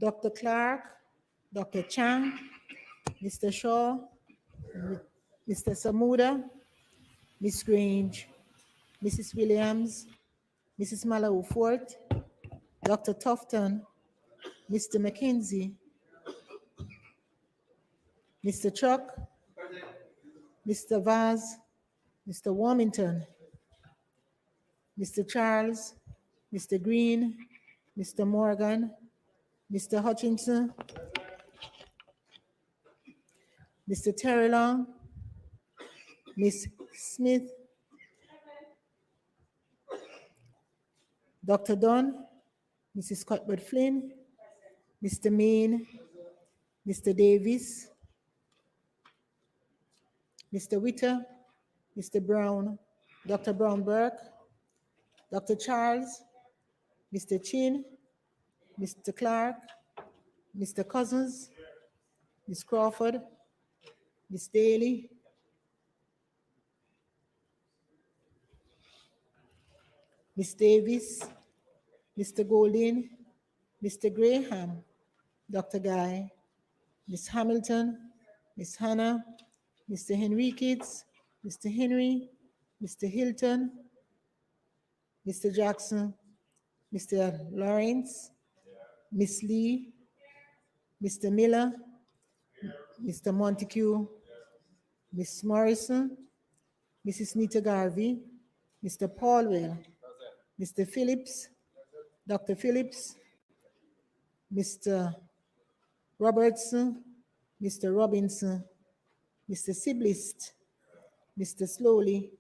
Dr. Clark, Dr. Chang, Mr. Shaw, Mr. Samuda, Ms. Grange, Mrs. Williams, Mrs. Malawu Fort, Dr. Tufton, Mr. McKinsey, Mr. Chuck, Mr. Vaz, Mr. Warmington, Mr. Charles, Mr. Green, Mr. Morgan, Mr. Hutchinson, Mr. Terry Long, Ms. Smith, Dr. Dunn, Mrs. Cuthbert Flynn, Mr. Main, Mr. Davis, Mr. Witter, Mr. Brown, Dr. Brown Burke, Dr. Charles, Mr. Chin, Mr. Clark, Mr. Cousins, Ms. Crawford, Ms. Daly, Ms. Davis, Mr. Golding, Mr. Graham, Dr. Guy, Ms. Hamilton, Ms. Hannah, Mr. Henriquez, Mr. Henry, Mr. Hilton, Mr. Jackson, Mr. Lawrence, Ms. Lee, Mr. Miller, Mr. Montague, Ms. Morrison, Mrs. Nita Garvey, Mr. Paulwell, Mr. Phillips, Dr. Phillips, Mr. Robertson, Mr. Robinson, Mr. Siblist, Mr. Slowly,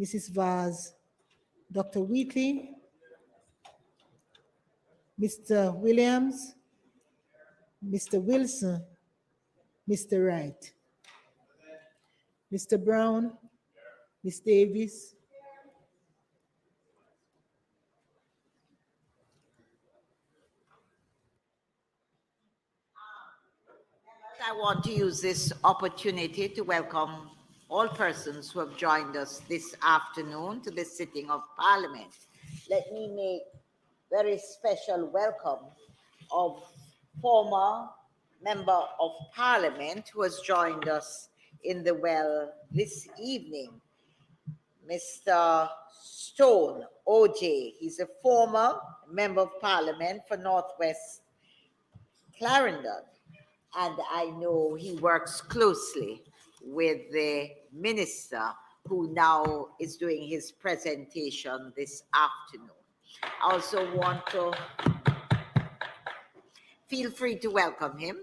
Mrs. Vaz, Dr. Wheatley, Mr. Williams, Mr. Wilson, Mr. Wright, Mr. Brown, Ms. Davis, I want to use this opportunity to welcome all persons who have joined us this afternoon to this sitting of Parliament. Let me make very special welcome of former Member of Parliament who has joined us in the well this evening, Mr. Stone, OJ. He's a former Member of Parliament for Northwest Clarendon. And I know he works closely with the minister who now is doing his presentation this afternoon. I also want to feel free to welcome him.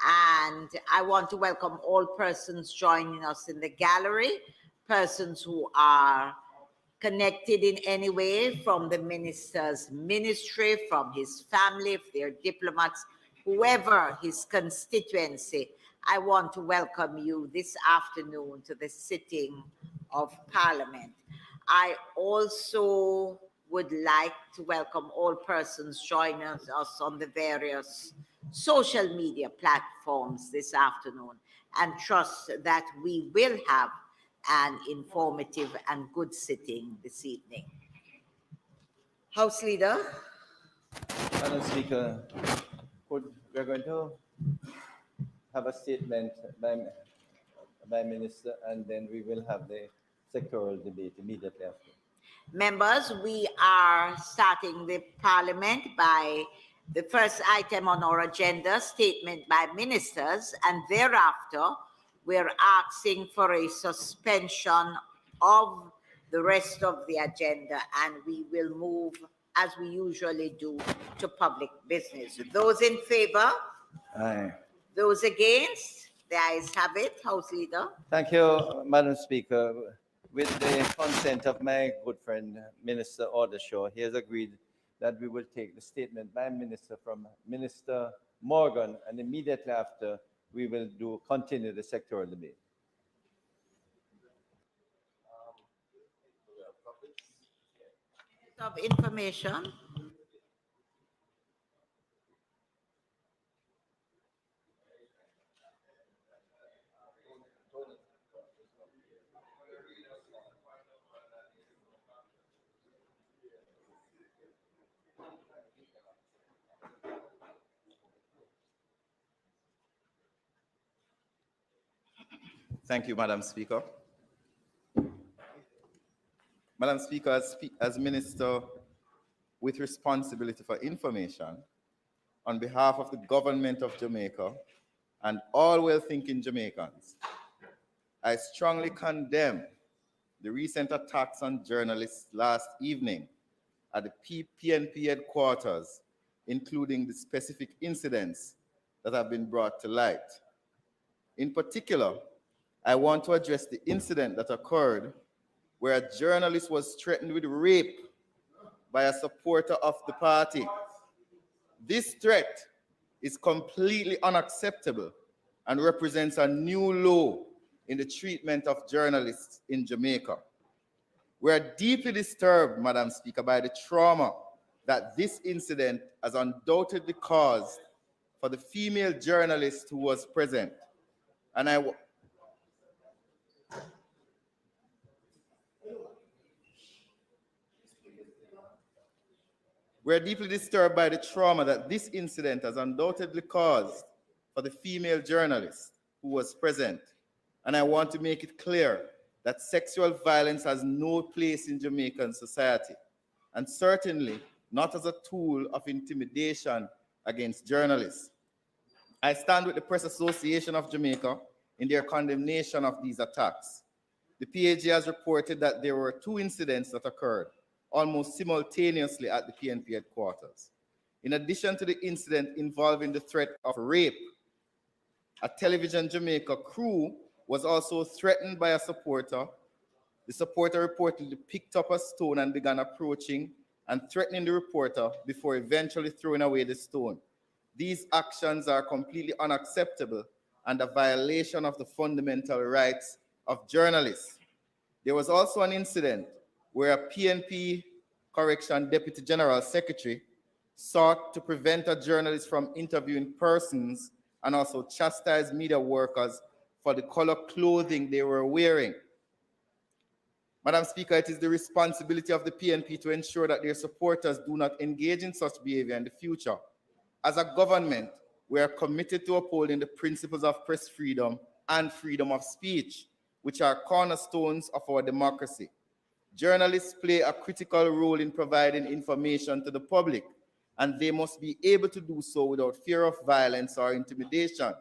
And I want to welcome all persons joining us in the gallery, persons who are connected in any way from the minister's ministry, from his family, if they're diplomats, whoever his constituency. I want to welcome you this afternoon to the sitting of Parliament. I also would like to welcome all persons joining us on the various social media platforms this afternoon and trust that we will have an informative and good sitting this evening. House Leader. Madam Speaker, we're going to have a statement by Minister, and then we will have the sectoral debate immediately after. Members, we are starting the Parliament by the first item on our agenda, statement by ministers, and thereafter we're asking for a suspension of the rest of the agenda, and we will move, as we usually do, to public business. Those in favor? Aye. Those against? The ayes have it. House Leader. Thank you, Madam Speaker. With the consent of my good friend, Minister Aldershaw, he has agreed that we will take the statement by Minister from Minister Morgan, and immediately after, we will continue the sectoral debate. Of information. Thank you, Madam Speaker. Madam Speaker, as Minister with responsibility for information, on behalf of the government of Jamaica and all well-thinking Jamaicans, I strongly condemn the recent attacks on journalists last evening at the PNP headquarters, including the specific incidents that have been brought to light. In particular, I want to address the incident that occurred where a journalist was threatened with rape by a supporter of the party. This threat is completely unacceptable and represents a new low in the treatment of journalists in Jamaica. We are deeply disturbed, Madam Speaker, by the trauma that this incident has undoubtedly caused for the female journalist who was present. And we're deeply disturbed by the trauma that this incident has undoubtedly caused for the female journalist who was present. And I want to make it clear that sexual violence has no place in Jamaican society, and certainly not as a tool of intimidation against journalists. I stand with the Press Association of Jamaica in their condemnation of these attacks. The PAG has reported that there were 2 incidents that occurred almost simultaneously at the PNP headquarters. In addition to the incident involving the threat of rape, a Television Jamaica crew was also threatened by a supporter. The supporter reportedly picked up a stone and began approaching and threatening the reporter before eventually throwing away the stone. These actions are completely unacceptable and a violation of the fundamental rights of journalists. There was also an incident where a PNP Correction Deputy General Secretary sought to prevent a journalist from interviewing persons and also chastise media workers for the color clothing they were wearing. Madam Speaker, it is the responsibility of the PNP to ensure that their supporters do not engage in such behavior in the future. As a government, we are committed to upholding the principles of press freedom and freedom of speech, which are cornerstones of our democracy. Journalists play a critical role in providing information to the public, and they must be able to do so without fear of violence or intimidation.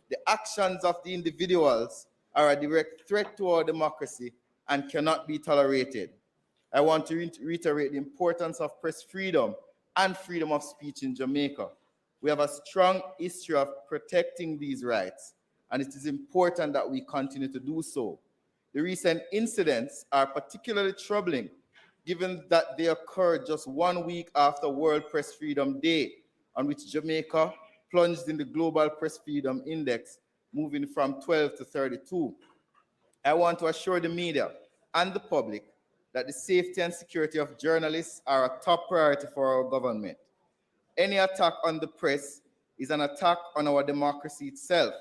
The actions of the individuals are a direct threat to our democracy and cannot be tolerated. I want to reiterate the importance of press freedom and freedom of speech in Jamaica. We have a strong history of protecting these rights, and it is important that we continue to do so. The recent incidents are particularly troubling, given that they occurred just 1 week after World Press Freedom Day, on which Jamaica plunged in the Global Press Freedom Index, moving from 12 to 32. I want to assure the media and the public that the safety and security of journalists are a top priority for our government. Any attack on the press is an attack on our democracy itself,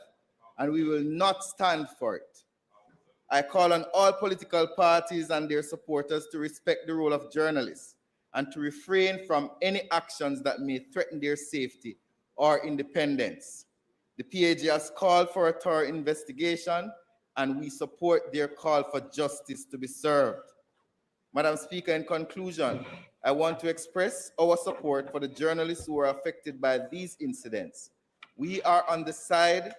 and we will not stand for it. I call on all political parties and their supporters to respect the role of journalists and to refrain from any actions that may threaten their safety or independence. The PAG has called for a thorough investigation, and we support their call for justice to be served. Madam Speaker, in conclusion, I want to express our support for the journalists who are affected by these incidents. We on this side,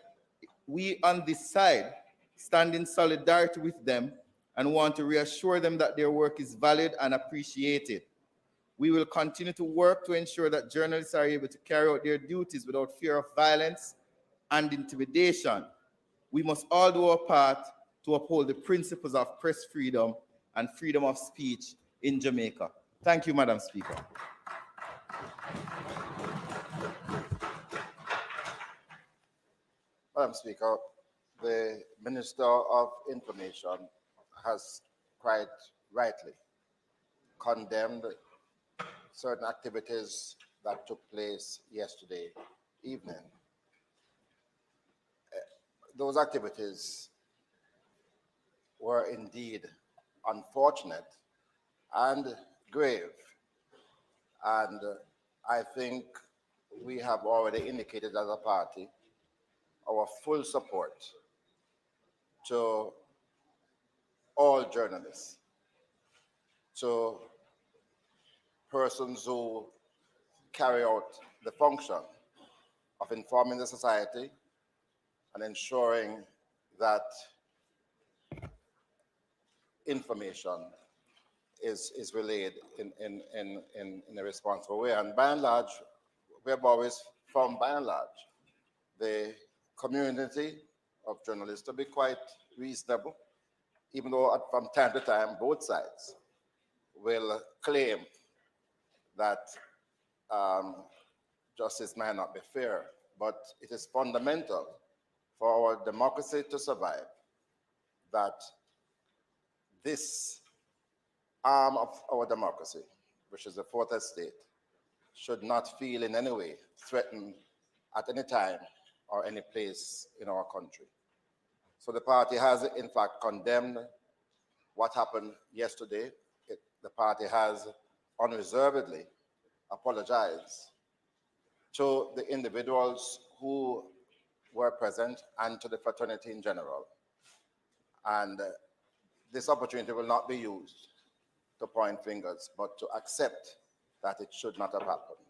stand in solidarity with them and want to reassure them that their work is valued and appreciated. We will continue to work to ensure that journalists are able to carry out their duties without fear of violence and intimidation. We must all do our part to uphold the principles of press freedom and freedom of speech in Jamaica. Thank you, Madam Speaker. Madam Speaker, the Minister of Information has quite rightly condemned certain activities that took place yesterday evening. Those activities were indeed unfortunate and grave, and I think we have already indicated as a party our full support to all journalists, to persons who carry out the function of informing the society and ensuring that information is relayed in a responsible way. And by and large, we have always found, by and large, the community of journalists to be quite reasonable, even though from time to time, both sides will claim that justice might not be fair, but it is fundamental for our democracy to survive that this arm of our democracy, which is the fourth estate, should not feel in any way threatened at any time or any place in our country. So the party has, in fact, condemned what happened yesterday. The party has unreservedly apologized to the individuals who were present and to the fraternity in general. And this opportunity will not be used to point fingers, but to accept that it should not have happened.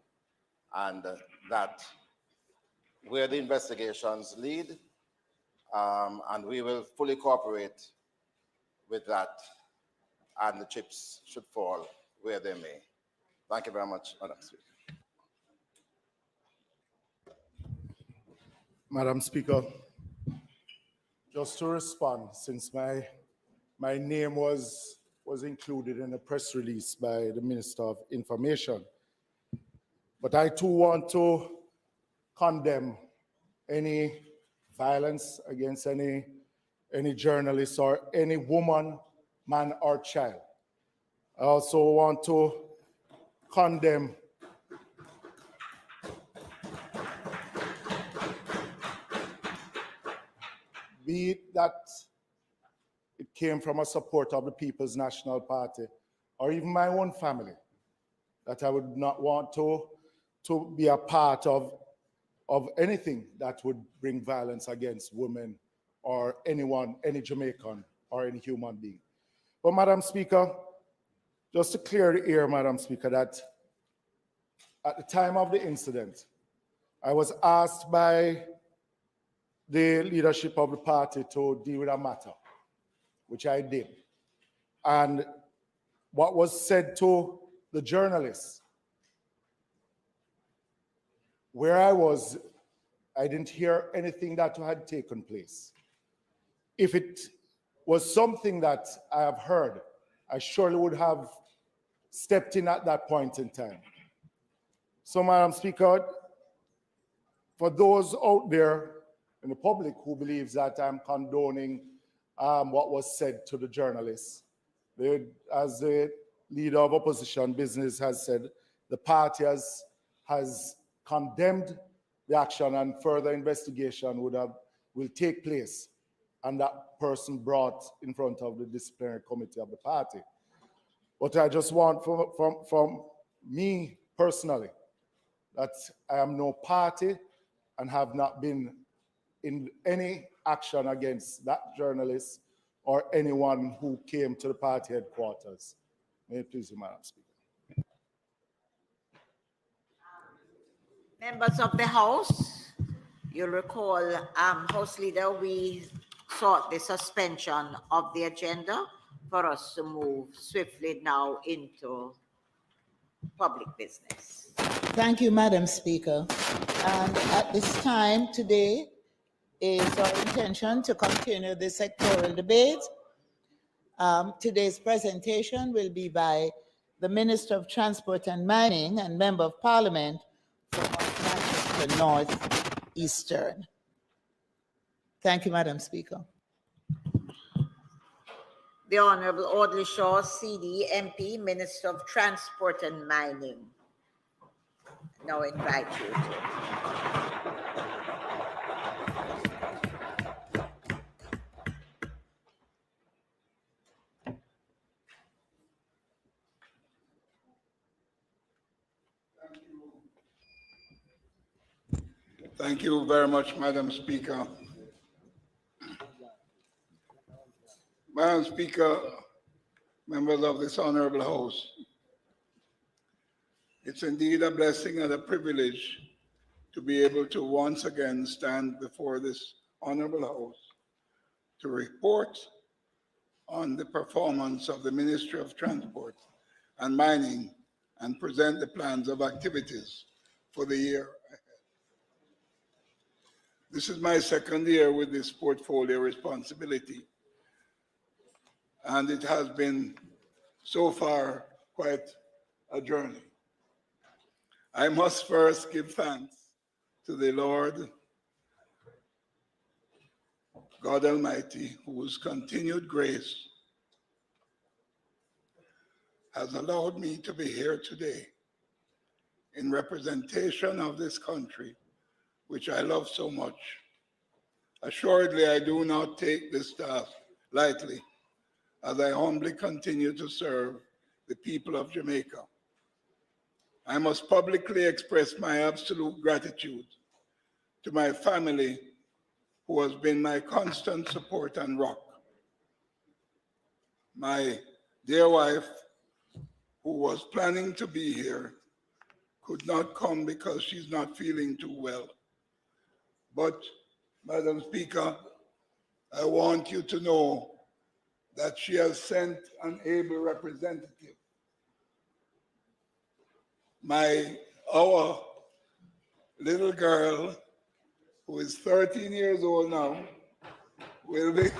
And that where the investigations lead, and we will fully cooperate with that, and the chips should fall where they may. Thank you very much, Madam Speaker. Madam Speaker, just to respond, since my name was included in a press release by the Minister of Information, but I too want to condemn any violence against any journalist or any woman, man, or child. I also want to condemn be it that it came from a support of the People's National Party or even my own family, that I would not want to be a part of anything that would bring violence against women or anyone, any Jamaican or any human being. But Madam Speaker, just to clear the air, Madam Speaker, that at the time of the incident, I was asked by the leadership of the party to deal with a matter, which I did. And what was said to the journalists, where I was, I didn't hear anything that had taken place. If it was something that I have heard, I surely would have stepped in at that point in time. So, Madam Speaker, for those out there in the public who believes that I'm condoning what was said to the journalists, as the leader of opposition business has said, the party has condemned the action and further investigation will take place and that person brought in front of the disciplinary committee of the party. But I just want from me personally that I am no party and have not been in any action against that journalist or anyone who came to the party headquarters. May it please you, Madam Speaker. Members of the House, you'll recall, House Leader, we sought the suspension of the agenda for us to move swiftly now into public business. Thank you, Madam Speaker. And at this time today is our intention to continue the sectoral debate. Today's presentation will be by the Minister of Transport and Mining and Member of Parliament for Manchester North Eastern. Thank you, Madam Speaker. The Honorable Audley Shaw, CD, MP, Minister of Transport and Mining. Now invite you to. Thank you very much, Madam Speaker. Madam Speaker, members of this honorable House, it's indeed a blessing and a privilege to be able to once again stand before this honorable House to report on the performance of the Ministry of Transport and Mining and present the plans of activities for the year ahead. This is my second year with this portfolio responsibility, and it has been so far quite a journey. I must first give thanks to the Lord God Almighty, whose continued grace has allowed me to be here today in representation of this country, which I love so much. Assuredly, I do not take this task lightly, as I humbly continue to serve the people of Jamaica. I must publicly express my absolute gratitude to my family, who has been my constant support and rock. My dear wife, who was planning to be here, could not come because she's not feeling too well. But, Madam Speaker, I want you to know that she has sent an able representative. Our little girl, who is 13 years old now, will be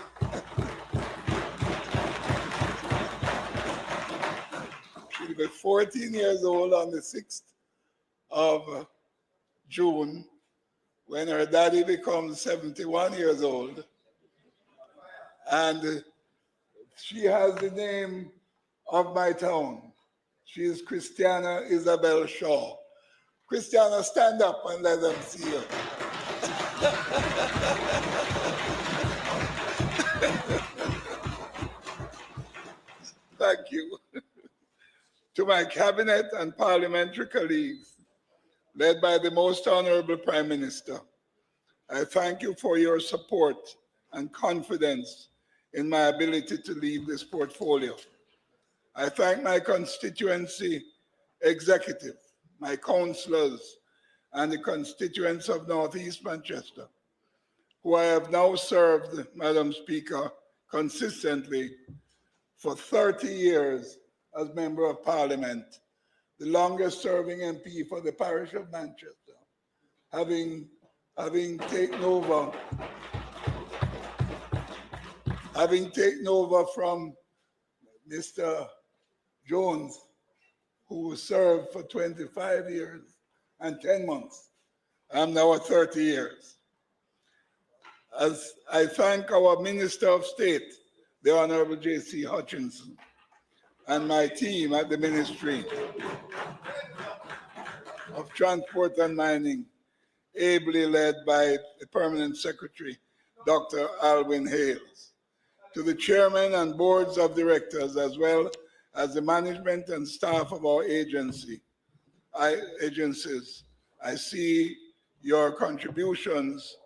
she'll be 14 years old on the 6th of June, when her daddy becomes 71 years old. And she has the name of my town. She is Christiana Isabel Shaw. Christiana, stand up and let them see you. Thank you. To my cabinet and parliamentary colleagues, led by the Most Honorable Prime Minister, I thank you for your support and confidence in my ability to lead this portfolio. I thank my constituency executive, my councillors, and the constituents of Northeast Manchester, who I have now served, Madam Speaker, consistently for 30 years as Member of Parliament, the longest serving MP for the parish of Manchester, having taken over from Mr. Jones, who served for 25 years and 10 months. I'm now at 30 years. As I thank our Minister of State, the Honorable J.C. Hutchinson, and my team at the Ministry of Transport and Mining, ably led by the Permanent Secretary, Dr. Alwyn Hales, to the chairman and boards of directors, as well as the management and staff of our agencies. I see your contributions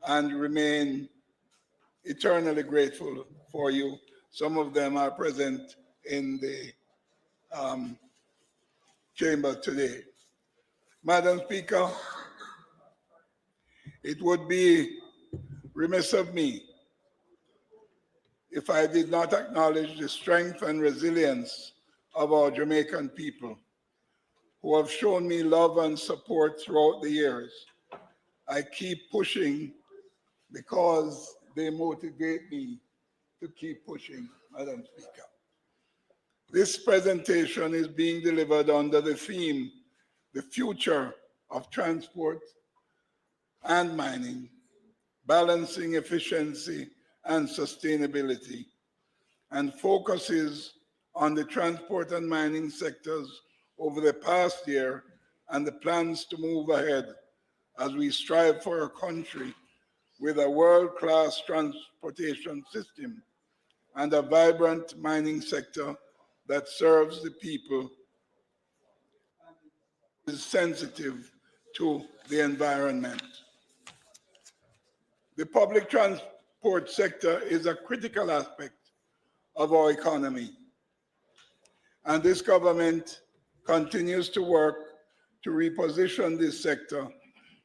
and remain eternally grateful for you. Some of them are present in the chamber today. Madam Speaker, it would be remiss of me if I did not acknowledge the strength and resilience of our Jamaican people, who have shown me love and support throughout the years. I keep pushing because they motivate me to keep pushing, Madam Speaker. This presentation is being delivered under the theme, The Future of Transport and Mining, Balancing Efficiency and Sustainability, and focuses on the transport and mining sectors over the past year and the plans to move ahead as we strive for a country with a world-class transportation system and a vibrant mining sector that serves the people and is sensitive to the environment. The public transport sector is a critical aspect of our economy. And this government continues to work to reposition this sector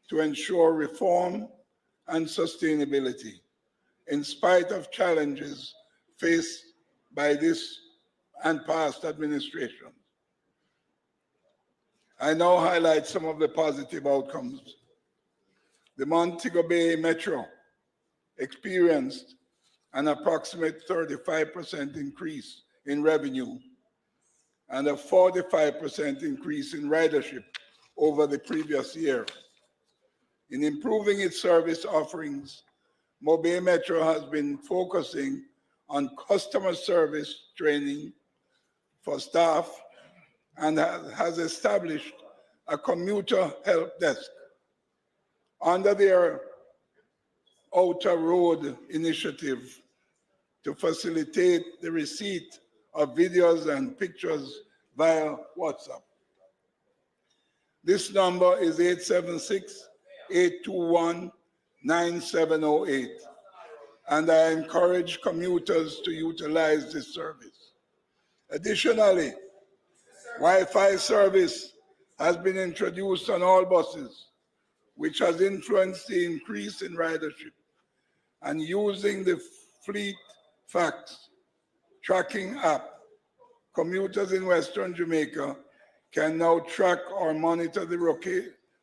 to ensure reform and sustainability, in spite of challenges faced by this and past administrations. I now highlight some of the positive outcomes. The Montego Bay Metro experienced an approximate 35% increase in revenue and a 45% increase in ridership over the previous year. In improving its service offerings, Mobay Metro has been focusing on customer service training for staff and has established a commuter help desk. Under their Outer Road initiative to facilitate the receipt of videos and pictures via WhatsApp. This number is 876-821-9708, and I encourage commuters to utilize this service. Additionally, Wi-Fi service has been introduced on all buses, which has influenced the increase in ridership. And using the Fleet Facts tracking app, commuters in Western Jamaica can now track or monitor the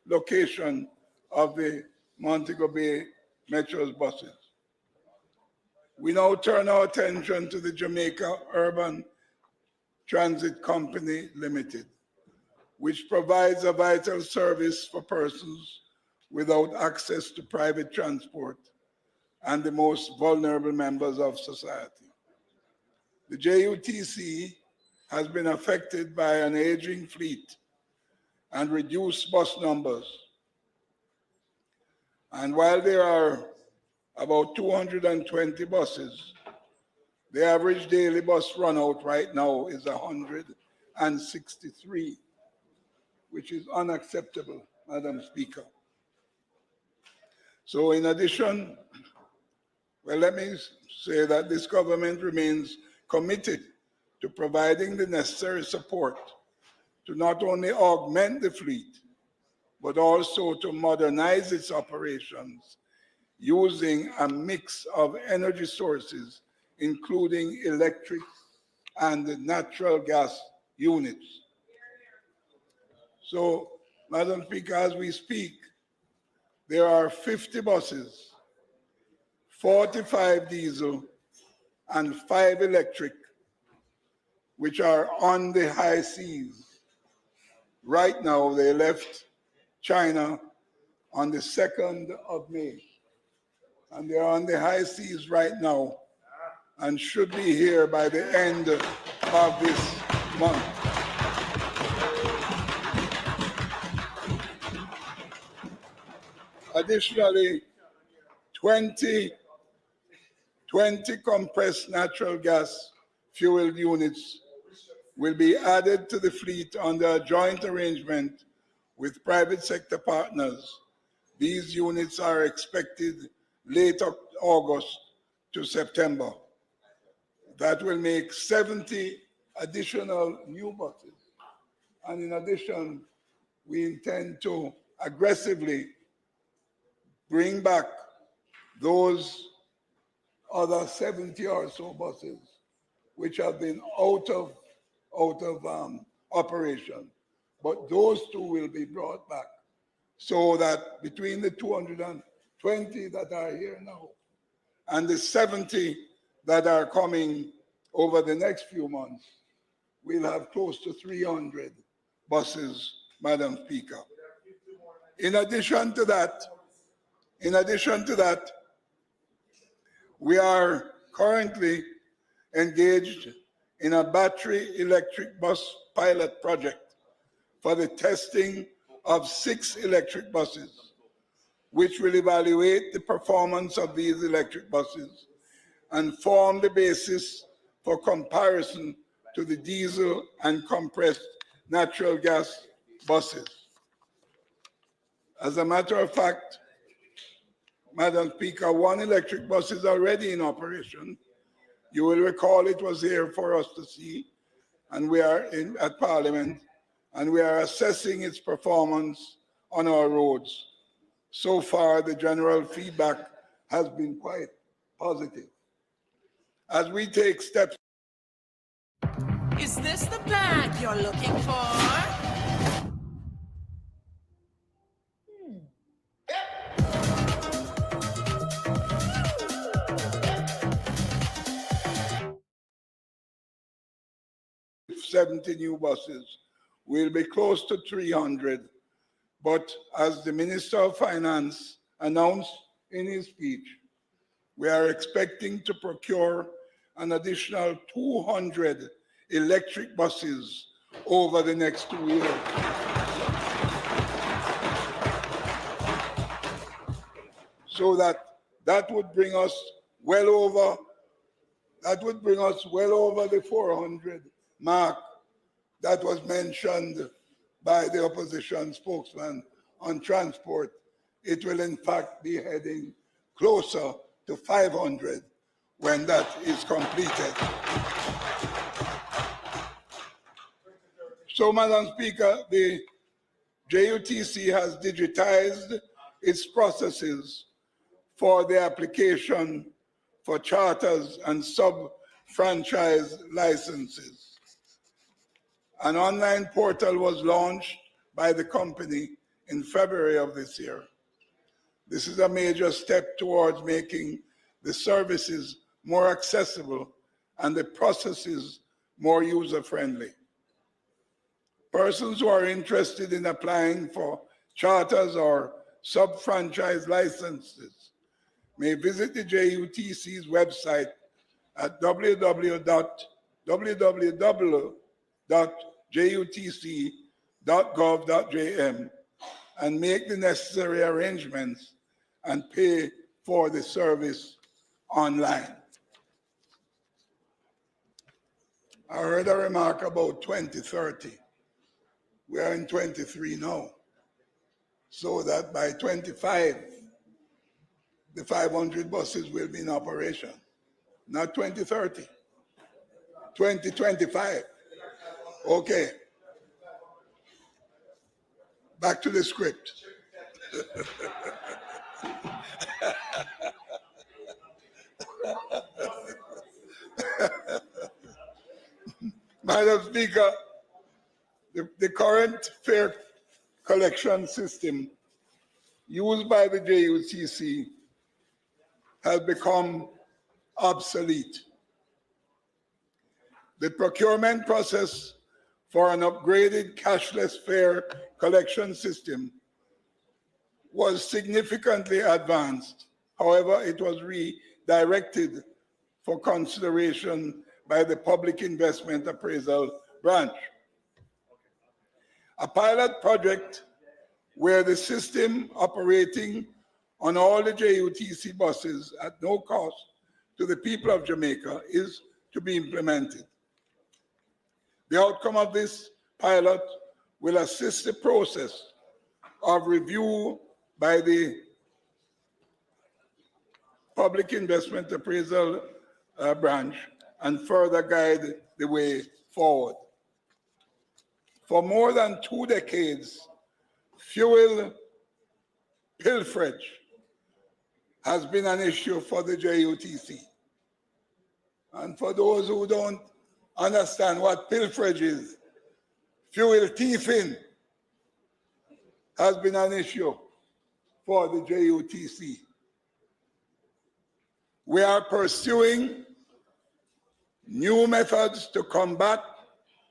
location of the Montego Bay Metro's buses. We now turn our attention to the Jamaica Urban Transit Company Limited, which provides a vital service for persons without access to private transport and the most vulnerable members of society. The JUTC has been affected by an aging fleet and reduced bus numbers. And while there are about 220 buses, the average daily bus run out right now is 163, which is unacceptable, Madam Speaker. So in addition, well, let me say that this government remains committed to providing the necessary support to not only augment the fleet, but also to modernize its operations using a mix of energy sources, including electric and natural gas units. So, Madam Speaker, as we speak, there are 50 buses, 45 diesel, and 5 electric, which are on the high seas. Right now, they left China on the 2nd of May, and they're on the high seas right now and should be here by the end of this month. Additionally, 20 compressed natural gas fuel units will be added to the fleet under a joint arrangement with private sector partners. These units are expected late August to September. That will make 70 additional new buses. And in addition, we intend to aggressively bring back those other 70 or so buses which have been out of operation. But those two will be brought back so that between the 220 that are here now and the 70 that are coming over the next few months, we'll have close to 300 buses, Madam Speaker. In addition to that, we are currently engaged in a battery electric bus pilot project for the testing of 6 electric buses, which will evaluate the performance of these electric buses and form the basis for comparison to the diesel and compressed natural gas buses. As a matter of fact, Madam Speaker, 1 electric bus is already in operation. You will recall it was here for us to see, and we are at Parliament, and we are assessing its performance on our roads. So far, the general feedback has been quite positive. As we take steps. Is this the bag you're looking for? 70 new buses. We'll be close to 300. But as the Minister of Finance announced in his speech, we are expecting to procure an additional 200 electric buses over the next 2 years. So that would bring us well over the 400 mark that was mentioned by the opposition spokesman on transport. It will in fact be heading closer to 500 when that is completed. So, Madam Speaker, the JUTC has digitized its processes for the application for charters and sub-franchise licenses. An online portal was launched by the company in February of this year. This is a major step towards making the services more accessible and the processes more user-friendly. Persons who are interested in applying for charters or sub-franchise licenses may visit the JUTC's website at www.jutc.gov.jm and make the necessary arrangements and pay for the service online. I heard a remark about 2030. We are in 23 now. So that by 25, the 500 buses will be in operation. Not 2030, 2025. Okay. Back to the script. Madam Speaker, the current fare collection system used by the JUTC has become obsolete. The procurement process for an upgraded cashless fare collection system was significantly advanced. However, it was redirected for consideration by the Public Investment Appraisal Branch. A pilot project where the system operating on all the JUTC buses at no cost to the people of Jamaica is to be implemented. The outcome of this pilot will assist the process of review by the Public Investment Appraisal Branch and further guide the way forward. For more than 2 decades, fuel pilferage has been an issue for the JUTC. And for those who don't understand what pilferage is, fuel thieving has been an issue for the JUTC. We are pursuing new methods to combat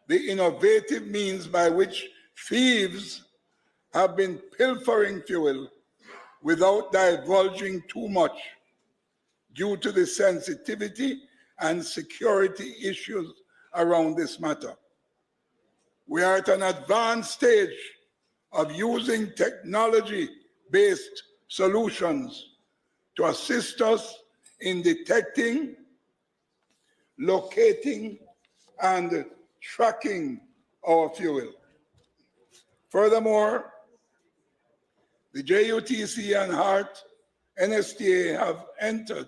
the innovative means by which thieves have been pilfering fuel without divulging too much due to the sensitivity and security issues around this matter. We are at an advanced stage of using technology-based solutions to assist us in detecting, locating, and tracking our fuel. Furthermore, the JUTC and HART NSTA have entered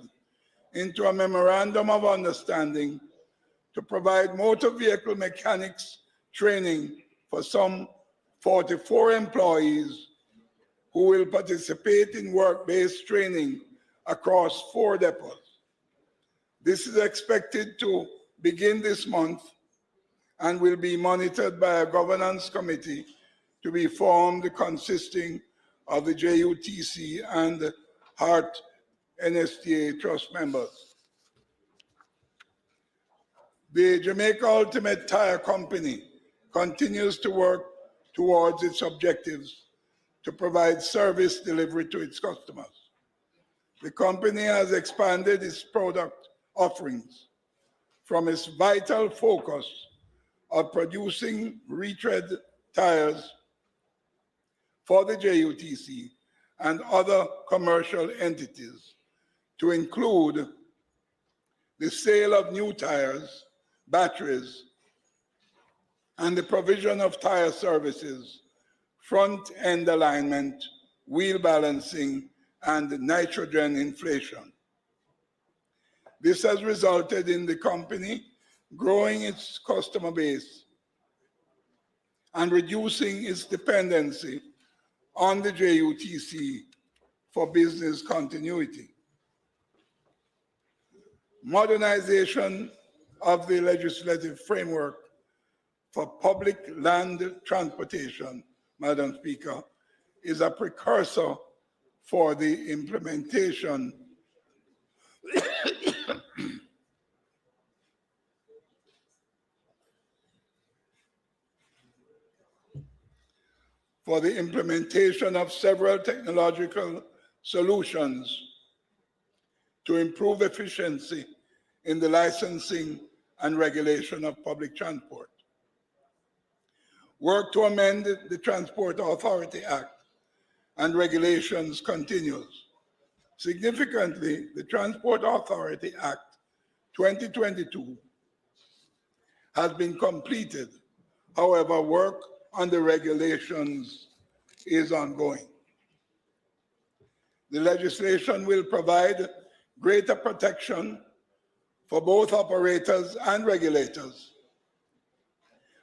into a memorandum of understanding to provide motor vehicle mechanics training for some 44 employees who will participate in work-based training across 4 depots. This is expected to begin this month and will be monitored by a governance committee to be formed consisting of the JUTC and HART NSTA trust members. The Jamaica Ultimate Tire Company continues to work towards its objectives to provide service delivery to its customers. The company has expanded its product offerings from its vital focus of producing retread tires for the JUTC and other commercial entities to include the sale of new tires, batteries, and the provision of tire services, front-end alignment, wheel balancing, and nitrogen inflation. This has resulted in the company growing its customer base and reducing its dependency on the JUTC for business continuity. Modernization of the legislative framework for public land transportation, Madam Speaker, is a precursor for the implementation of several technological solutions to improve efficiency in the licensing and regulation of public transport. Work to amend the Transport Authority Act and regulations continues. Significantly, the Transport Authority Act 2022 has been completed. However, work on the regulations is ongoing. The legislation will provide greater protection for both operators and regulators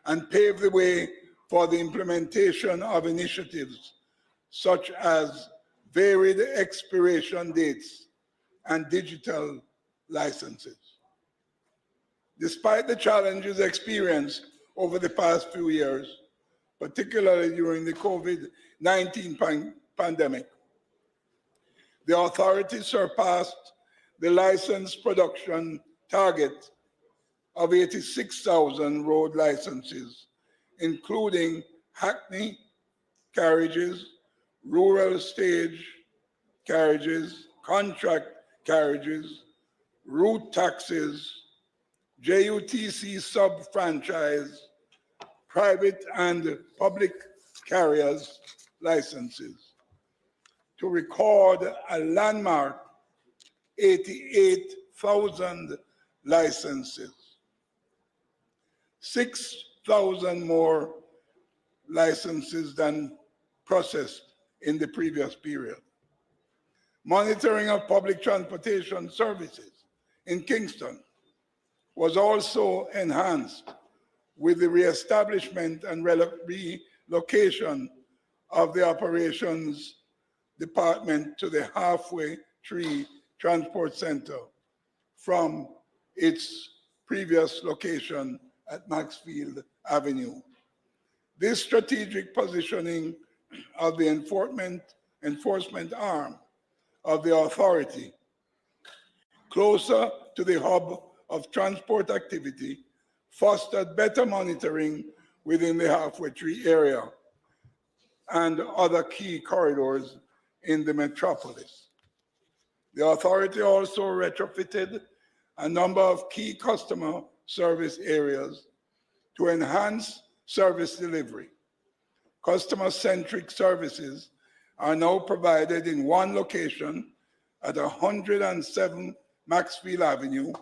and pave the way for the implementation of initiatives such as varied expiration dates and digital licenses. Despite the challenges experienced over the past few years, particularly during the COVID-19 pandemic, the authority surpassed the license production target of 86,000 road licenses, including hackney carriages, rural stage carriages, contract carriages, route taxis, JUTC sub-franchise, private and public carriers licenses, to record a landmark 88,000 licenses, 6,000 more licenses than processed in the previous period. Monitoring of public transportation services in Kingston was also enhanced with the reestablishment and relocation of the operations department to the Halfway Tree Transport Center from its previous location at Maxfield Avenue. This strategic positioning of the enforcement arm of the authority closer to the hub of transport activity fostered better monitoring within the Halfway Tree area and other key corridors in the metropolis. The authority also retrofitted a number of key customer service areas to enhance service delivery. Customer-centric services are now provided in one location at 107 Maxfield Avenue,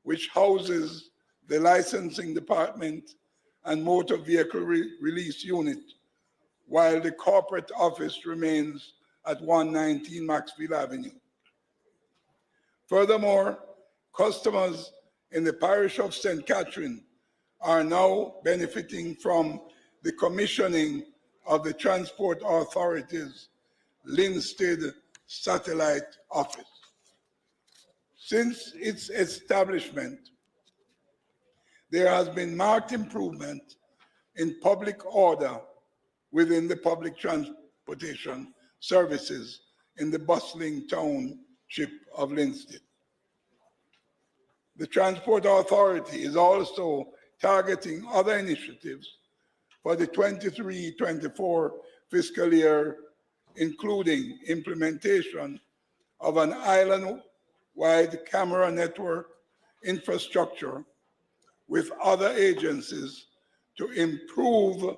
which houses the licensing department and motor vehicle release unit, while the corporate office remains at 119 Maxfield Avenue. Furthermore, customers in the parish of St. Catherine are now benefiting from the commissioning of the Transport Authority's Linstead Satellite Office. Since its establishment, there has been marked improvement in public order within the public transportation services in the bustling township of Linstead. The Transport Authority is also targeting other initiatives for the 23-24 fiscal year, including implementation of an island-wide camera network infrastructure with other agencies to improve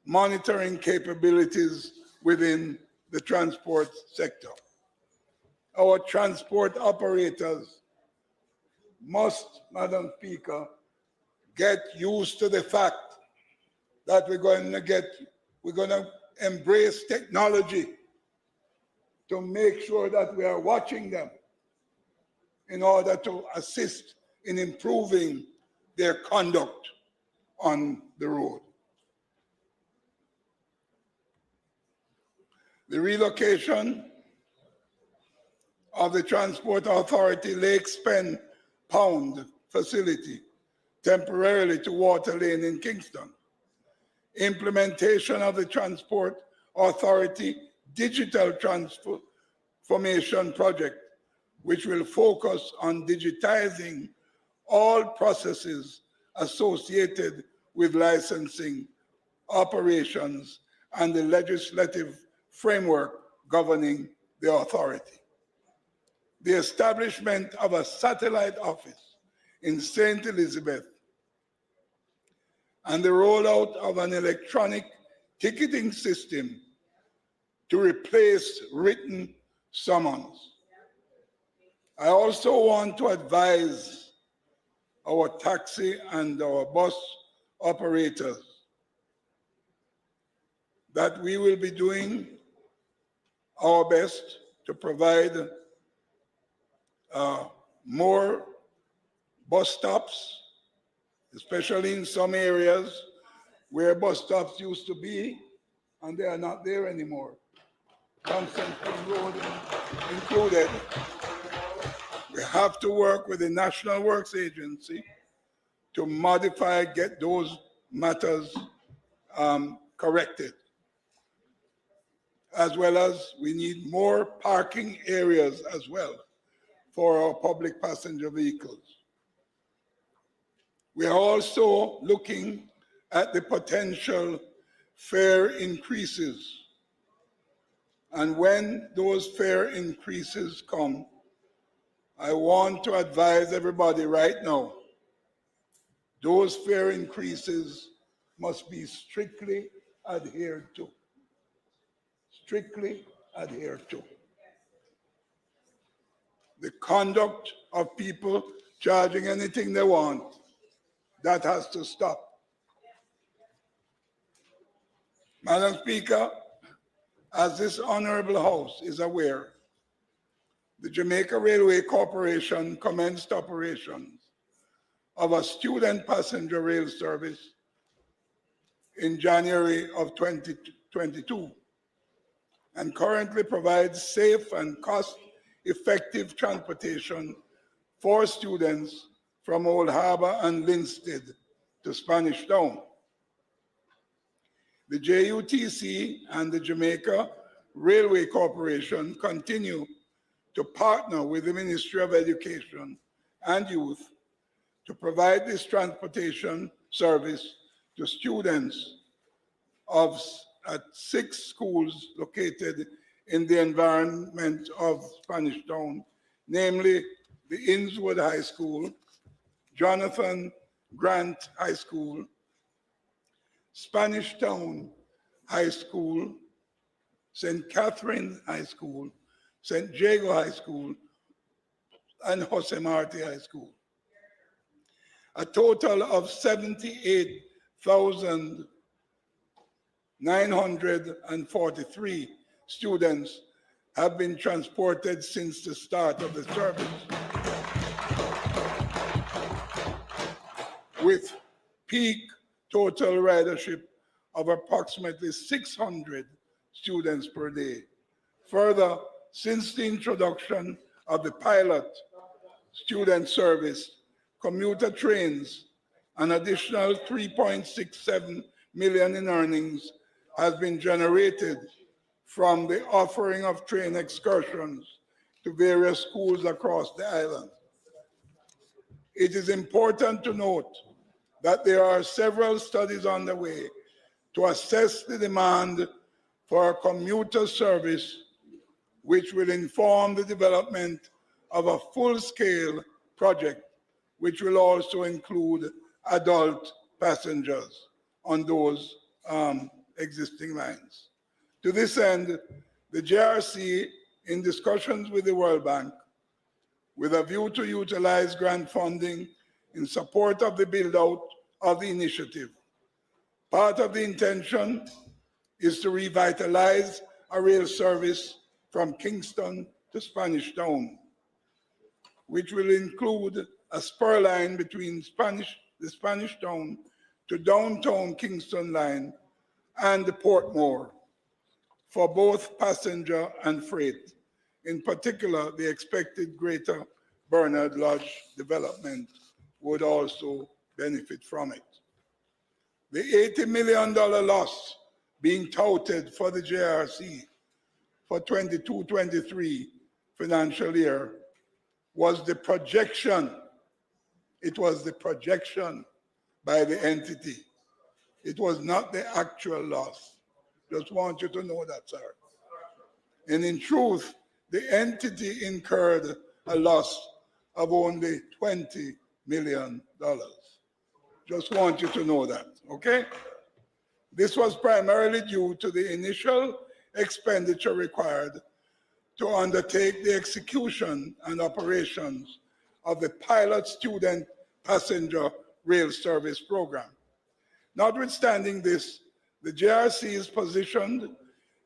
monitoring capabilities within the transport sector. Our transport operators must, Madam Speaker, get used to the fact that we're going to embrace technology to make sure that we are watching them in order to assist in improving their conduct on the road. The relocation of the Transport Authority Lakes Pen Pound facility temporarily to Water Lane in Kingston. Implementation of the Transport Authority Digital Transformation Project, which will focus on digitizing all processes associated with licensing, operations, and the legislative framework governing the authority. The establishment of a satellite office in St. Elizabeth and the rollout of an electronic ticketing system to replace written summons. I also want to advise our taxi and our bus operators that we will be doing our best to provide more bus stops, especially in some areas where bus stops used to be and they are not there anymore. Constantine Road included. We have to work with the National Works Agency to modify, get those matters corrected. As well as we need more parking areas as well for our public passenger vehicles. We are also looking at the potential fare increases. And when those fare increases come, I want to advise everybody right now, those fare increases must be strictly adhered to. Strictly adhered to. The conduct of people charging anything they want, that has to stop. Madam Speaker, as this honorable House is aware, the Jamaica Railway Corporation commenced operations of a student passenger rail service in January of 2022 and currently provides safe and cost-effective transportation for students from Old Harbor and Linstead to Spanish Town. The JUTC and the Jamaica Railway Corporation continue to partner with the Ministry of Education and Youth to provide this transportation service to students at 6 schools located in the environment of Spanish Town, namely the Innswood High School, Jonathan Grant High School, Spanish Town High School, St. Catherine High School, St. Jago High School, and Jose Marti High School. A total of 78,943 students have been transported since the start of the service. with peak total ridership of approximately 600 students per day. Further, since the introduction of the pilot student service, commuter trains, an additional 3.67 million in earnings has been generated from the offering of train excursions to various schools across the island. It is important to note that there are several studies underway to assess the demand for a commuter service, which will inform the development of a full-scale project, which will also include adult passengers on those existing lines. To this end, the JRC, in discussions with the World Bank, with a view to utilize grant funding in support of the build-out of the initiative. Part of the intention is to revitalize a rail service from Kingston to Spanish Town, which will include a spur line between the Spanish Town to downtown Kingston line and the Portmore for both passenger and freight. In particular, the expected Greater Bernard Lodge development would also benefit from it. The $80 million loss being touted for the JRC for 22-23 financial year was the projection. It was the projection by the entity. It was not the actual loss. Just want you to know that, sir. And in truth, the entity incurred a loss of only $20 million. Just want you to know that, okay? This was primarily due to the initial expenditure required to undertake the execution and operations of the pilot student passenger rail service program. Notwithstanding this, the JRC is positioned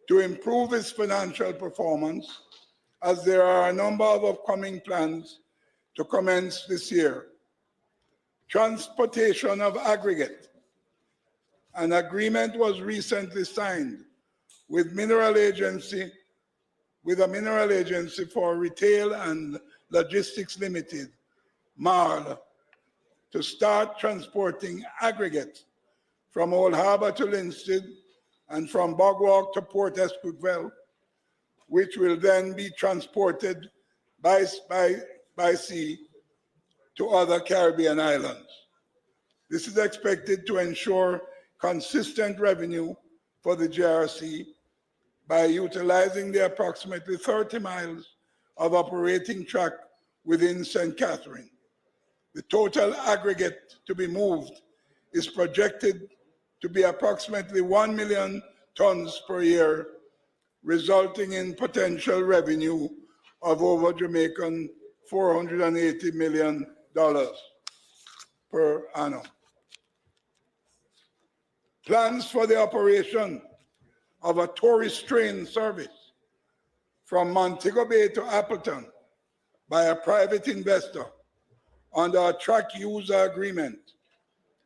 to improve its financial performance as there are a number of upcoming plans to commence this year. Transportation of aggregate. An agreement was recently signed with a mineral agency for Retail and Logistics Limited, MARL, to start transporting aggregate from Old Harbor to Linstead and from Bogwalk to Port Esquivel, which will then be transported by sea to other Caribbean islands. This is expected to ensure consistent revenue for the JRC by utilizing the approximately 30 miles of operating track within St. Catherine. The total aggregate to be moved is projected to be approximately 1 million tons per year, resulting in potential revenue of over Jamaican $480 million per annum. Plans for the operation of a tourist train service from Montego Bay to Appleton by a private investor under a track user agreement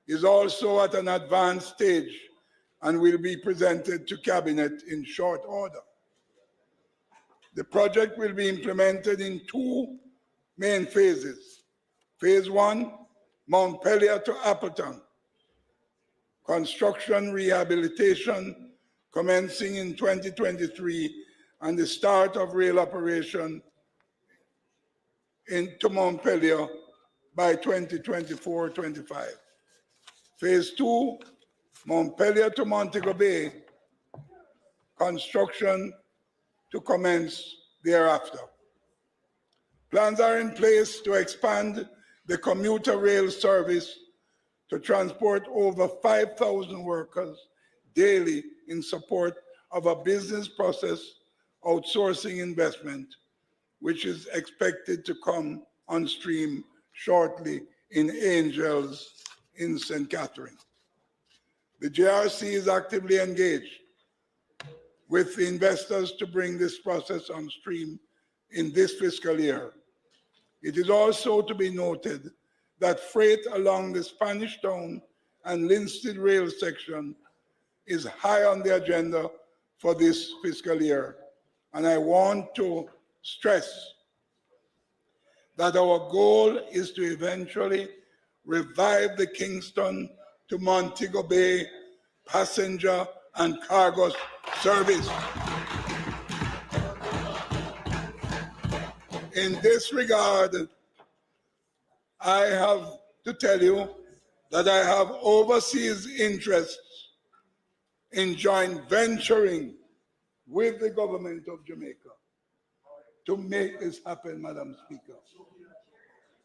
is also at an advanced stage and will be presented to Cabinet in short order. The project will be implemented in two main phases. Phase 1, Montpelier to Appleton, construction rehabilitation commencing in 2023 and the start of rail operation into Montpelier by 2024-25. Phase 2, Montpelier to Montego Bay, construction to commence thereafter. Plans are in place to expand the commuter rail service to transport over 5,000 workers daily in support of a business process outsourcing investment, which is expected to come on stream shortly in Angels in St. Catherine. The JRC is actively engaged with the investors to bring this process on stream in this fiscal year. It is also to be noted that freight along the Spanish Town and Linstead rail section is high on the agenda for this fiscal year. And I want to stress that our goal is to eventually revive the Kingston to Montego Bay passenger and cargo service. In this regard, I have to tell you that I have overseas interests in joint venturing with the government of Jamaica to make this happen, Madam Speaker.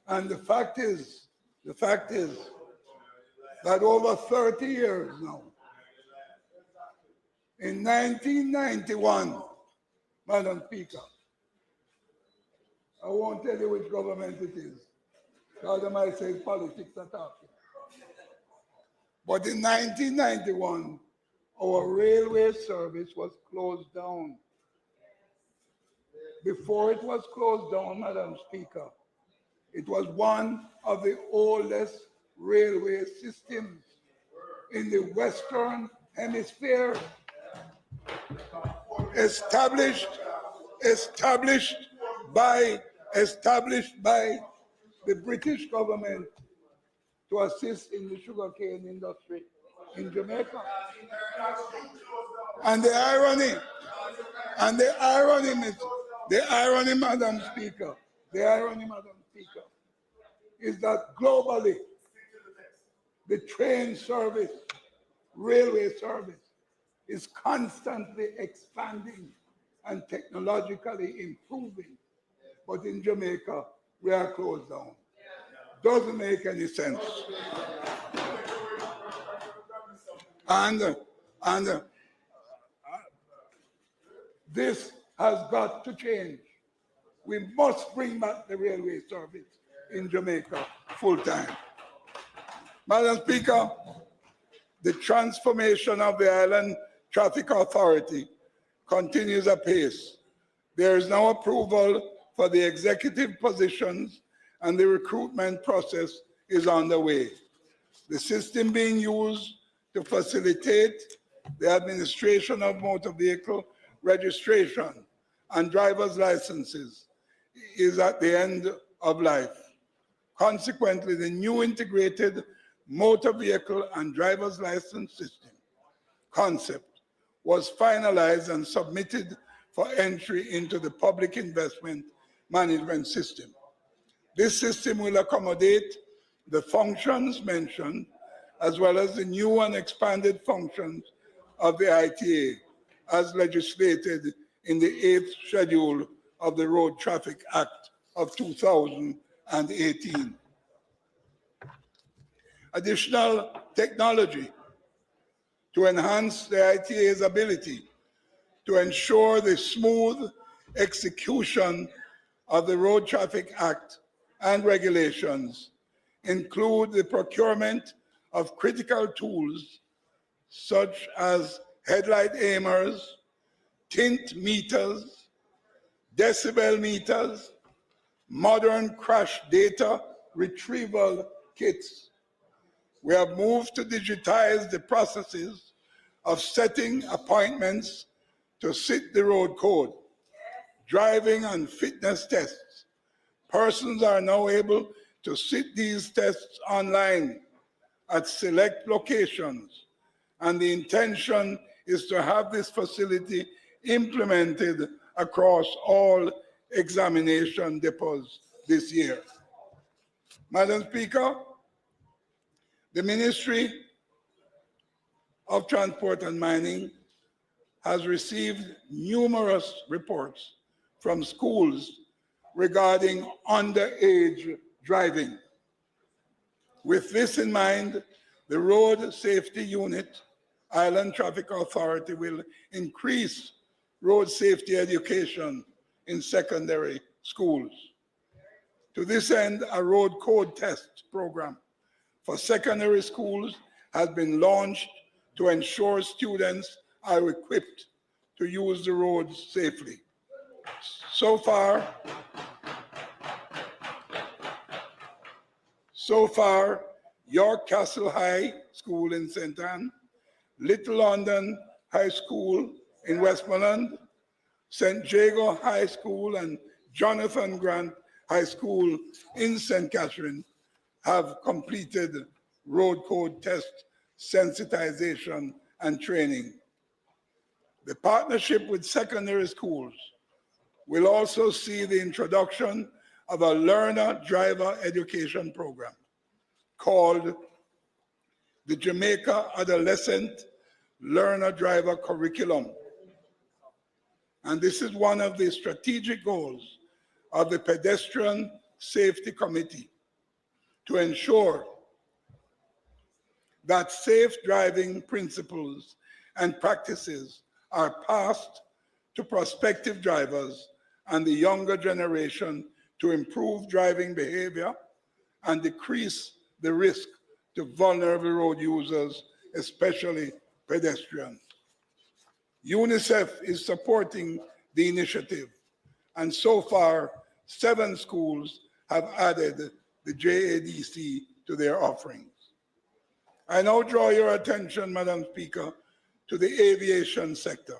And the fact is that over 30 years now, in 1991, Madam Speaker, I won't tell you which government it is, because I might say politics are talking. But in 1991, our railway service was closed down. Before it was closed down, Madam Speaker, it was one of the oldest railway systems in the Western Hemisphere, established by the British government to assist in the sugarcane industry in Jamaica. And the irony, Madam Speaker, is that globally, the train service, railway service, is constantly expanding and technologically improving. But in Jamaica, we are closed down. Doesn't make any sense. And this has got to change. We must bring back the railway service in Jamaica full time. Madam Speaker, the transformation of the Island Traffic Authority continues apace. There is now approval for the executive positions and the recruitment process is underway. The system being used to facilitate the administration of motor vehicle registration and driver's licenses is at the end of life. Consequently, the new integrated motor vehicle and driver's license system concept was finalized and submitted for entry into the public investment management system. This system will accommodate the functions mentioned, as well as the new and expanded functions of the ITA, as legislated in the 8th schedule of the Road Traffic Act of 2018. Additional technology to enhance the ITA's ability to ensure the smooth execution of the Road Traffic Act and regulations include the procurement of critical tools such as headlight aimers, tint meters, decibel meters, modern crash data retrieval kits. We have moved to digitize the processes of setting appointments to sit the road code, driving and fitness tests. Persons are now able to sit these tests online at select locations, and the intention is to have this facility implemented across all examination depots this year. Madam Speaker, the Ministry of Transport and Mining has received numerous reports from schools regarding underage driving. With this in mind, the Road Safety Unit, Island Traffic Authority will increase road safety education in secondary schools. To this end, a road code test program for secondary schools has been launched to ensure students are equipped to use the roads safely. So far, So far, York Castle High School in St. Anne, Little London High School in Westmoreland, St. Jago High School and Jonathan Grant High School in St. Catherine have completed road code test sensitization and training. The partnership with secondary schools will also see the introduction of a learner driver education program called the Jamaica Adolescent Learner Driver Curriculum. And this is one of the strategic goals of the Pedestrian Safety Committee to ensure that safe driving principles and practices are passed to prospective drivers and the younger generation to improve driving behavior and decrease the risk to vulnerable road users, especially pedestrians. UNICEF is supporting the initiative, and so far, 7 schools have added the JADC to their offerings. I now draw your attention, Madam Speaker, to the aviation sector.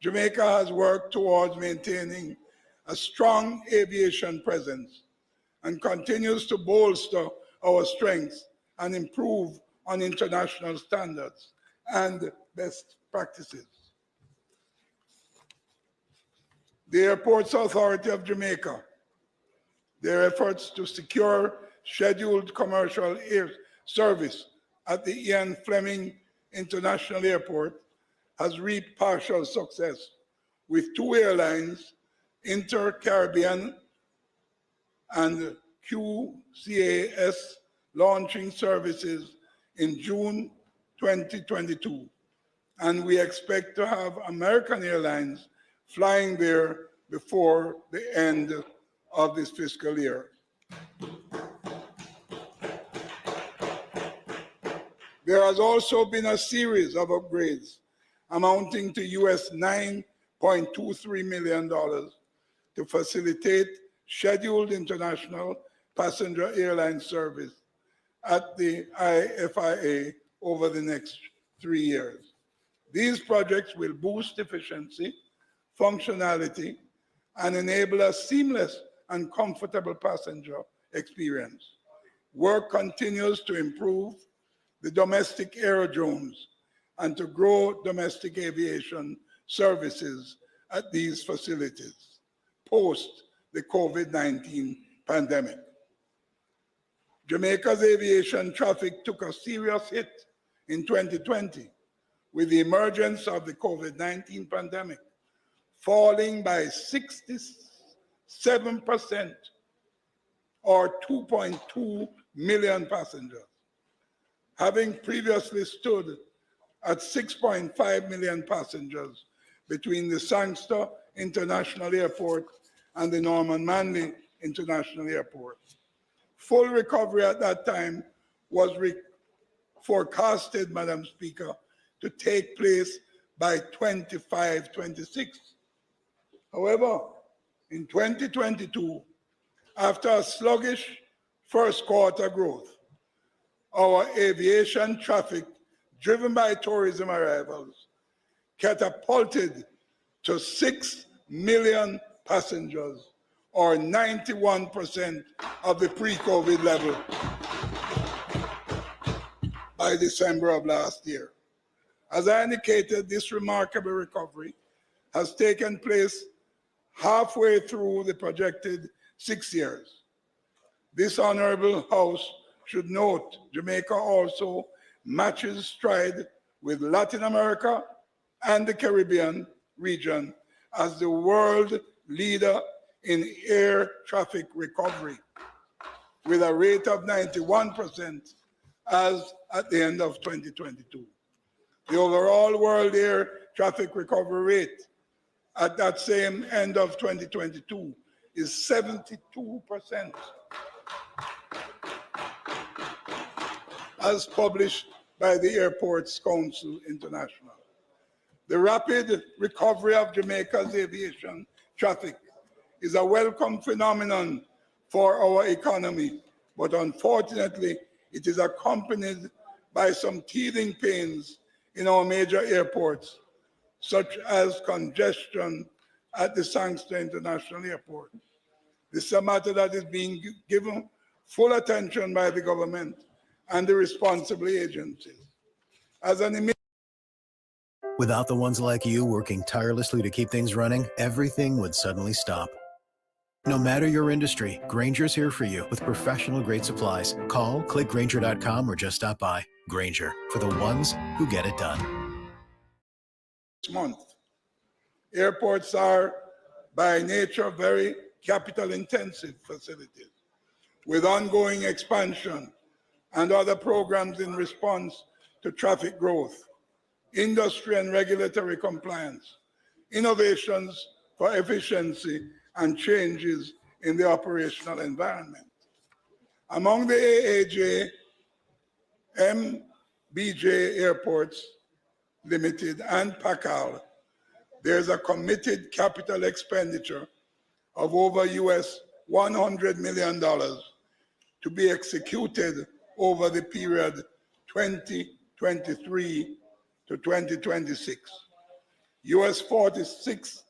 Jamaica has worked towards maintaining a strong aviation presence and continues to bolster our strengths and improve on international standards and best practices. The Airports Authority of Jamaica, their efforts to secure scheduled commercial air service at the Ian Fleming International Airport has reaped partial success, with 2 airlines, Inter-Caribbean and QCAS, launching services in June 2022. And we expect to have American Airlines flying there before the end of this fiscal year. There has also been a series of upgrades amounting to US $9.23 million to facilitate scheduled international passenger airline service at the IFIA over the next 3 years. These projects will boost efficiency, functionality, and enable a seamless and comfortable passenger experience. Work continues to improve the domestic aerodromes and to grow domestic aviation services at these facilities post the COVID-19 pandemic. Jamaica's aviation traffic took a serious hit in 2020 with the emergence of the COVID-19 pandemic, falling by 67% or 2.2 million passengers, having previously stood at 6.5 million passengers between the Sangster International Airport and the Norman Manley International Airport. Full recovery at that time was forecasted, Madam Speaker, to take place by 25-26. However, in 2022, after a sluggish first quarter growth, our aviation traffic, driven by tourism arrivals, catapulted to 6 million passengers, or 91% of the pre-COVID level by December of last year. As I indicated, this remarkable recovery has taken place halfway through the projected 6 years. This honorable House should note Jamaica also matches stride with Latin America and the Caribbean region as the world leader in air traffic recovery, with a rate of 91% as at the end of 2022. The overall world air traffic recovery rate at that same end of 2022 is 72%, as published by the Airports Council International. The rapid recovery of Jamaica's aviation traffic is a welcome phenomenon for our economy, but unfortunately, it is accompanied by some teething pains in our major airports, such as congestion at the Sangster International Airport. This is a matter that is being given full attention by the government and the responsible agencies. As an Without the ones like you working tirelessly to keep things running, everything would suddenly stop. No matter your industry, Grainger's here for you with professional-grade supplies. Call, click Grainger.com, or just stop by. Grainger, for the ones who get it done. month. Airports are, by nature, very capital-intensive facilities with ongoing expansion and other programs in response to traffic growth, industry and regulatory compliance, innovations for efficiency, and changes in the operational environment. Among the AAJ, MBJ Airports Limited and PACAL, there's a committed capital expenditure of over $100 million to be executed over the period 2023 to 2026. $46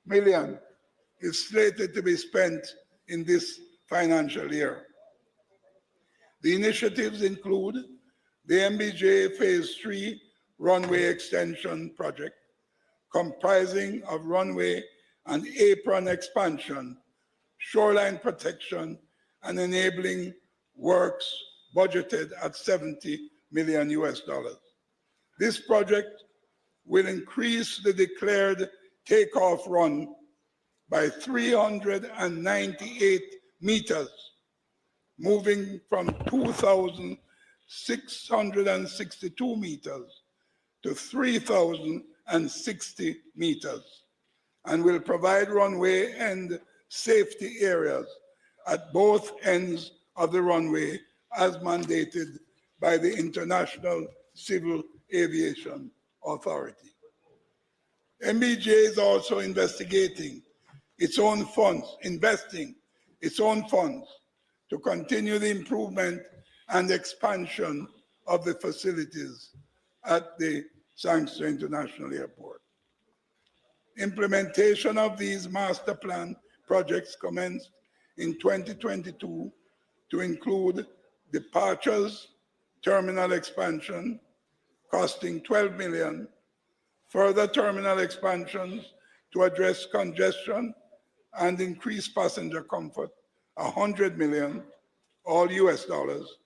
million is slated to be spent in this financial year. The initiatives include the MBJ Phase 3 runway extension project, comprising of runway and apron expansion, shoreline protection, and enabling works budgeted at $70 million. This project will increase the declared takeoff run by 398 meters, moving from 2,662 meters to 3,060 meters, and will provide runway and safety areas at both ends of the runway as mandated by the International Civil Aviation Authority. MBJ is also investing its own funds to continue the improvement and expansion of the facilities at the Sangster International Airport. Implementation of these master plan projects commenced in 2022 to include departures, terminal expansion, costing $12 million, further terminal expansions to address congestion and increase passenger comfort, $100 million, all US dollars,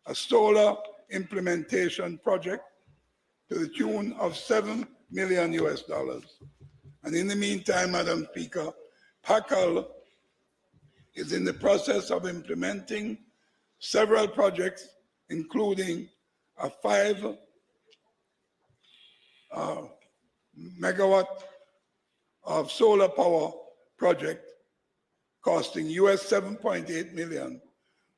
a solar implementation project to the tune of $7 million US dollars. And in the meantime, Madam Speaker, PACAL is in the process of implementing several projects, including a 5 megawatt of solar power project costing US $7.8 million,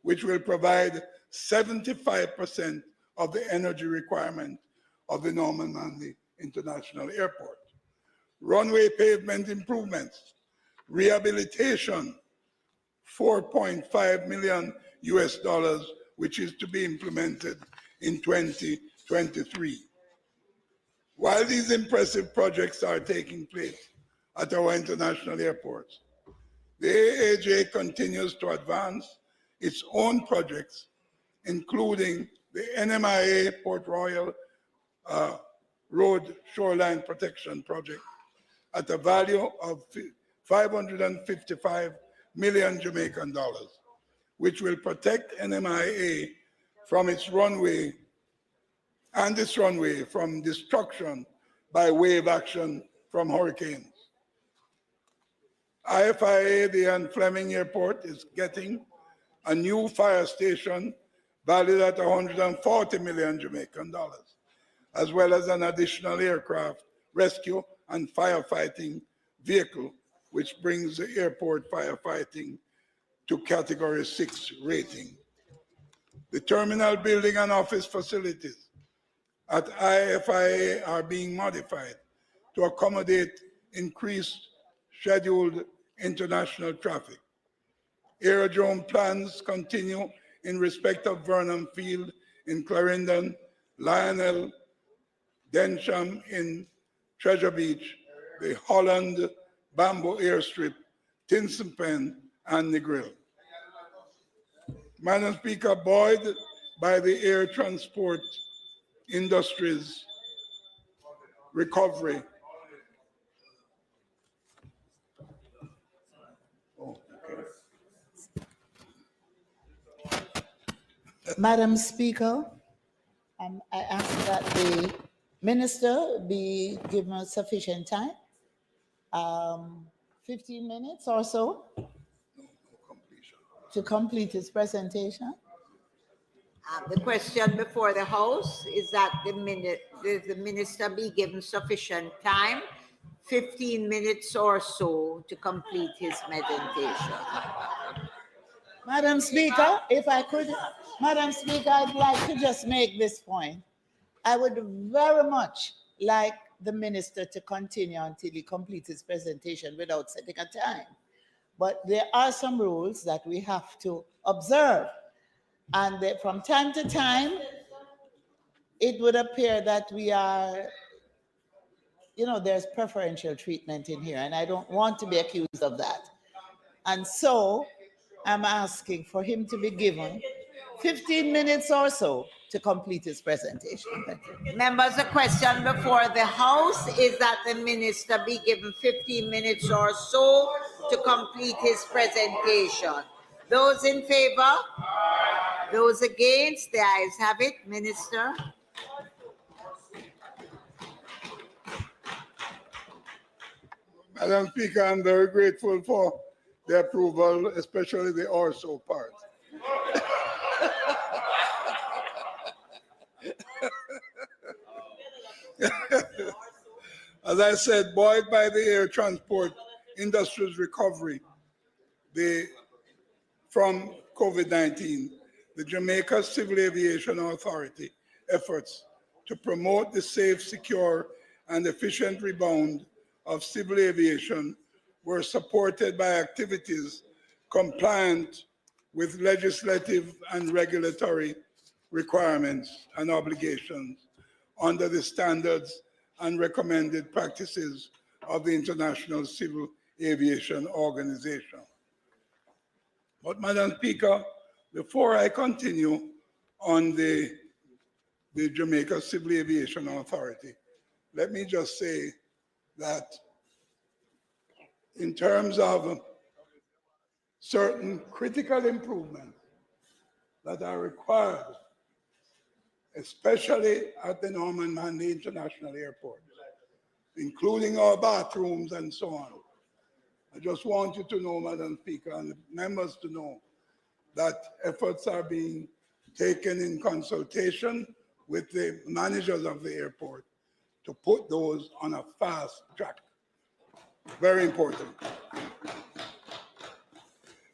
which will provide 75% of the energy requirement of the Norman Manley International Airport. Runway pavement improvements, rehabilitation, $4.5 million US dollars, which is to be implemented in 2023. While these impressive projects are taking place at our international airports, the AAJ continues to advance its own projects, including the NMIA Port Royal Road Shoreline Protection Project at a value of 555 million Jamaican dollars, which will protect NMIA from its runway from destruction by wave action from hurricanes. IFIA, the Anne Fleming Airport, is getting a new fire station valued at 140 million Jamaican dollars, as well as an additional aircraft rescue and firefighting vehicle, which brings the airport firefighting to Category 6 rating. The terminal building and office facilities at IFIA are being modified to accommodate increased scheduled international traffic. Aerodrome plans continue in respect of Vernon Field in Clarendon, Lionel Densham in Treasure Beach, the Holland Bamboo Airstrip, Tinson Pen, and Negril. Madam Speaker, buoyed by the air transport industry's recovery. Madam Speaker, I ask that the minister be given sufficient time, 15 minutes or so, to complete his presentation. The question before the House is that the minister be given sufficient time, 15 minutes or so, to complete his presentation. Madam Speaker, if I could, Madam Speaker, I'd like to just make this point. I would very much like the minister to continue until he completes his presentation without setting a time. But there are some rules that we have to observe. And that from time to time, it would appear that we are, there's preferential treatment in here, and I don't want to be accused of that. And so I'm asking for him to be given 15 minutes or so to complete his presentation. Thank you. Members, the question before the House is that the minister be given 15 minutes or so to complete his presentation. Those in favor? Those against? The ayes have it. Minister. Madam Speaker, I'm very grateful for the approval, especially the also part. As I said, buoyed by the air transport industry's recovery from COVID-19, the Jamaica Civil Aviation Authority efforts to promote the safe, secure, and efficient rebound of civil aviation were supported by activities compliant with legislative and regulatory requirements and obligations under the standards and recommended practices of the International Civil Aviation Organization. But Madam Speaker, before I continue on the Jamaica Civil Aviation Authority, let me just say that in terms of certain critical improvements that are required, especially at the Norman Manley International Airport, including our bathrooms and so on. I just want you to know, Madam Speaker, and the members to know that efforts are being taken in consultation with the managers of the airport to put those on a fast track. Very important.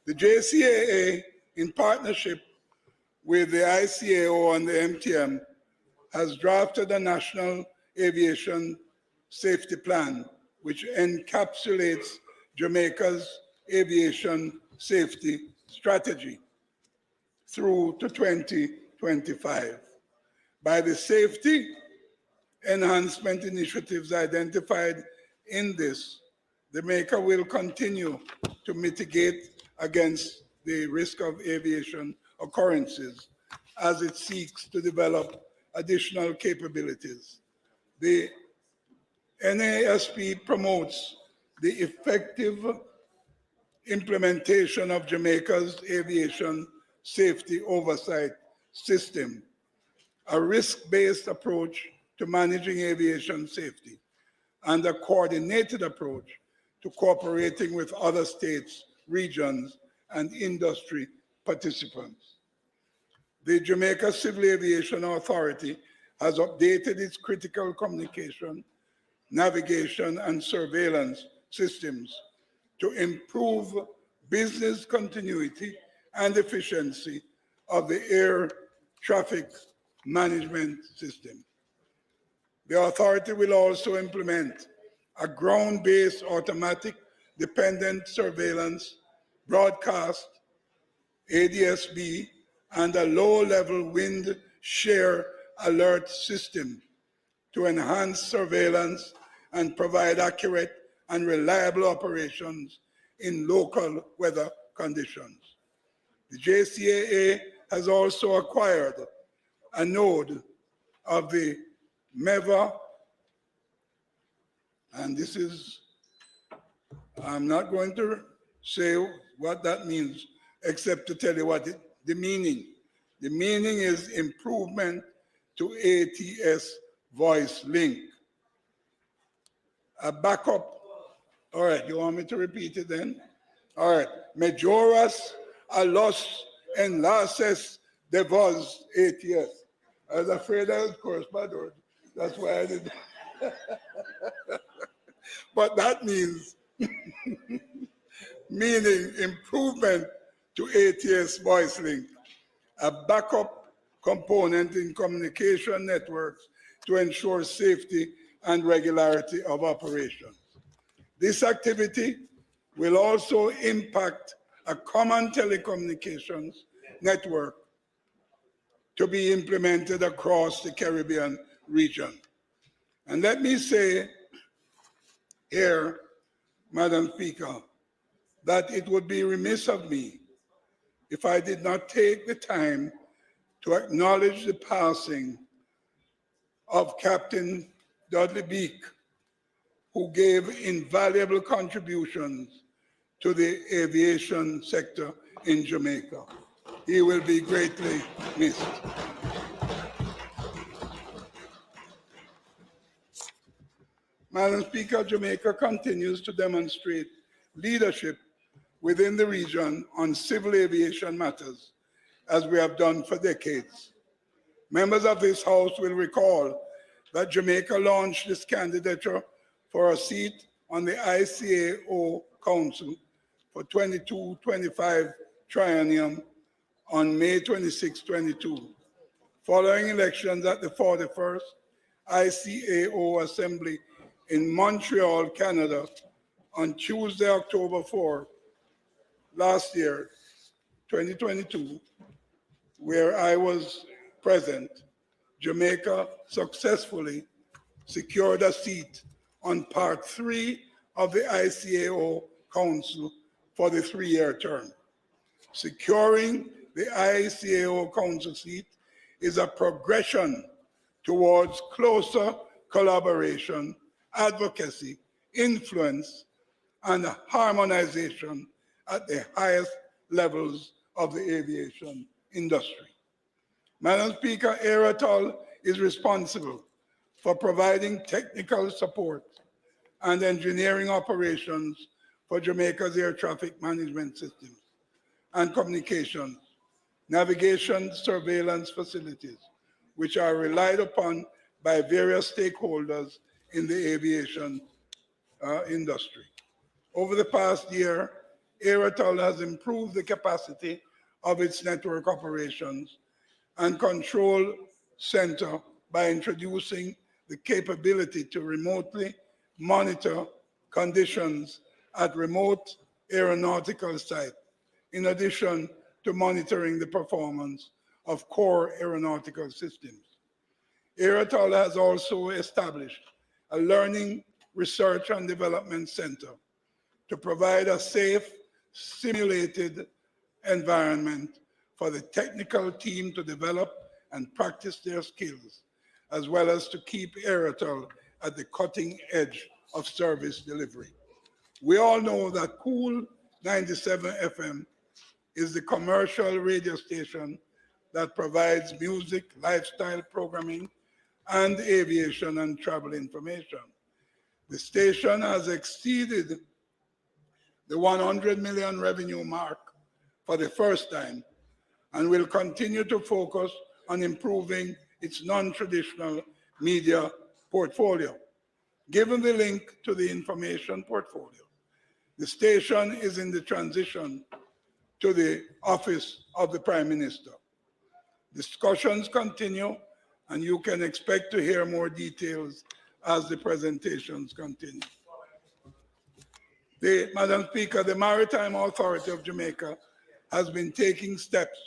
The JCAA, in partnership with the ICAO and the MTM, has drafted a national aviation safety plan, which encapsulates Jamaica's aviation safety strategy through to 2025. By the safety enhancement initiatives identified in this, Jamaica will continue to mitigate against the risk of aviation occurrences as it seeks to develop additional capabilities. The NASP promotes the effective implementation of Jamaica's aviation safety oversight system, a risk-based approach to managing aviation safety, and a coordinated approach to cooperating with other states, regions, and industry participants. The Jamaica Civil Aviation Authority has updated its critical communication, navigation, and surveillance systems to improve business continuity and efficiency of the air traffic management system. The authority will also implement a ground-based automatic dependent surveillance, broadcast, ADSB, and a low-level wind shear alert system to enhance surveillance and provide accurate and reliable operations in local weather conditions. The JCAA has also acquired a node of the MEVA, and this is, I'm not going to say what that means, except to tell you what the meaning. The meaning is improvement to ATS voice link. A backup, all right, you want me to repeat it then? All right, majoras a los enlaces de voz ATS. I was afraid I would curse my word. That's why I did but that means meaning improvement to ATS voice link, a backup component in communication networks to ensure safety and regularity of operations. This activity will also impact a common telecommunications network to be implemented across the Caribbean region. And let me say here, Madam Speaker, that it would be remiss of me if I did not take the time to acknowledge the passing of Captain Dudley Beak, who gave invaluable contributions to the aviation sector in Jamaica. He will be greatly missed. Madam Speaker, Jamaica continues to demonstrate leadership within the region on civil aviation matters, as we have done for decades. Members of this House will recall that Jamaica launched this candidature for a seat on the ICAO Council for 22-25 triennium on May 26, 22, following elections at the 41st ICAO Assembly in Montreal, Canada, on Tuesday, October 4, last year, 2022, where I was present. Jamaica successfully secured a seat on Part 3 of the ICAO Council for the 3-year term. Securing the ICAO Council seat is a progression towards closer collaboration, advocacy, influence, and harmonization at the highest levels of the aviation industry. Madam Speaker, Aerotol is responsible for providing technical support and engineering operations for Jamaica's air traffic management systems and communications, navigation, surveillance facilities, which are relied upon by various stakeholders in the aviation industry. Over the past year, Aerotol has improved the capacity of its network operations and control center by introducing the capability to remotely monitor conditions at remote aeronautical sites, in addition to monitoring the performance of core aeronautical systems. Aerotol has also established a learning, research, and development center to provide a safe, simulated environment for the technical team to develop and practice their skills, as well as to keep Aerotol at the cutting edge of service delivery. We all know that Cool 97 FM is the commercial radio station that provides music, lifestyle programming, and aviation and travel information. The station has exceeded the 100 million revenue mark for the first time and will continue to focus on improving its non-traditional media portfolio. Given the link to the information portfolio, the station is in the transition to the office of the Prime Minister. Discussions continue, and you can expect to hear more details as the presentations continue. Madam Speaker, the Maritime Authority of Jamaica has been taking steps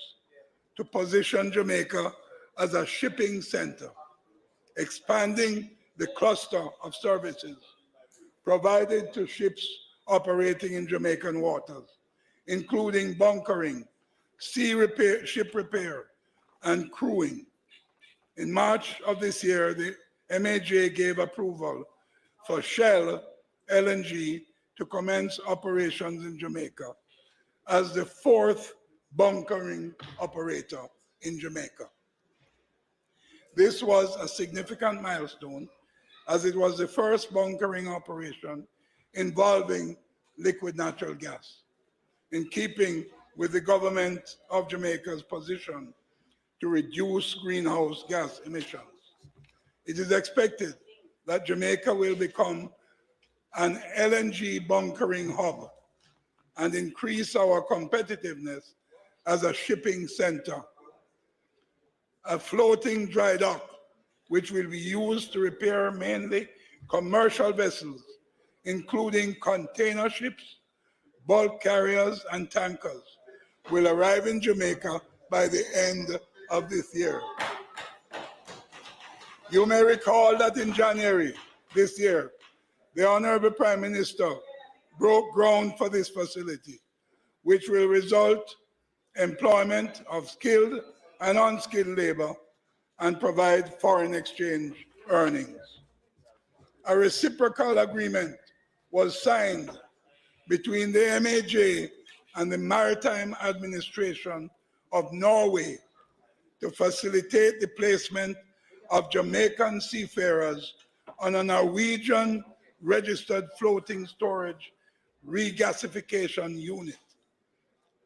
to position Jamaica as a shipping center, expanding the cluster of services provided to ships operating in Jamaican waters, including bunkering, ship repair, and crewing. In March of this year, the MAJ gave approval for Shell LNG to commence operations in Jamaica as the 4th bunkering operator in Jamaica. This was a significant milestone as it was the first bunkering operation involving liquid natural gas, in keeping with the government of Jamaica's position to reduce greenhouse gas emissions. It is expected that Jamaica will become an LNG bunkering hub and increase our competitiveness as a shipping center. A floating dry dock, which will be used to repair mainly commercial vessels, including container ships, bulk carriers, and tankers, will arrive in Jamaica by the end of this year. You may recall that in January this year, the Honorable Prime Minister broke ground for this facility, which will result employment of skilled and unskilled labor and provide foreign exchange earnings. A reciprocal agreement was signed between the MAJ and the Maritime Administration of Norway to facilitate the placement of Jamaican seafarers on a Norwegian registered floating storage regasification unit,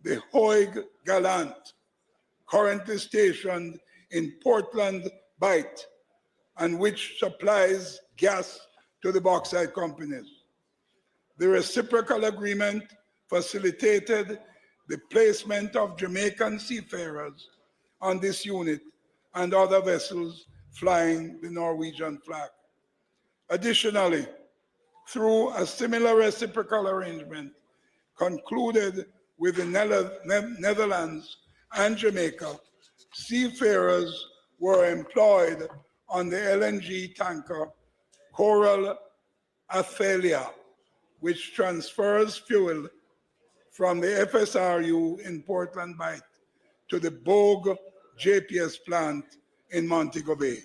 the Hoig Gallant, currently stationed in Portland Bight, and which supplies gas to the bauxite companies. The reciprocal agreement facilitated the placement of Jamaican seafarers on this unit and other vessels flying the Norwegian flag. Additionally, through a similar reciprocal arrangement concluded with the Netherlands and Jamaica, seafarers were employed on the LNG tanker Coral Athalia, which transfers fuel from the FSRU in Portland Bight to the Bogue JPS plant in Montego Bay.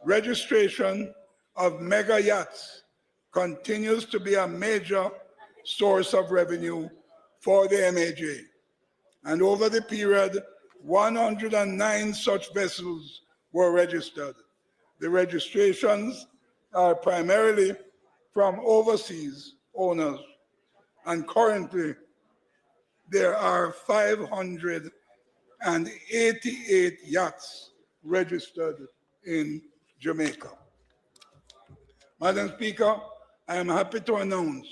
Registration of mega yachts continues to be a major source of revenue for the MAJ. And over the period, 109 such vessels were registered. The registrations are primarily from overseas owners, and currently there are 588 yachts registered in Jamaica. Madam Speaker, I am happy to announce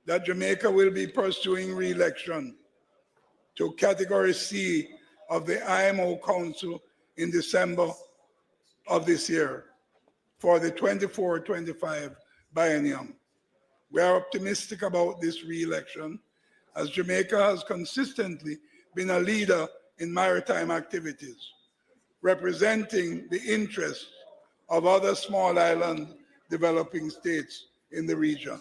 that Jamaica will be pursuing re-election to Category C of the IMO Council in December of this year for the 24-25 biennium. We are optimistic about this re-election as Jamaica has consistently been a leader in maritime activities, representing the interests of other small island developing states in the region.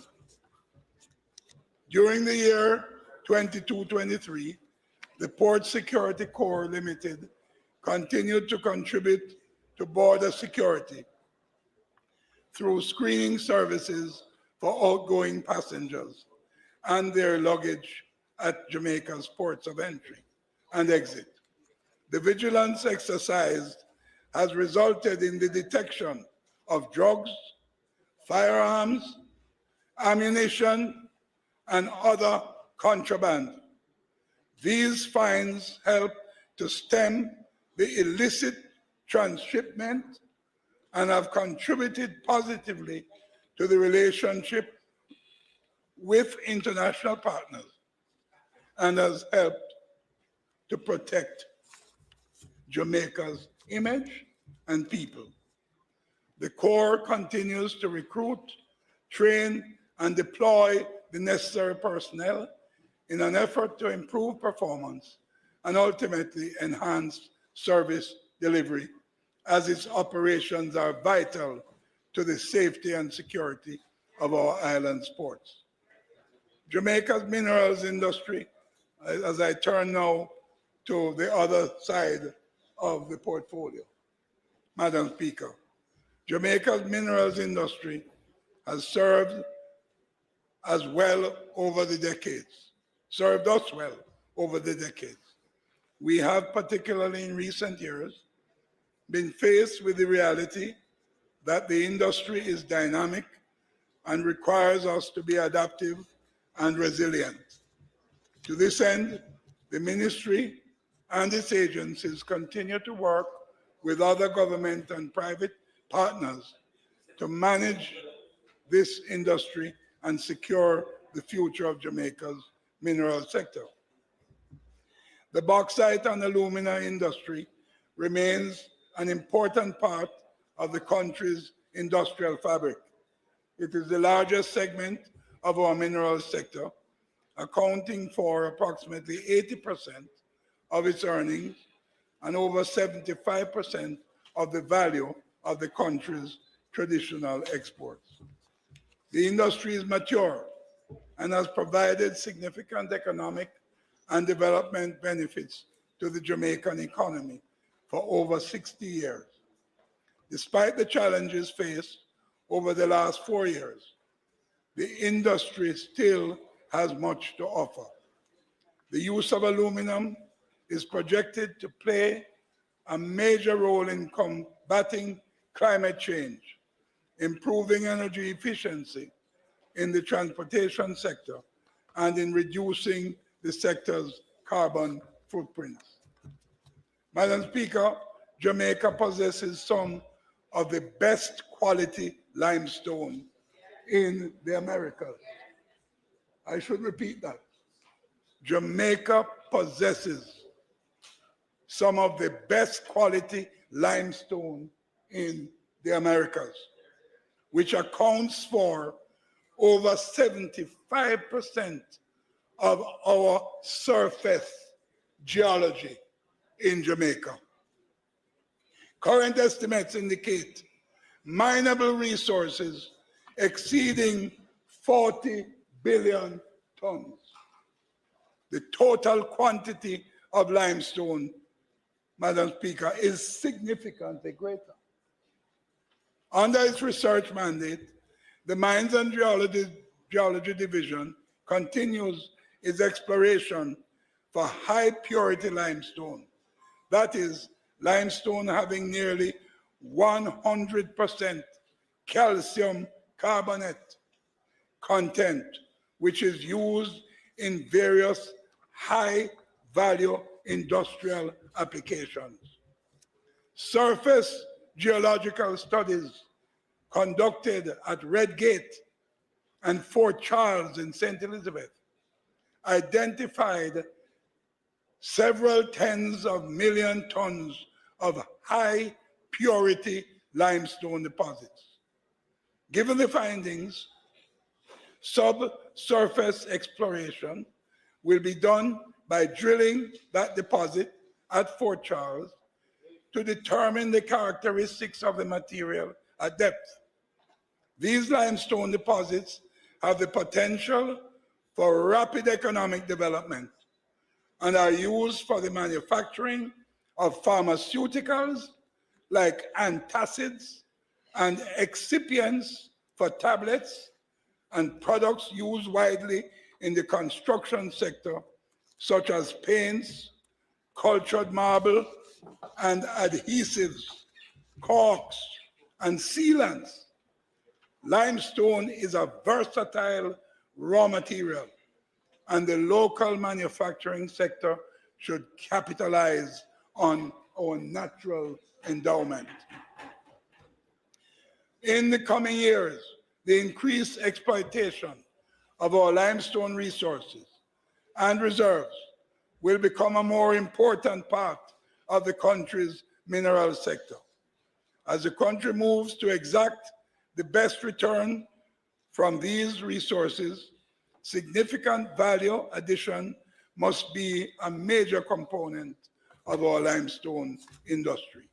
During the year 22-23, the Port Security Corps Limited continued to contribute to border security through screening services for outgoing passengers and their luggage at Jamaica's ports of entry and exit. The vigilance exercise has resulted in the detection of drugs, firearms, ammunition, and other contraband. These finds help to stem the illicit transshipment and have contributed positively to the relationship with international partners and has helped to protect Jamaica's image and people. The Corps continues to recruit, train, and deploy the necessary personnel in an effort to improve performance and ultimately enhance service delivery, as its operations are vital to the safety and security of our island ports. Jamaica's minerals industry, as I turn now to the other side of the portfolio, Madam Speaker, Jamaica's minerals industry has served us well over the decades. We have, particularly in recent years, been faced with the reality that the industry is dynamic and requires us to be adaptive and resilient. To this end, the ministry and its agencies continue to work with other government and private partners to manage this industry and secure the future of Jamaica's mineral sector. The bauxite and alumina industry remains an important part of the country's industrial fabric. It is the largest segment of our mineral sector, accounting for approximately 80% of its earnings and over 75% of the value of the country's traditional exports. The industry is mature and has provided significant economic and development benefits to the Jamaican economy for over 60 years. Despite the challenges faced over the last 4 years, the industry still has much to offer. The use of aluminum is projected to play a major role in combating climate change, improving energy efficiency in the transportation sector, and in reducing the sector's carbon footprints. Madam Speaker, Jamaica possesses some of the best quality limestone in the Americas. I should repeat that. Jamaica possesses some of the best quality limestone in the Americas, which accounts for over 75% of our surface geology in Jamaica. Current estimates indicate mineable resources exceeding 40 billion tons. The total quantity of limestone, Madam Speaker, is significantly greater. Under its research mandate, the Mines and Geology Division continues its exploration for high purity limestone. That is, limestone having nearly 100% calcium carbonate content, which is used in various high value industrial applications. Surface geological studies conducted at Red Gate and Fort Charles in St. Elizabeth identified several tens of million tons of high purity limestone deposits. Given the findings, subsurface exploration will be done by drilling that deposit at Fort Charles to determine the characteristics of the material at depth. These limestone deposits have the potential for rapid economic development and are used for the manufacturing of pharmaceuticals like antacids and excipients for tablets and products used widely in the construction sector, such as paints, cultured marble, and adhesives, caulks, and sealants. Limestone is a versatile raw material, and the local manufacturing sector should capitalize on our natural endowment. In the coming years, the increased exploitation of our limestone resources and reserves will become a more important part of the country's mineral sector. As the country moves to exact the best return from these resources, significant value addition must be a major component of our limestone industry.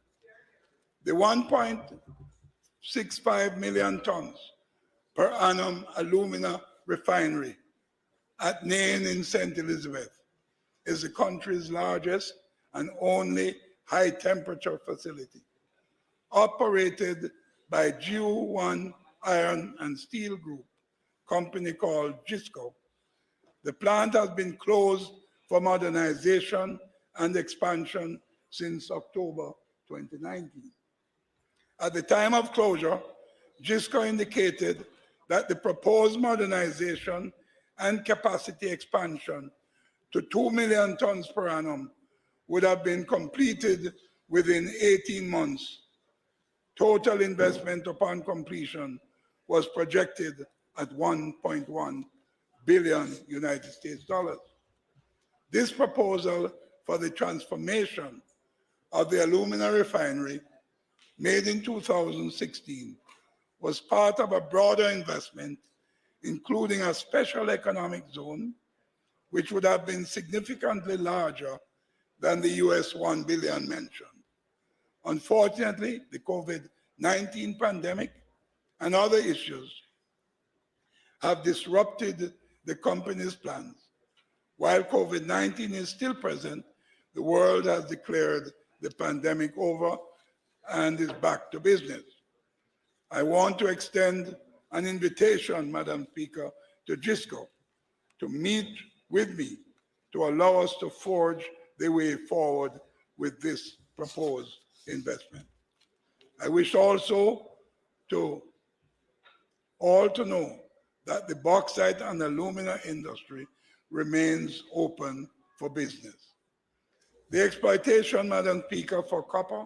The 1.65 million tons per annum alumina refinery at Nain in St. Elizabeth is the country's largest and only high-temperature facility. Operated by GU1 Iron and Steel Group, company called JISCO, the plant has been closed for modernization and expansion since October 2019. At the time of closure, JISCO indicated that the proposed modernization and capacity expansion to 2 million tons per annum would have been completed within 18 months. Total investment upon completion was projected at $1.1 billion United States dollars. This proposal for the transformation of the alumina refinery made in 2016 was part of a broader investment, including a special economic zone, which would have been significantly larger than the US $1 billion mentioned. Unfortunately, the COVID-19 pandemic and other issues have disrupted the company's plans. While COVID-19 is still present, the world has declared the pandemic over and is back to business. I want to extend an invitation, Madam Speaker, to JISCO to meet with me to allow us to forge the way forward with this proposed investment. I wish also to all to know that the bauxite and alumina industry remains open for business. The exploitation, Madam Speaker, for copper,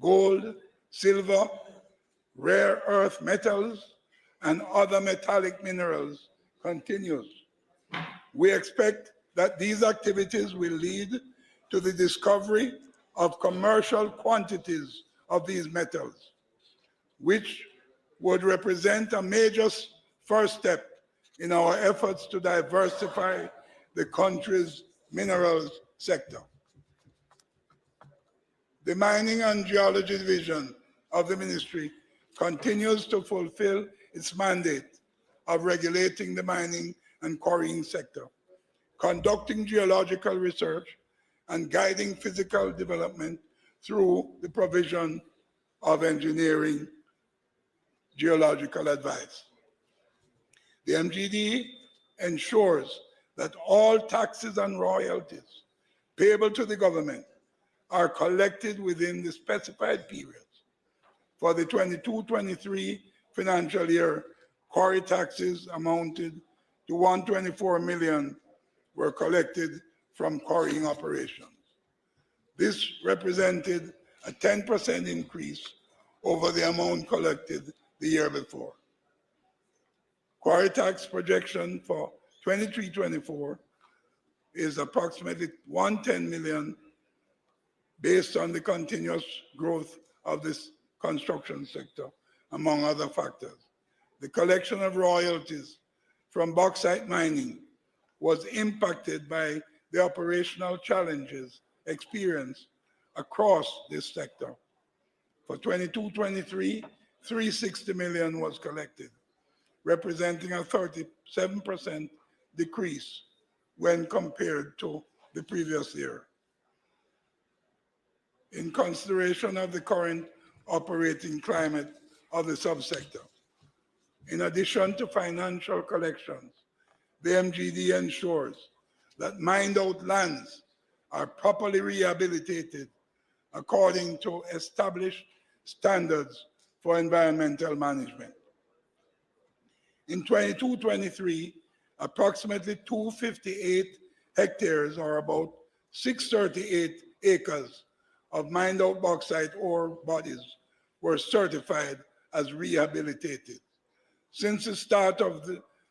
gold, silver, rare earth metals, and other metallic minerals continues. We expect that these activities will lead to the discovery of commercial quantities of these metals, which would represent a major first step in our efforts to diversify the country's minerals sector. The Mining and Geology Division of the Ministry continues to fulfill its mandate of regulating the mining and quarrying sector, conducting geological research, and guiding physical development through the provision of engineering geological advice. The MGD ensures that all taxes and royalties payable to the government are collected within the specified periods. For the 22-23 financial year, quarry taxes amounted to $124 million were collected from quarrying operations. This represented a 10% increase over the amount collected the year before. Quarry tax projection for 23-24 is approximately $110 million based on the continuous growth of this construction sector, among other factors. The collection of royalties from bauxite mining was impacted by the operational challenges experienced across this sector. For 22-23, $360 million was collected, representing a 37% decrease when compared to the previous year. In consideration of the current operating climate of the subsector, in addition to financial collections, the MGD ensures that mined-out lands are properly rehabilitated according to established standards for environmental management. In 22-23, approximately 258 hectares, or about 638 acres, of mined-out bauxite ore bodies were certified as rehabilitated. Since the start of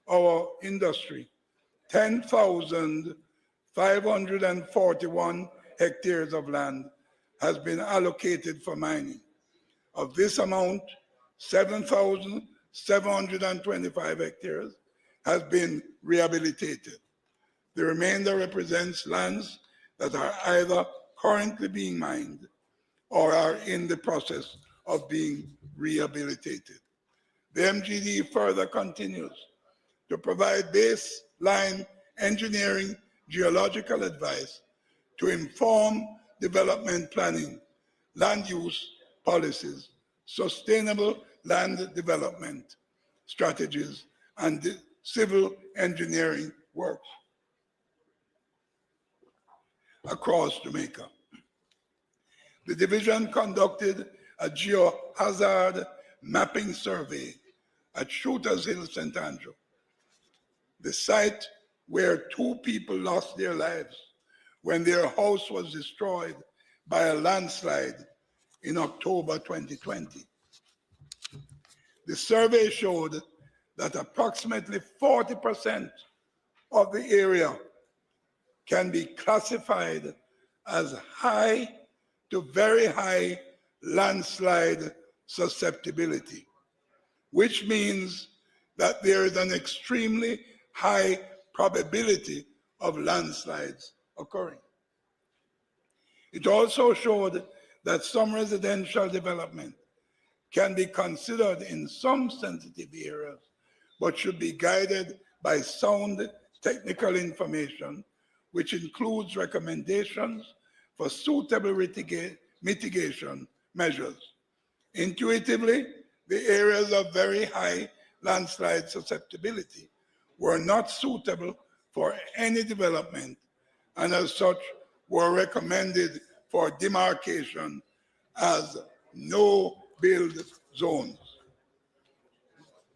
our industry, 10,541 hectares of land has been allocated for mining. Of this amount, 7,725 hectares has been rehabilitated. The remainder represents lands that are either currently being mined or are in the process of being rehabilitated. The MGD further continues to provide baseline engineering geological advice to inform development planning, land use policies, sustainable land development strategies, and civil engineering works across Jamaica. The division conducted a geohazard mapping survey at Shooters Hill, St. Andrew, the site where 2 people lost their lives when their house was destroyed by a landslide in October 2020. The survey showed that approximately 40% of the area can be classified as high to very high landslide susceptibility, which means that there is an extremely high probability of landslides occurring. It also showed that some residential development can be considered in some sensitive areas, but should be guided by sound technical information, which includes recommendations for suitable mitigation measures. Intuitively, the areas of very high landslide susceptibility were not suitable for any development, and as such were recommended for demarcation as no-build zones.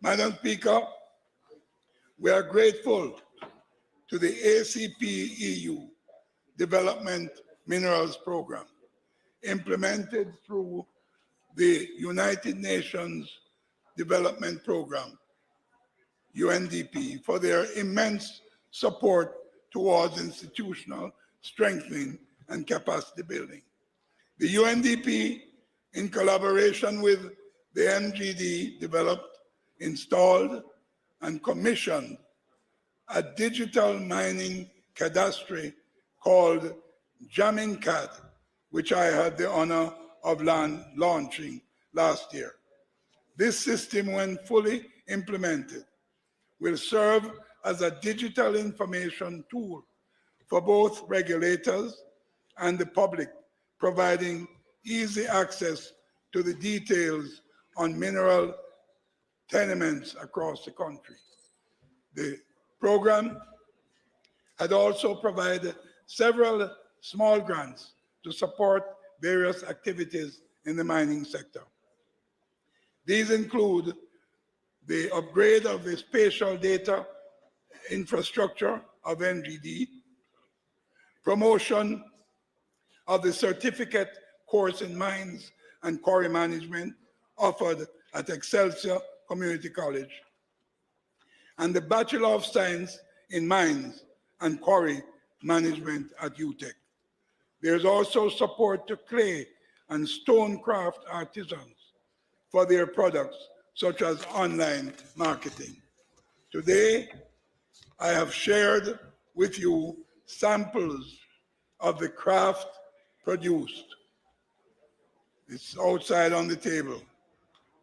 Madam Speaker, we are grateful to the ACP EU Development Minerals Program, implemented through the United Nations Development Program, UNDP, for their immense support towards institutional strengthening and capacity building. The UNDP, in collaboration with the MGD, developed, installed, and commissioned a digital mining cadastry called JammingCAD, which I had the honor of launching last year. This system, when fully implemented, will serve as a digital information tool for both regulators and the public, providing easy access to the details on mineral tenements across the country. The program had also provided several small grants to support various activities in the mining sector. These include the upgrade of the spatial data infrastructure of MGD, promotion of the certificate course in mines and quarry management offered at Excelsior Community College, and the Bachelor of Science in Mines and Quarry Management at UTEC. There's also support to clay and stonecraft artisans for their products, such as online marketing. Today, I have shared with you samples of the craft produced. It's outside on the table.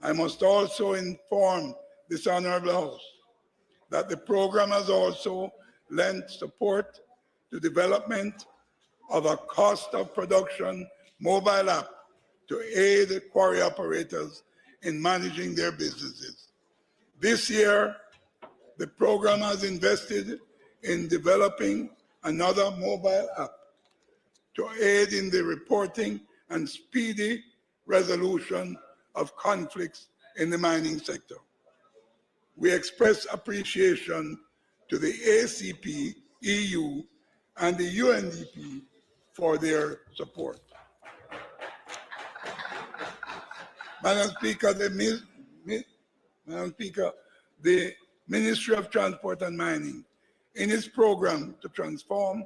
I must also inform this Honorable House that the program has also lent support to development of a cost of production mobile app to aid quarry operators in managing their businesses. This year, the program has invested in developing another mobile app to aid in the reporting and speedy resolution of conflicts in the mining sector. We express appreciation to the ACP, EU, and the UNDP for their support. Madam Speaker, the Ministry of Transport and Mining, in its program to transform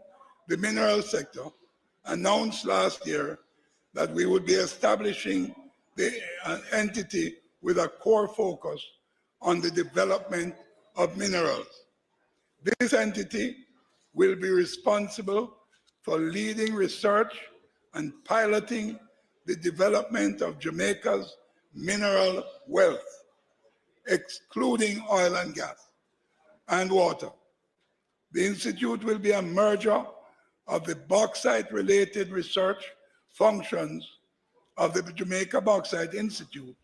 the mineral sector, announced last year that we would be establishing an entity with a core focus on the development of minerals. This entity will be responsible for leading research and piloting the development of Jamaica's mineral wealth, excluding oil and gas and water. The institute will be a merger of the bauxite-related research functions of the Jamaica Bauxite Institute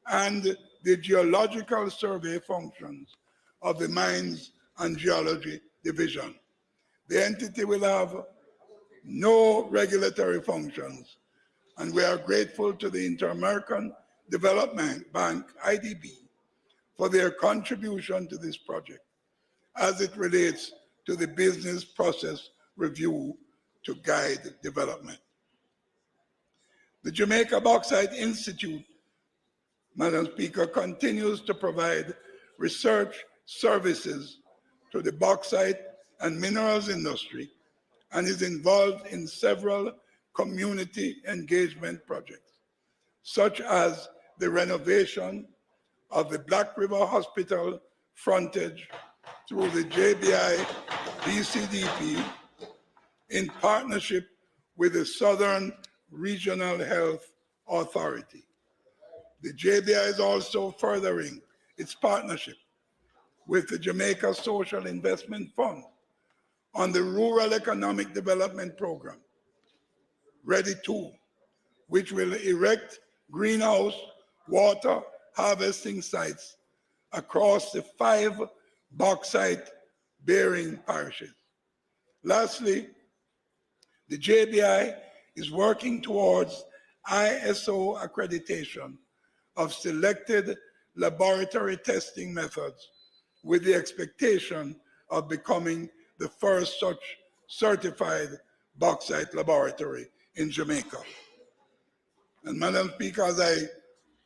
and the geological survey functions of the Mines and Geology Division. The entity will have no regulatory functions, and we are grateful to the Inter-American Development Bank, IDB, for their contribution to this project as it relates to the business process review to guide development. The Jamaica Bauxite Institute, Madam Speaker, continues to provide research services to the bauxite and minerals industry and is involved in several community engagement projects, such as the renovation of the Black River Hospital frontage through the JBI BCDP in partnership with the Southern Regional Health Authority. The JBI is also furthering its partnership with the Jamaica Social Investment Fund on the Rural Economic Development Program, Ready 2, which will erect greenhouse water harvesting sites across the 5 bauxite-bearing parishes. Lastly, the JBI is working towards ISO accreditation of selected laboratory testing methods with the expectation of becoming the first such certified bauxite laboratory in Jamaica. And Madam Speaker, as I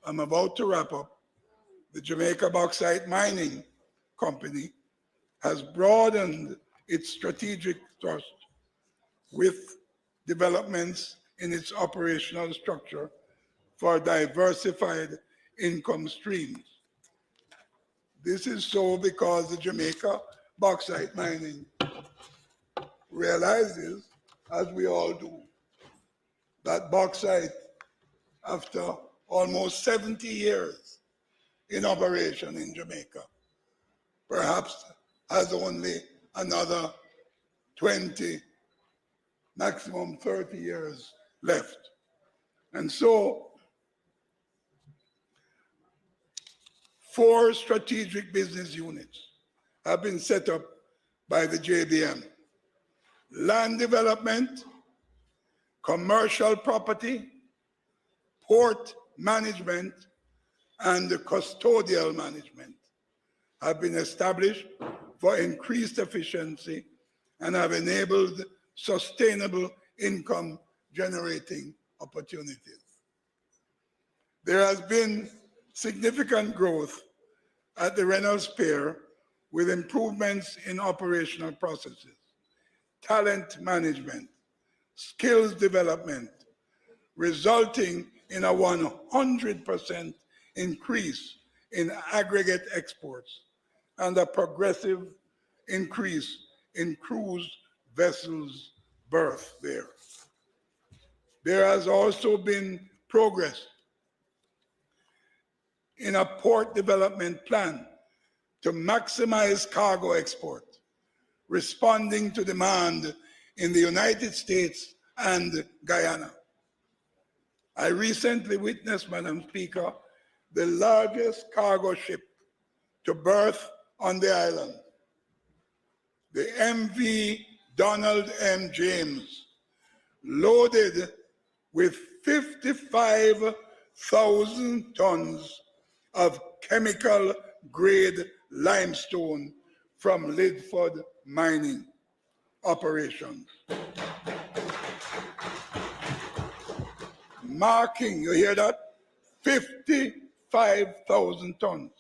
am about to wrap up, the Jamaica Bauxite Mining Company has broadened its strategic thrust with developments in its operational structure for diversified income streams. This is so because the Jamaica Bauxite Mining realizes, as we all do, that bauxite, after almost 70 years in operation in Jamaica, perhaps has only another 20, maximum 30 years left. And so, 4 strategic business units have been set up by the JBM: land development, commercial property, port management, and custodial management have been established for increased efficiency and have enabled sustainable income generating opportunities. There has been significant growth at the Reynolds Pier with improvements in operational processes, talent management, skills development, resulting in a 100% increase in aggregate exports and a progressive increase in cruise vessels berth there. There has also been progress in a port development plan to maximize cargo export, responding to demand in the United States and Guyana. I recently witnessed, Madam Speaker, the largest cargo ship to berth on the island, the MV Donald M. James, loaded with 55,000 tons of chemical grade limestone from Lidford mining operations. Marking, you hear that? 55,000 tons.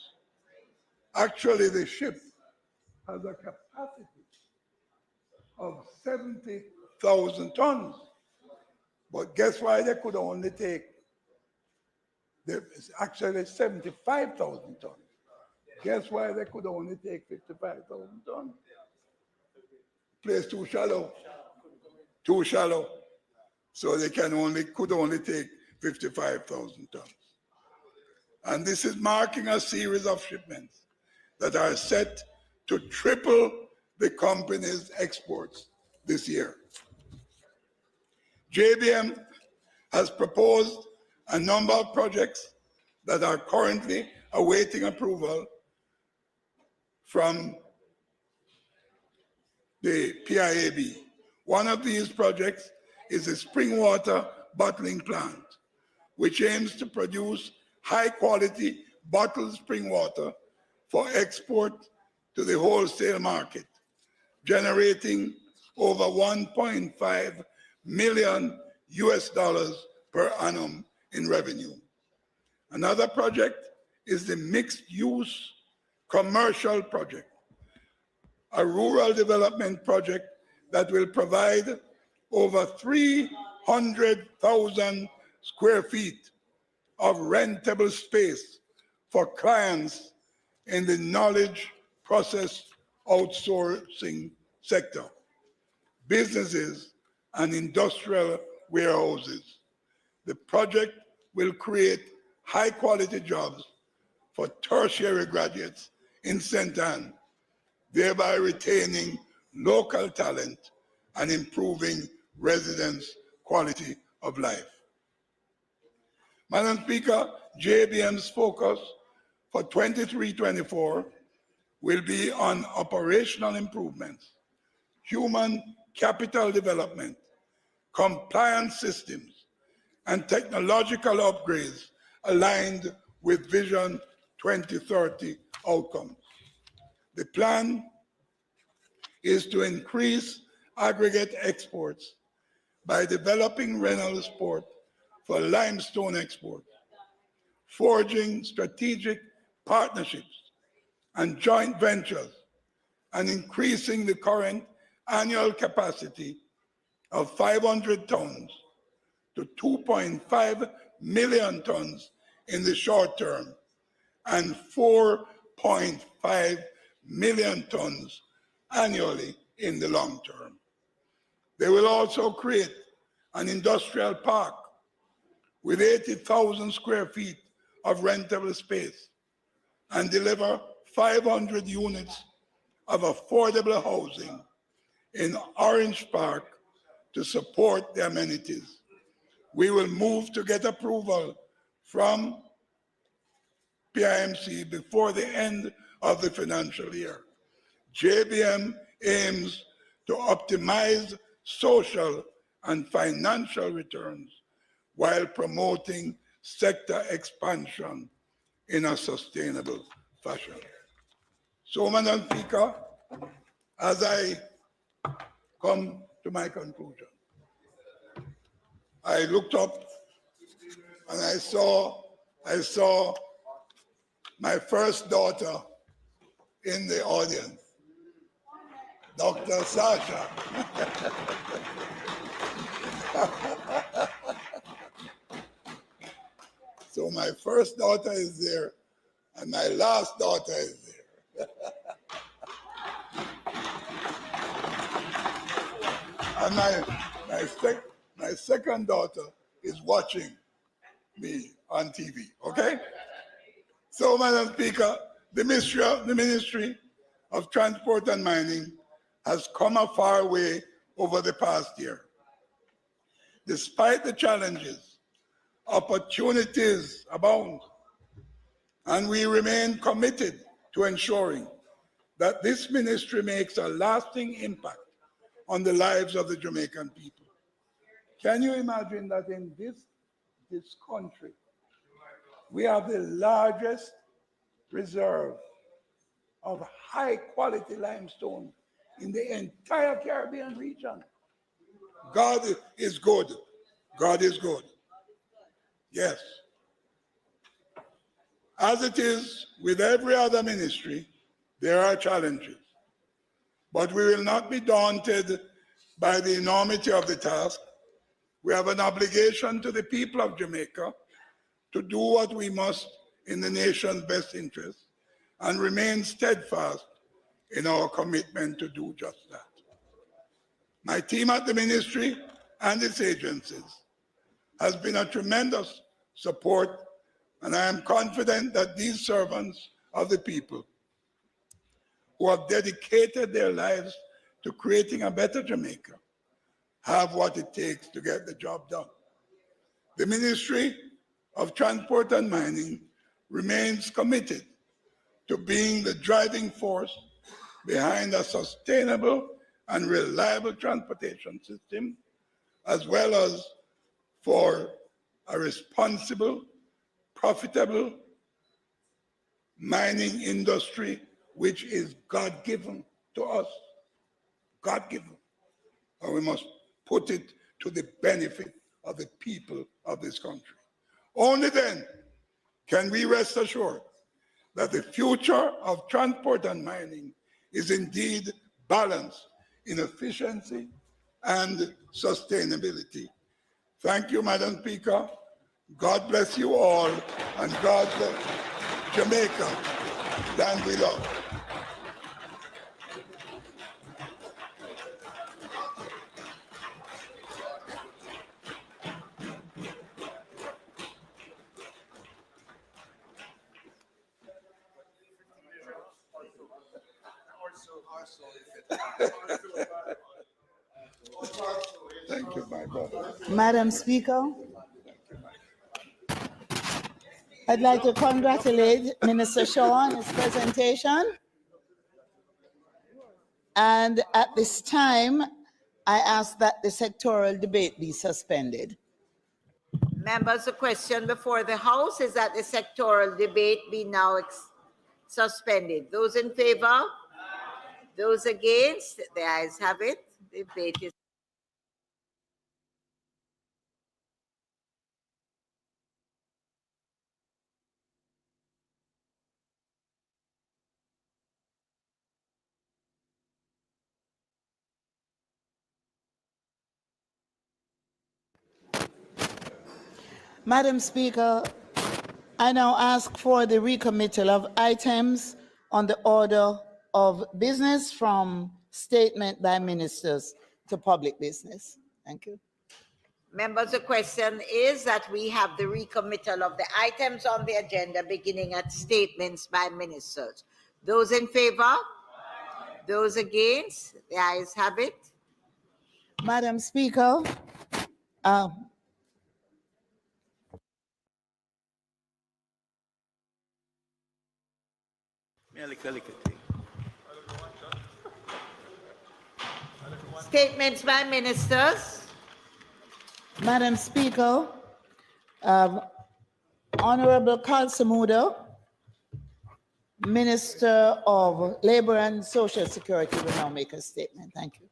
Actually, the ship has a capacity of 70,000 tons. But guess why they could only take, actually 75,000 tons. Guess why they could only take 55,000 tons? place too shallow. Too shallow. So they could only take 55,000 tons. And this is marking a series of shipments that are set to triple the company's exports this year. JBM has proposed a number of projects that are currently awaiting approval from the PIAB. One of these projects is a spring water bottling plant, which aims to produce high-quality bottled spring water for export to the wholesale market, generating over $1.5 million per annum in revenue. Another project is the mixed-use commercial project, a rural development project that will provide over 300,000 square feet of rentable space for clients in the knowledge process outsourcing sector, businesses, and industrial warehouses. The project will create high-quality jobs for tertiary graduates in St. Anne, thereby retaining local talent and improving residents' quality of life. Madam Speaker, JBM's focus for 23-24 will be on operational improvements, human capital development, compliance systems, and technological upgrades aligned with Vision 2030 outcomes. The plan is to increase aggregate exports by developing Reynolds Port for limestone export, forging strategic partnerships and joint ventures, and increasing the current annual capacity of 500 tons to 2.5 million tons in the short term and 4.5 million tons annually in the long term. They will also create an industrial park with 80,000 square feet of rentable space and deliver 500 units of affordable housing in Orange Park to support the amenities. We will move to get approval from PIMC before the end of the financial year. JBM aims to optimize social and financial returns while promoting sector expansion in a sustainable fashion. So, Madam Speaker, as I come to my conclusion, I looked up and I saw my first daughter in the audience, Dr. Sasha. So my first daughter is there, and my last daughter is there. And my second daughter is watching me on TV, okay? So, Madam Speaker, the Ministry of Transport and Mining has come a far way over the past year. Despite the challenges, opportunities abound, and we remain committed to ensuring that this ministry makes a lasting impact on the lives of the Jamaican people. Can you imagine that in this country, we have the largest reserve of high-quality limestone in the entire Caribbean region? God is good. God is good. Yes. As it is with every other ministry, there are challenges. But we will not be daunted by the enormity of the task. We have an obligation to the people of Jamaica to do what we must in the nation's best interest and remain steadfast in our commitment to do just that. My team at the ministry and its agencies has been a tremendous support, and I am confident that these servants of the people who have dedicated their lives to creating a better Jamaica have what it takes to get the job done. The Ministry of Transport and Mining remains committed to being the driving force behind a sustainable and reliable transportation system, as well as for a responsible, profitable mining industry, which is God-given to us. God-given. And we must put it to the benefit of the people of this country. Only then can we rest assured that the future of transport and mining is indeed balanced in efficiency and sustainability. Thank you, Madam Speaker. God bless you all, and God bless Jamaica, land we love. Thank you, my brother. Madam Speaker, I'd like to congratulate Minister Shaw on his presentation. And at this time, I ask that the sectoral debate be suspended. Members, the question before the House is that the sectoral debate be now suspended. Those in favor? Those against? The ayes have it. The debate is Madam Speaker, I now ask for the recommittal of items on the order of business from statement by ministers to public business. Thank you. Members, the question is that we have the recommittal of the items on the agenda beginning at statements by ministers. Those in favor? Those against? The ayes have it. Madam Speaker, Statements by ministers. Madam Speaker, Honorable Kalsamuda, Minister of Labor and Social Security, will now make a statement. Thank you.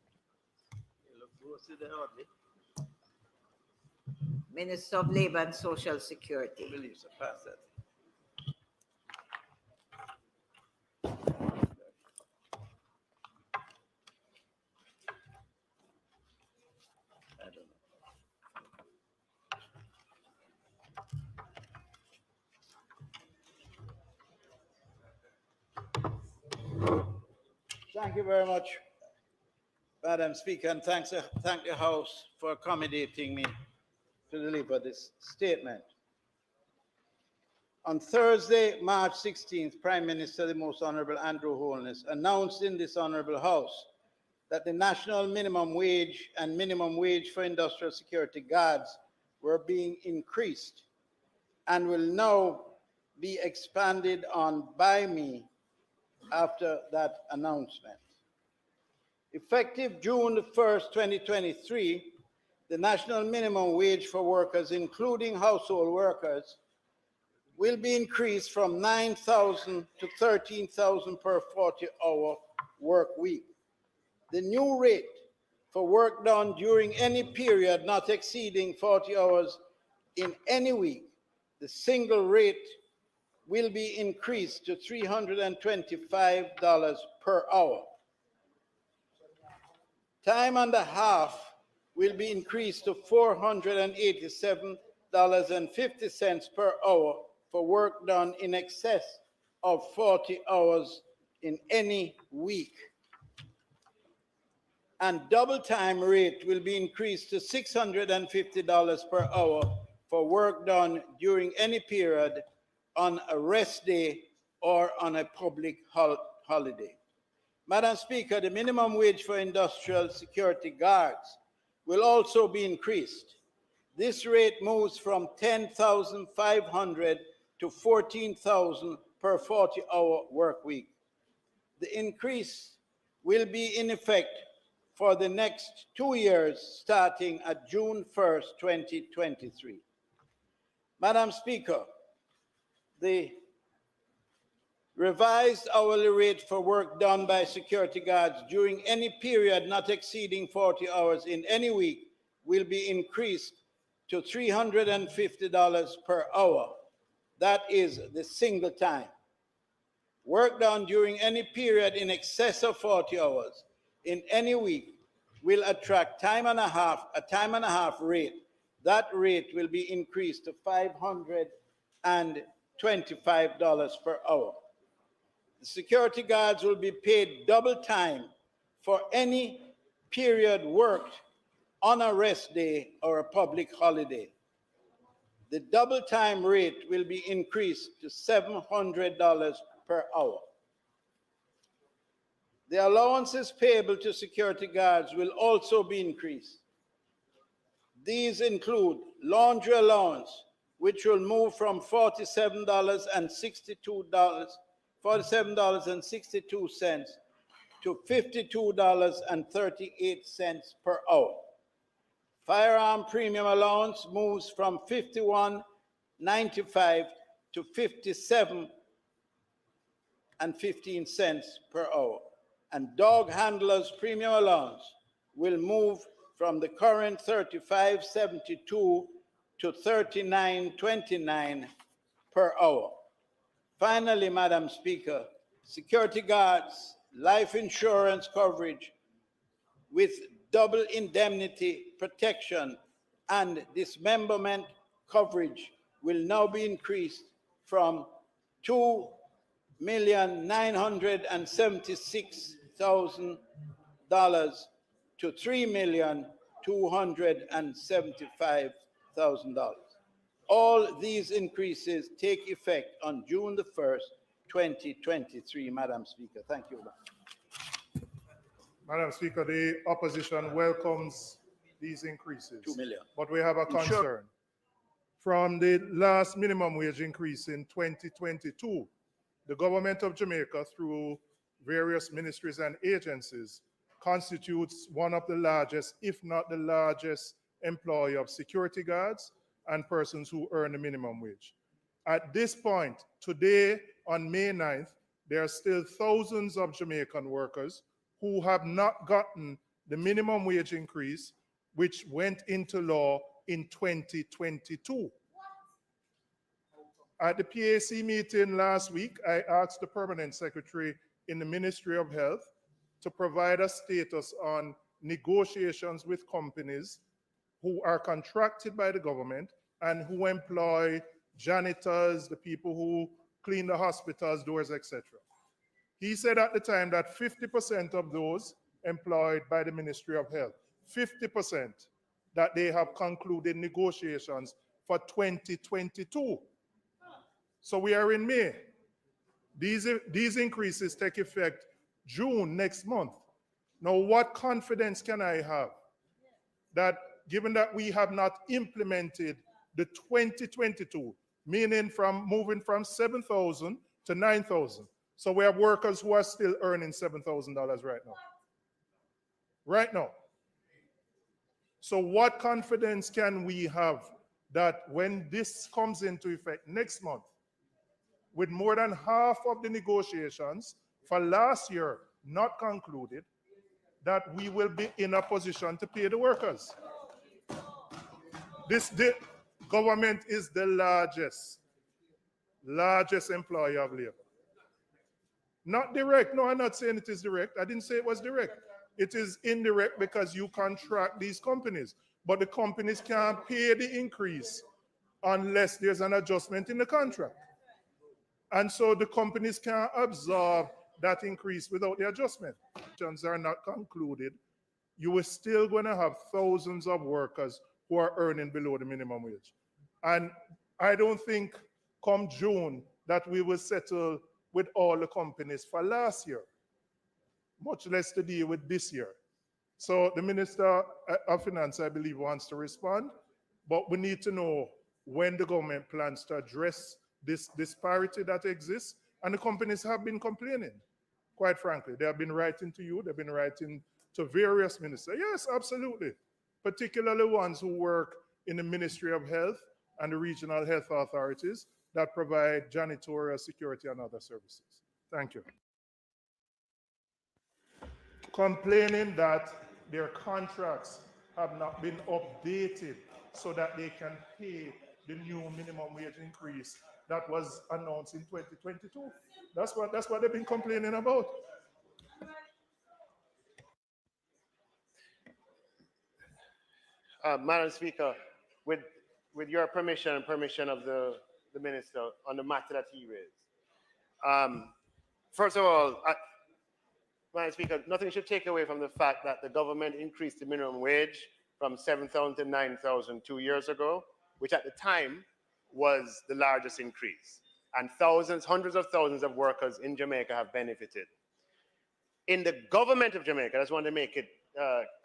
Minister of Labor and Social Security. Thank you very much, Madam Speaker, and thank the House for accommodating me to deliver this statement. On Thursday, March 16th, Prime Minister, the Most Honorable Andrew Holness, announced in this Honorable House that the national minimum wage and minimum wage for industrial security guards were being increased and will now be expanded on by me after that announcement. Effective June 1st, 2023, the national minimum wage for workers, including household workers, will be increased from $9,000 to $13,000 per 40-hour work week. The new rate for work done during any period not exceeding 40 hours in any week, the single rate will be increased to $325 per hour. Time and a half will be increased to $487.50 per hour for work done in excess of 40 hours in any week. and double time rate will be increased to $650 per hour for work done during any period on a rest day or on a public holiday. Madam Speaker, the minimum wage for industrial security guards will also be increased. This rate moves from $10,500 to $14,000 per 40-hour work week. The increase will be in effect for the next 2 years, starting at June 1st, 2023. Madam Speaker, the revised hourly rate for work done by security guards during any period not exceeding 40 hours in any week will be increased to $350 per hour. That is the single time. Work done during any period in excess of 40 hours in any week will attract a time and a half rate. That rate will be increased to $525 per hour. The security guards will be paid double time for any period worked on a rest day or a public holiday. The double time rate will be increased to $700 per hour. The allowances payable to security guards will also be increased. These include laundry allowance, which will move from $47.62 to $52.38 per hour. Firearm premium allowance moves from $51.95 to $57.15 per hour. And dog handlers premium allowance will move from the current $35.72 to $39.29 per hour. Finally, Madam Speaker, security guards life insurance coverage with double indemnity protection and dismemberment coverage will now be increased from $2,976,000 to $3,275,000. All these increases take effect on June the 1st, 2023, Madam Speaker. Thank you. Madam Speaker, the opposition welcomes these increases. 2 million. But we have a concern. From the last minimum wage increase in 2022, the government of Jamaica, through various ministries and agencies, constitutes one of the largest, if not the largest, employer of security guards and persons who earn the minimum wage. At this point, today, on May 9th, there are still thousands of Jamaican workers who have not gotten the minimum wage increase, which went into law in 2022. At the PAC meeting last week, I asked the permanent secretary in the Ministry of Health to provide a status on negotiations with companies who are contracted by the government and who employ janitors, the people who clean the hospitals' doors, etc. He said at the time that 50% of those employed by the Ministry of Health, 50%, that they have concluded negotiations for 2022. So we are in May. These increases take effect June next month. Now, what confidence can I have that given that we have not implemented the 2022, meaning from moving from 7,000 to 9,000. So we have workers who are still earning $7,000 right now. Right now. So what confidence can we have that when this comes into effect next month, with more than half of the negotiations for last year not concluded, that we will be in a position to pay the workers? The government is the largest employer of labor. Not direct. No, I'm not saying it is direct. I didn't say it was direct. It is indirect because you contract these companies. But the companies can't pay the increase unless there's an adjustment in the contract. And so the companies can't absorb that increase without the adjustment. Are not concluded you were still going to have thousands of workers who are earning below the minimum wage. And I don't think come June that we will settle with all the companies for last year, much less to deal with this year. So the Minister of Finance, I believe, wants to respond, but we need to know when the government plans to address this disparity that exists. And the companies have been complaining, quite frankly. They have been writing to you, they've been writing to various ministers. Yes, absolutely. Particularly ones who work in the Ministry of Health and the regional health authorities that provide janitorial, security, and other services. Thank you. Complaining that their contracts have not been updated so that they can pay the new minimum wage increase that was announced in 2022. That's what they've been complaining about. Madam Speaker, with your permission and permission of the Minister on the matter that he raised. First of all, Madam Speaker, nothing should take away from the fact that the government increased the minimum wage from 7,000 to 9,000 2 years ago, which at the time was the largest increase. And hundreds of thousands of workers in Jamaica have benefited. In the government of Jamaica, I just want to make it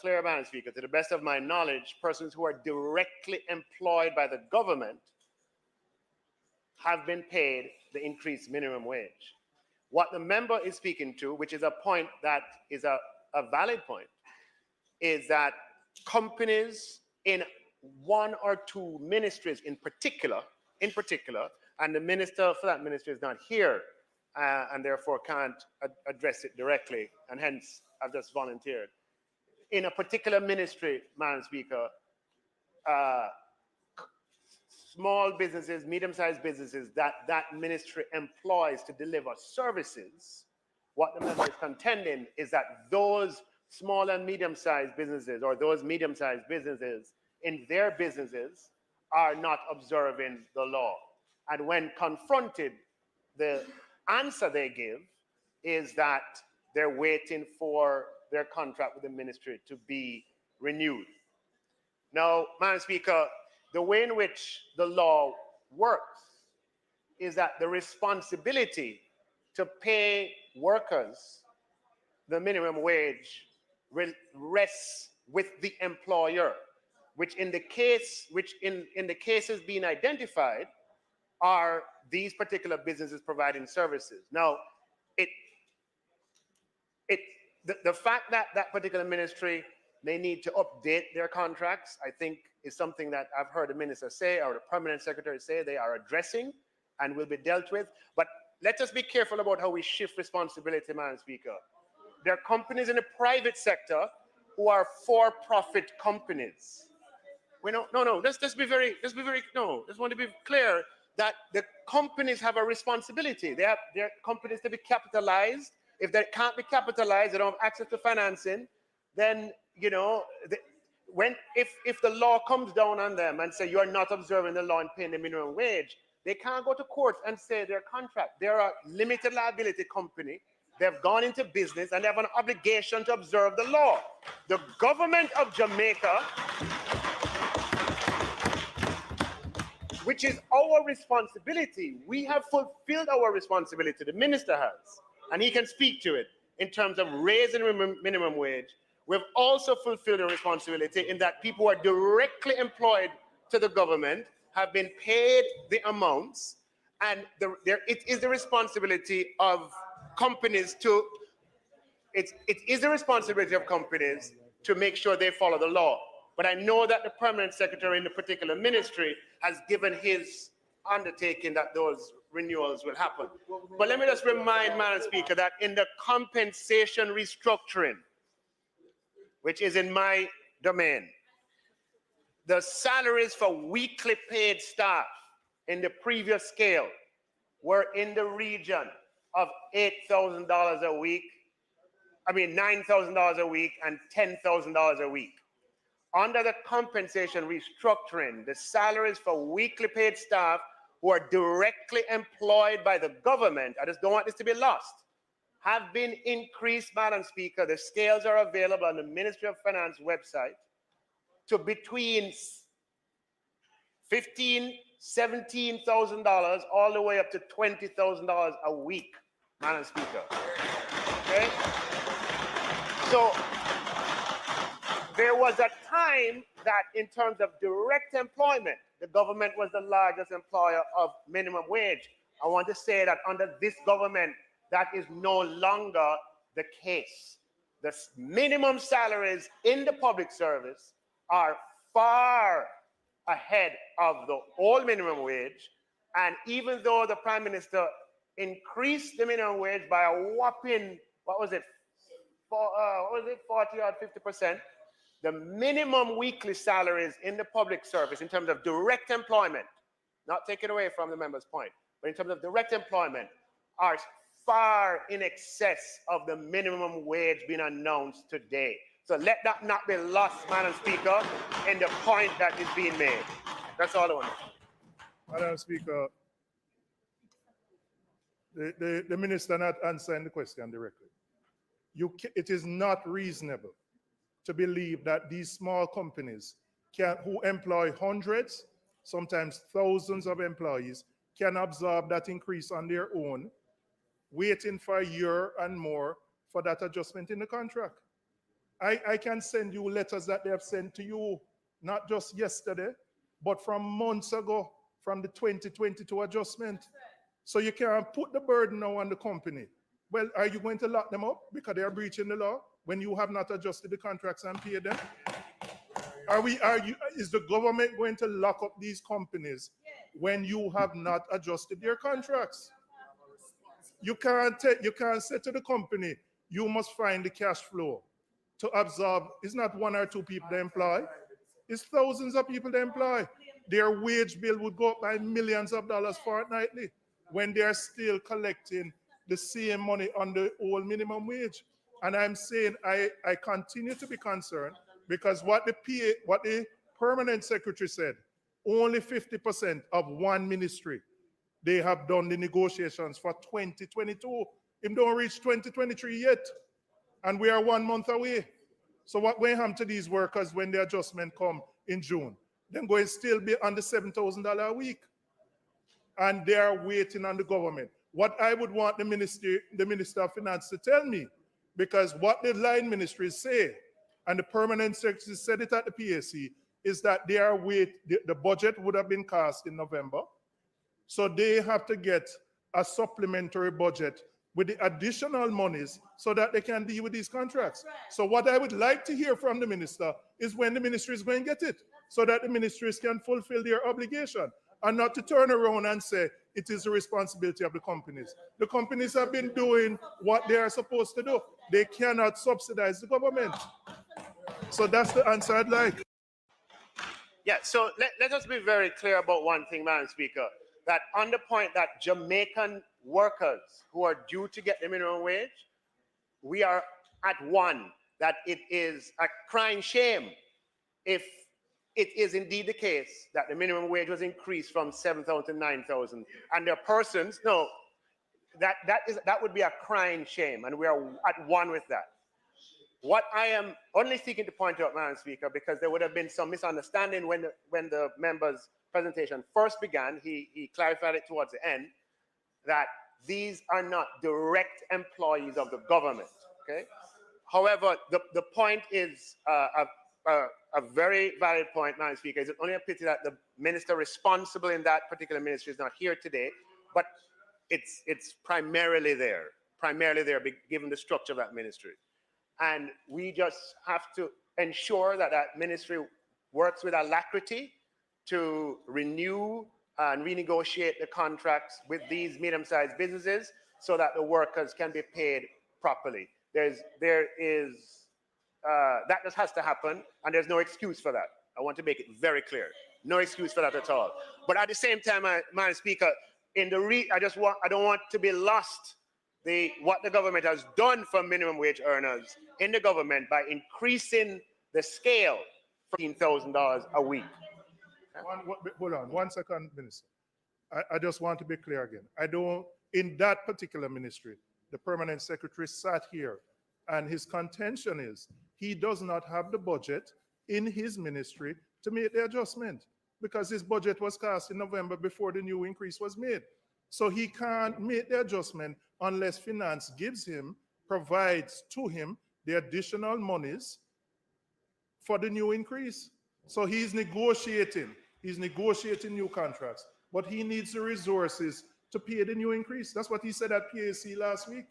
clear, Madam Speaker, to the best of my knowledge, persons who are directly employed by the government have been paid the increased minimum wage. What the member is speaking to, which is a point that is a valid point, is that companies in one or two ministries in particular, and the minister for that ministry is not here, and therefore can't address it directly, and hence I've just volunteered. In a particular ministry, Madam Speaker, small businesses, medium-sized businesses that ministry employs to deliver services, what the member is contending is that those small and medium-sized businesses, or those medium-sized businesses in their businesses, are not observing the law. And when confronted, the answer they give is that they're waiting for their contract with the ministry to be renewed. Now, Madam Speaker, the way in which the law works is that the responsibility to pay workers the minimum wage rests with the employer, which in the cases being identified are these particular businesses providing services. Now, the fact that that particular ministry may need to update their contracts, I think, is something that I've heard the minister say, or the permanent secretary say they are addressing and will be dealt with. But let us be careful about how we shift responsibility, Madam Speaker. There are companies in the private sector who are for-profit companies. Let's be very, just want to be clear that the companies have a responsibility. They're companies to be capitalized. If they can't be capitalized, they don't have access to financing, then, you know, if the law comes down on them and say you're not observing the law and paying the minimum wage, they can't go to court and say their contract. They're a limited liability company. They've gone into business and they have an obligation to observe the law. The government of Jamaica, which is our responsibility, we have fulfilled our responsibility. The minister has, and he can speak to it in terms of raising minimum wage. We've also fulfilled a responsibility in that people who are directly employed to the government have been paid the amounts, and it is the responsibility of companies to make sure they follow the law. But I know that the permanent secretary in the particular ministry has given his undertaking that those renewals will happen. But let me just remind, Madam Speaker, that in the compensation restructuring, which is in my domain, the salaries for weekly paid staff in the previous scale were in the region of $8,000 a week, $9,000 a week and $10,000 a week. Under the compensation restructuring, the salaries for weekly paid staff who are directly employed by the government, I just don't want this to be lost, have been increased, Madam Speaker. The scales are available on the Ministry of Finance website to between $15,000, $17,000 all the way up to $20,000 a week, Madam Speaker. Okay? So there was a time that in terms of direct employment, the government was the largest employer of minimum wage. I want to say that under this government, that is no longer the case. The minimum salaries in the public service are far ahead of the old minimum wage. And even though the Prime Minister increased the minimum wage by a whopping, what was it, 40 or 50%, the minimum weekly salaries in the public service in terms of direct employment, not taken away from the member's point, but in terms of direct employment, are far in excess of the minimum wage being announced today. So let that not be lost, Madam Speaker, in the point that is being made. That's all I want to say. Madam Speaker, the minister not answering the question directly. It is not reasonable to believe that these small companies who employ hundreds, sometimes thousands of employees, can absorb that increase on their own, waiting for a year and more for that adjustment in the contract. I can send you letters that they have sent to you, not just yesterday, but from months ago, from the 2022 adjustment. So you can't put the burden now on the company. Well, are you going to lock them up because they are breaching the law when you have not adjusted the contracts and paid them? Is the government going to lock up these companies when you have not adjusted their contracts? You can't say to the company, you must find the cash flow to absorb. It's not one or two people they employ. It's thousands of people they employ. Their wage bill would go up by millions of dollars fortnightly when they're still collecting the same money on the old minimum wage. And I'm saying I continue to be concerned because what the permanent secretary said, only 50% of one ministry, they have done the negotiations for 2022. It don't reach 2023 yet. And we are 1 month away. So what going to happen to these workers when the adjustment come in June? They're going to still be on the $7,000 a week. And they are waiting on the government. What I would want the Minister of Finance to tell me, because what the line ministries say, and the permanent secretary said it at the PAC, is that they are the budget would have been cast in November. So they have to get a supplementary budget with the additional monies so that they can deal with these contracts. So what I would like to hear from the minister is when the ministry is going to get it, so that the ministries can fulfill their obligation and not to turn around and say it is the responsibility of the companies. The companies have been doing what they are supposed to do. They cannot subsidize the government. So that's the answer I'd like. Yeah, so let us be very clear about one thing, Madam Speaker, that on the point that Jamaican workers who are due to get the minimum wage, we are at one, that it is a crying shame if it is indeed the case that the minimum wage was increased from 7,000 to 9,000, and there are persons, no, that would be a crying shame, and we are at one with that. What I am only seeking to point out, Madam Speaker, because there would have been some misunderstanding when the member's presentation first began, he clarified it towards the end, that these are not direct employees of the government, okay? However, the point is a very valid point, Madam Speaker. It's only a pity that the minister responsible in that particular ministry is not here today, but it's primarily there given the structure of that ministry. And we just have to ensure that that ministry works with alacrity to renew and renegotiate the contracts with these medium-sized businesses so that the workers can be paid properly. That just has to happen, and there's no excuse for that. I want to make it very clear. No excuse for that at all. But at the same time, Madam Speaker, I don't want to be lost what the government has done for minimum wage earners in the government by increasing the scale from $15,000 a week. Hold on, 1 second, Minister. I just want to be clear again. In that particular ministry, the permanent secretary sat here, and his contention is he does not have the budget in his ministry to make the adjustment because his budget was cast in November before the new increase was made. So he can't make the adjustment unless finance provides to him the additional monies for the new increase. So he's negotiating new contracts, but he needs the resources to pay the new increase. That's what he said at PAC last week.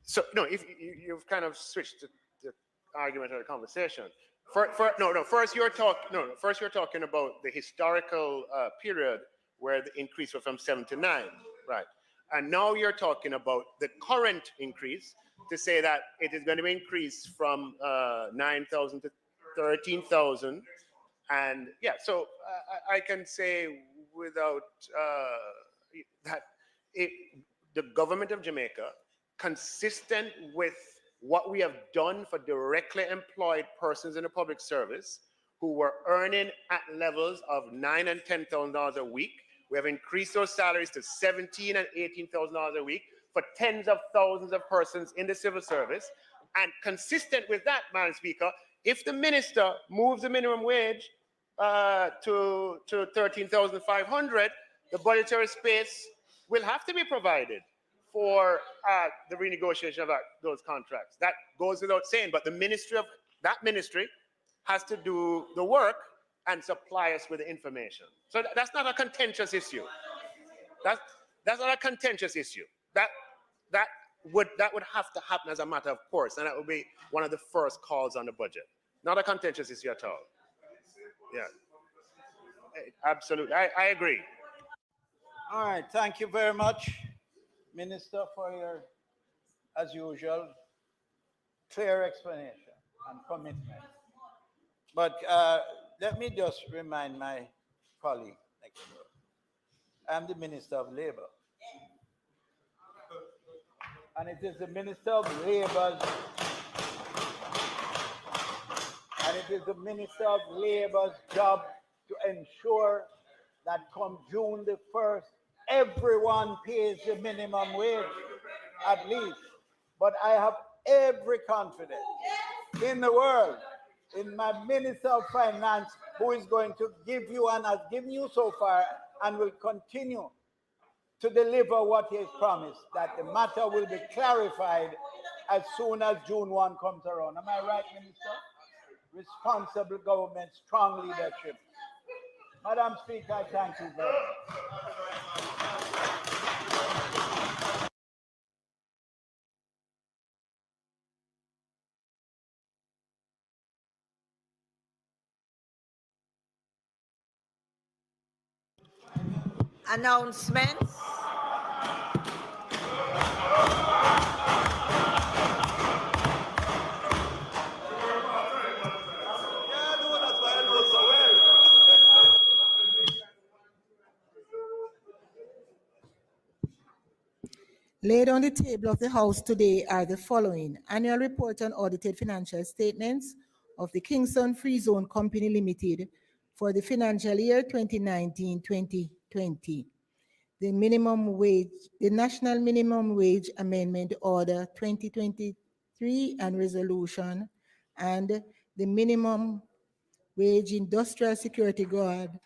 So no, if you've kind of switched the argument or the conversation. First you're talking about the historical period where the increase was from 7 to 9, right? And now you're talking about the current increase to say that it is going to increase from 9,000 to 13,000. And yeah, so I can say without that the government of Jamaica, consistent with what we have done for directly employed persons in the public service who were earning at levels of $9,000 and $10,000 a week, we have increased those salaries to $17,000 and $18,000 a week for tens of thousands of persons in the civil service. And consistent with that, Madam Speaker, if the minister moves the minimum wage to 13,500, the budgetary space will have to be provided for the renegotiation of those contracts. That goes without saying, but the ministry has to do the work and supply us with the information. So that's not a contentious issue. That's not a contentious issue. That would have to happen as a matter of course, and that would be one of the first calls on the budget. Not a contentious issue at all. Yeah, absolutely. I agree. All right, thank you very much, Minister, for your, as usual, clear explanation and commitment. But let me just remind my colleague next door. I'm the Minister of Labor. And it is the Minister of Labor's job to ensure that come June the 1st, everyone pays the minimum wage, at least. But I have every confidence in the world in my Minister of Finance, who is going to give you and has given you so far and will continue to deliver what he has promised, that the matter will be clarified as soon as June 1 comes around. Am I right, Minister? Responsible government, strong leadership. Madam Speaker, I thank you very much. Announcements. Laid on the table of the House today are the following: annual report on audited financial statements of the Kingston Free Zone Company Limited for the financial year 2019-2020, the National Minimum Wage Amendment Order 2023 and resolution, and the Minimum Wage Industrial Security Guard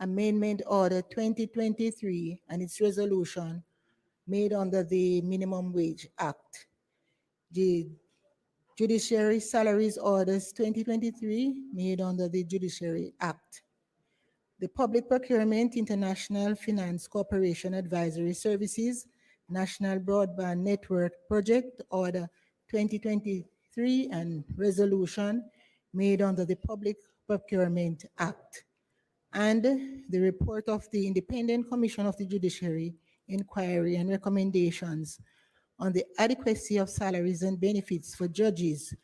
Amendment Order 2023 and its resolution made under the Minimum Wage Act. The Judiciary Salaries Orders 2023 made under the Judiciary Act. The Public Procurement International Finance Corporation Advisory Services National Broadband Network Project Order 2023 and resolution made under the Public Procurement Act. And the report of the Independent Commission of the Judiciary inquiry and recommendations on the adequacy of salaries and benefits for judges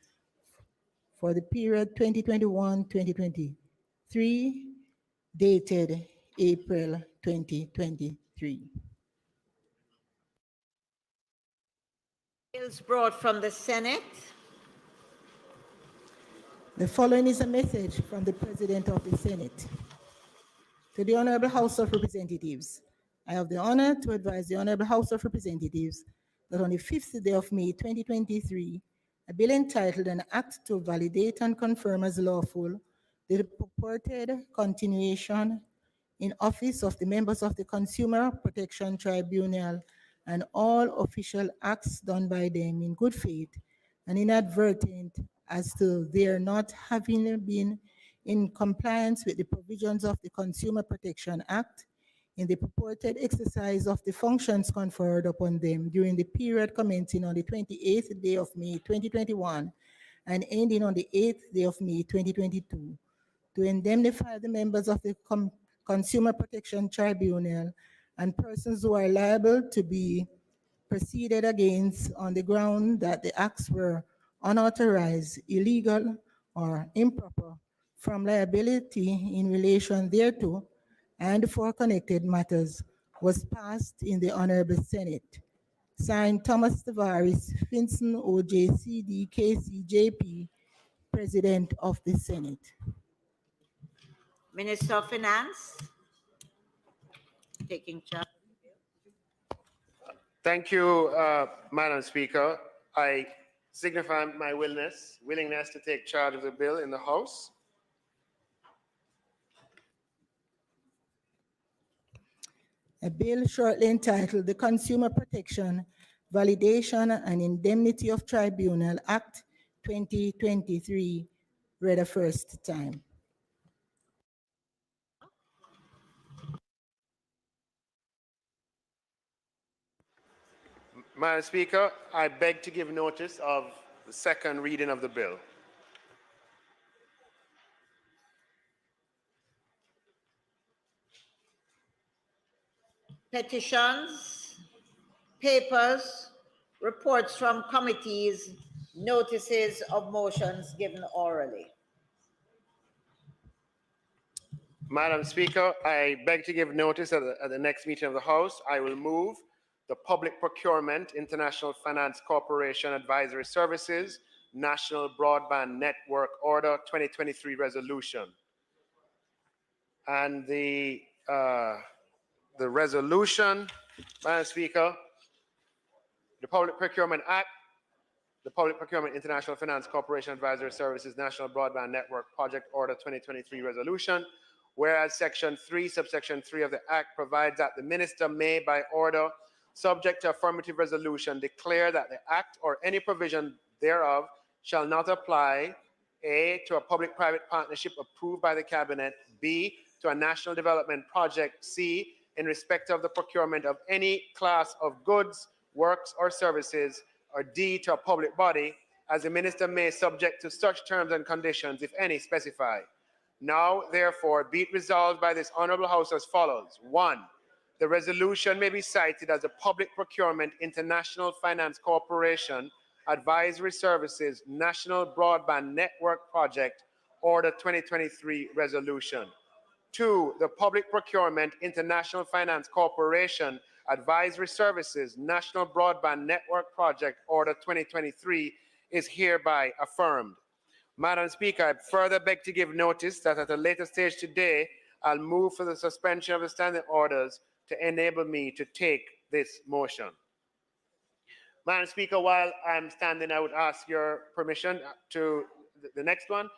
for the period 2021-2023, dated April 2023. Bills brought from the Senate. The following is a message from the President of the Senate. To the Honorable House of Representatives, I have the honor to advise the Honorable House of Representatives that on the 5th day of May 2023, a bill entitled An Act to Validate and Confirm as Lawful the purported continuation in office of the members of the Consumer Protection Tribunal and all official acts done by them in good faith and inadvertent as to their not having been in compliance with the provisions of the Consumer Protection Act in the purported exercise of the functions conferred upon them during the period commencing on the 28th day of May 2021 and ending on the 8th day of May 2022, to indemnify the members of the Consumer Protection Tribunal and persons who are liable to be proceeded against on the ground that the acts were unauthorized, illegal, or improper from liability in relation thereto and for connected matters was passed in the Honorable Senate. Signed, Thomas Tavares, Finson, OJCD, KCJP, President of the Senate. Minister of Finance, taking charge. Thank you, Madam Speaker. I signify my willingness to take charge of the bill in the House. A bill shortly entitled the Consumer Protection, Validation and Indemnity of Tribunal Act 2023, read a first time. Madam Speaker, I beg to give notice of the second reading of the bill. Petitions, papers, reports from committees, notices of motions given orally. Madam Speaker, I beg to give notice at the next meeting of the House. I will move the Public Procurement International Finance Corporation Advisory Services National Broadband Network Order 2023 resolution. And the resolution, Madam Speaker, the Public Procurement Act, the Public Procurement International Finance Corporation Advisory Services National Broadband Network Project Order 2023 resolution, whereas Section 3, subsection 3 of the Act provides that the minister may, by order, subject to affirmative resolution, declare that the Act or any provision thereof shall not apply, A, to a public-private partnership approved by the Cabinet, B, to a national development project, C, in respect of the procurement of any class of goods, works, or services, or D, to a public body, as the minister may subject to such terms and conditions, if any, specified. Now, therefore, be it resolved by this honorable House as follows. 1, the resolution may be cited as the Public Procurement International Finance Corporation Advisory Services National Broadband Network Project Order 2023 resolution. 2, the Public Procurement International Finance Corporation Advisory Services National Broadband Network Project Order 2023 is hereby affirmed. Madam Speaker, I further beg to give notice that at a later stage today, I'll move for the suspension of the standing orders to enable me to take this motion. Madam Speaker, while I'm standing, I would ask your permission to the next one.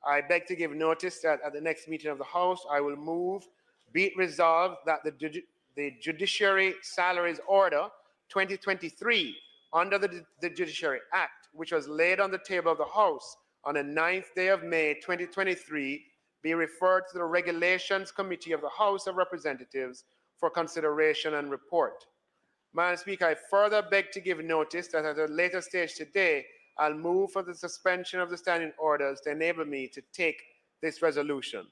I beg to give notice that at the next meeting of the House, I will move, be it resolved that the Judiciary Salaries Order 2023 under the Judiciary Act, which was laid on the table of the House on the 9th day of May 2023, be referred to the Regulations Committee of the House of Representatives for consideration and report. Madam Speaker, I further beg to give notice that at a later stage today, I'll move for the suspension of the standing orders to enable me to take this resolution.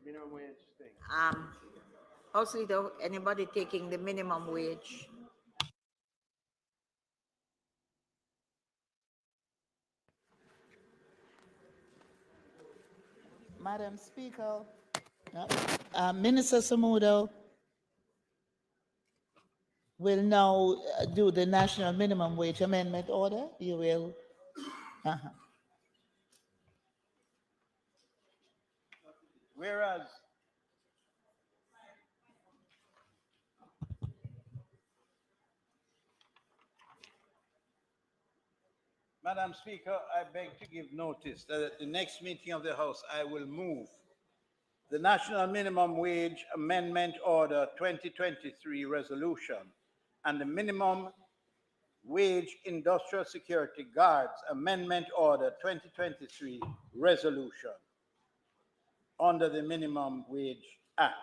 Minimum wage thing. House Leader, anybody taking the minimum wage? Madam Speaker, Minister Samudo will now do the national minimum wage amendment order. You will. Whereas Madam Speaker, I beg to give notice that at the next meeting of the House, I will move the National Minimum Wage Amendment Order 2023 resolution and the Minimum Wage Industrial Security Guards Amendment Order 2023 resolution under the Minimum Wage Act.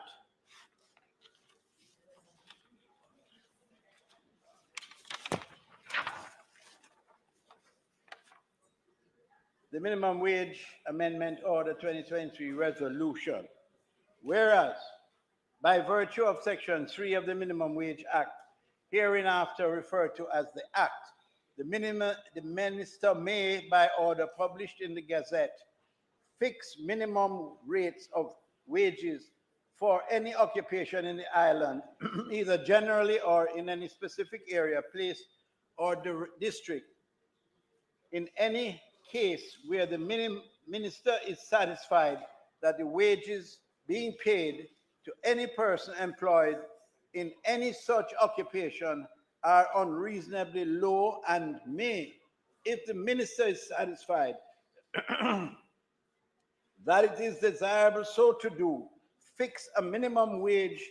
The Minimum Wage Amendment Order 2023 resolution. Whereas, by virtue of Section 3 of the Minimum Wage Act, hereinafter referred to as the Act, the Minister may, by order published in the Gazette, fix minimum rates of wages for any occupation in the island, either generally or in any specific area, place, or district, in any case where the minister is satisfied that the wages being paid to any person employed in any such occupation are unreasonably low, and may, if the minister is satisfied that it is desirable so to do, fix a minimum wage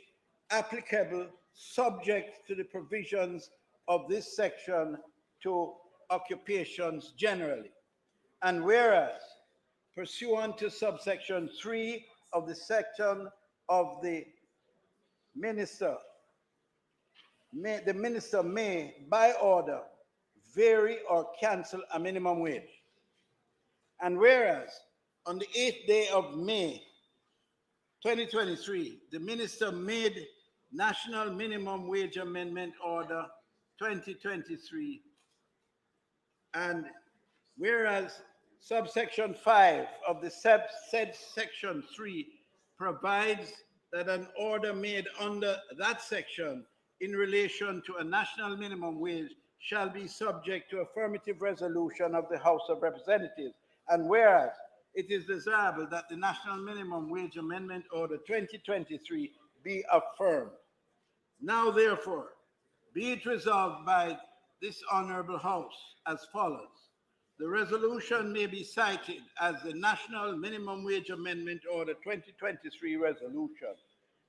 applicable subject to the provisions of this section to occupations generally. And whereas, pursuant to subsection 3 of the section of the minister may, by order, vary or cancel a minimum wage. And whereas, on the 8th day of May 2023, the minister made National Minimum Wage Amendment Order 2023. And whereas subsection 5 of the said section 3 provides that an order made under that section in relation to a national minimum wage shall be subject to affirmative resolution of the House of Representatives. And whereas it is desirable that the National Minimum Wage Amendment Order 2023 be affirmed. Now, therefore, be it resolved by this Honorable House as follows. The resolution may be cited as the National Minimum Wage Amendment Order 2023 resolution.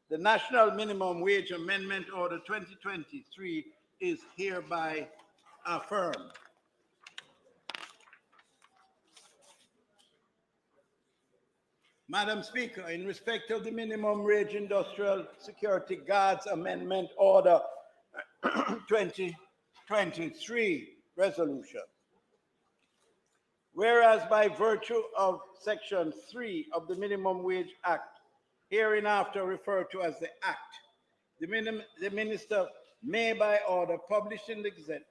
The National Minimum Wage Amendment Order 2023 is hereby affirmed. Madam Speaker, in respect of the Minimum Wage Industrial Security Guards Amendment Order 2023 resolution. Whereas by virtue of Section 3 of the Minimum Wage Act, hereinafter referred to as the Act, the minister may, by order published in the Gazette,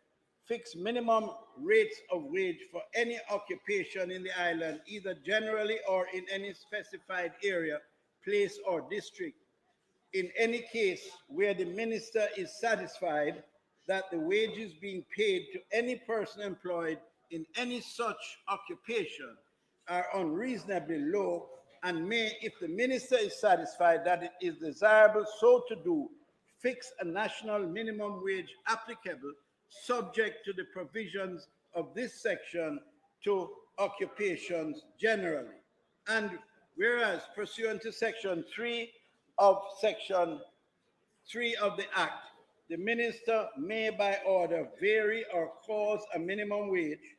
fix minimum rates of wage for any occupation in the island, either generally or in any specified area, place, or district, in any case where the minister is satisfied that the wages being paid to any person employed in any such occupation are unreasonably low, and may, if the minister is satisfied that it is desirable so to do, fix a national minimum wage applicable subject to the provisions of this section to occupations generally. And whereas, pursuant to Section 3 of Section 3 of the Act, the minister may by order vary or cause a minimum wage.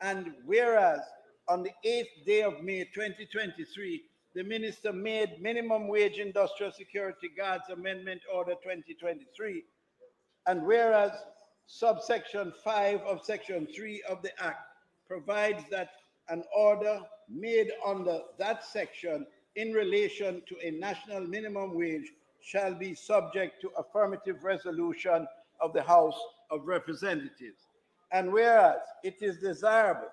And whereas, on the 8th day of May 2023, the minister made Minimum Wage Industrial Security Guards Amendment Order 2023. And whereas subsection 5 of Section 3 of the Act provides that an order made under that section in relation to a national minimum wage shall be subject to affirmative resolution of the House of Representatives. And whereas it is desirable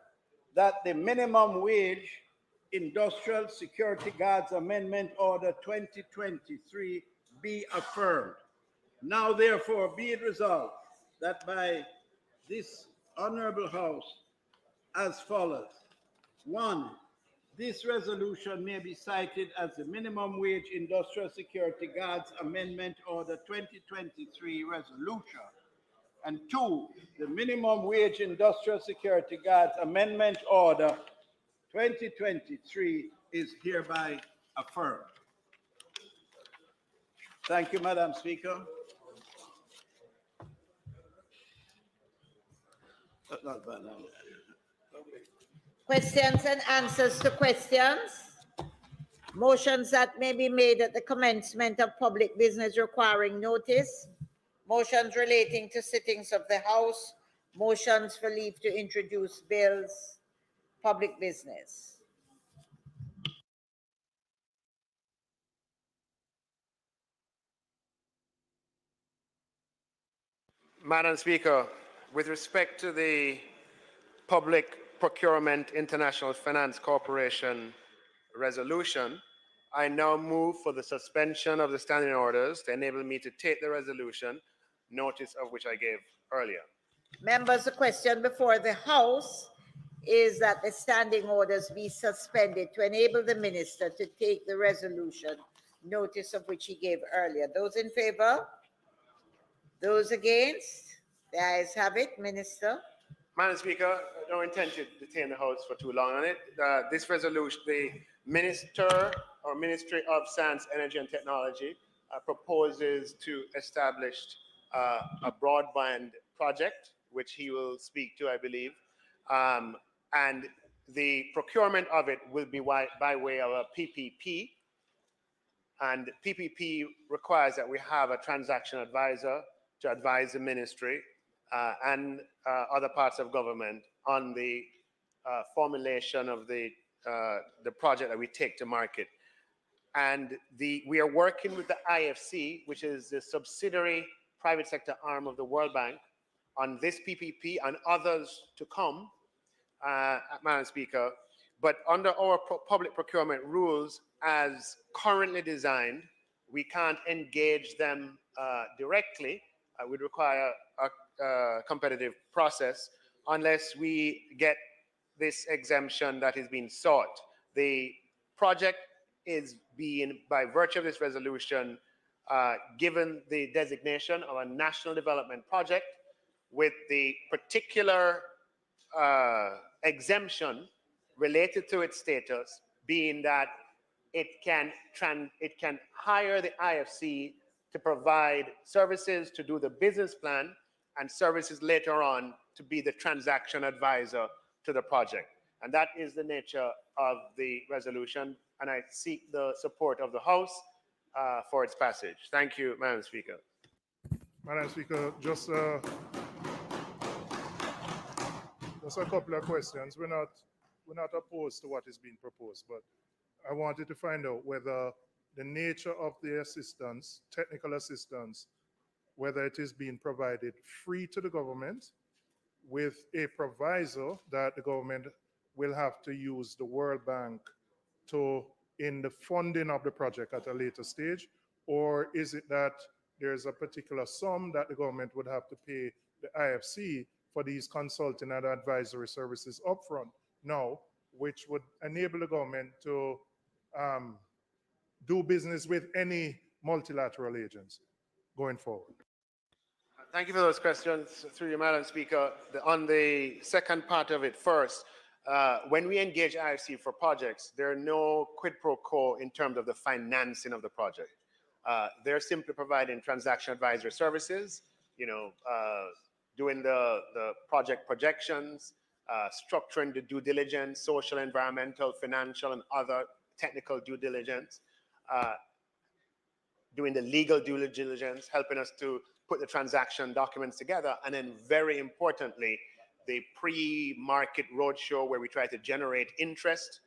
that the minimum wage Industrial Security Guards Amendment Order 2023 be affirmed. Now therefore be it resolved that by this honorable House as follows. 1, this resolution may be cited as the Minimum Wage Industrial Security Guards Amendment Order 2023 resolution. And 2, the Minimum Wage Industrial Security Guards Amendment Order 2023 is hereby affirmed. Thank you, Madam Speaker. Not bad, no. Questions and answers to questions? Motions that may be made at the commencement of public business requiring notice. Motions relating to sittings of the House. Motions for leave to introduce bills. Public business. Madam Speaker, with respect to the Public Procurement International Finance Corporation resolution, I now move for the suspension of the standing orders to enable me to take the resolution, notice of which I gave earlier. Members, the question before the House is that the standing orders be suspended to enable the minister to take the resolution, notice of which he gave earlier. Those in favor? Those against? The ayes have it. Minister. Madam Speaker, I don't intend to detain the House for too long on it. This resolution, the Minister or Ministry of Science, Energy and Technology proposes to establish a broadband project, which he will speak to, I believe. And the procurement of it will be by way of a PPP. And PPP requires that we have a transaction advisor to advise the ministry and other parts of government on the formulation of the project that we take to market. And we are working with the IFC, which is the subsidiary private sector arm of the World Bank, on this PPP and others to come, Madam Speaker. But under our public procurement rules, as currently designed, we can't engage them directly. We'd require a competitive process unless we get this exemption that is being sought. The project is being, by virtue of this resolution, given the designation of a national development project with the particular exemption related to its status being that it can hire the IFC to provide services to do the business plan and services later on to be the transaction advisor to the project. And that is the nature of the resolution, and I seek the support of the House for its passage. Thank you, Madam Speaker. Madam Speaker, just a couple of questions. We're not opposed to what is being proposed, but I wanted to find out whether the nature of the assistance, technical assistance, whether it is being provided free to the government with a proviso that the government will have to use the World Bank in the funding of the project at a later stage, or is it that there's a particular sum that the government would have to pay the IFC for these consulting and advisory services upfront now, which would enable the government to do business with any multilateral agency going forward? Thank you for those questions, through you, Madam Speaker. On the second part of it first, when we engage IFC for projects, there are no quid pro quo in terms of the financing of the project. They're simply providing transaction advisory services, doing the project projections, structuring the due diligence, social, environmental, financial, and other technical due diligence, doing the legal due diligence, helping us to put the transaction documents together, and then very importantly, the pre-market roadshow where we try to generate interest.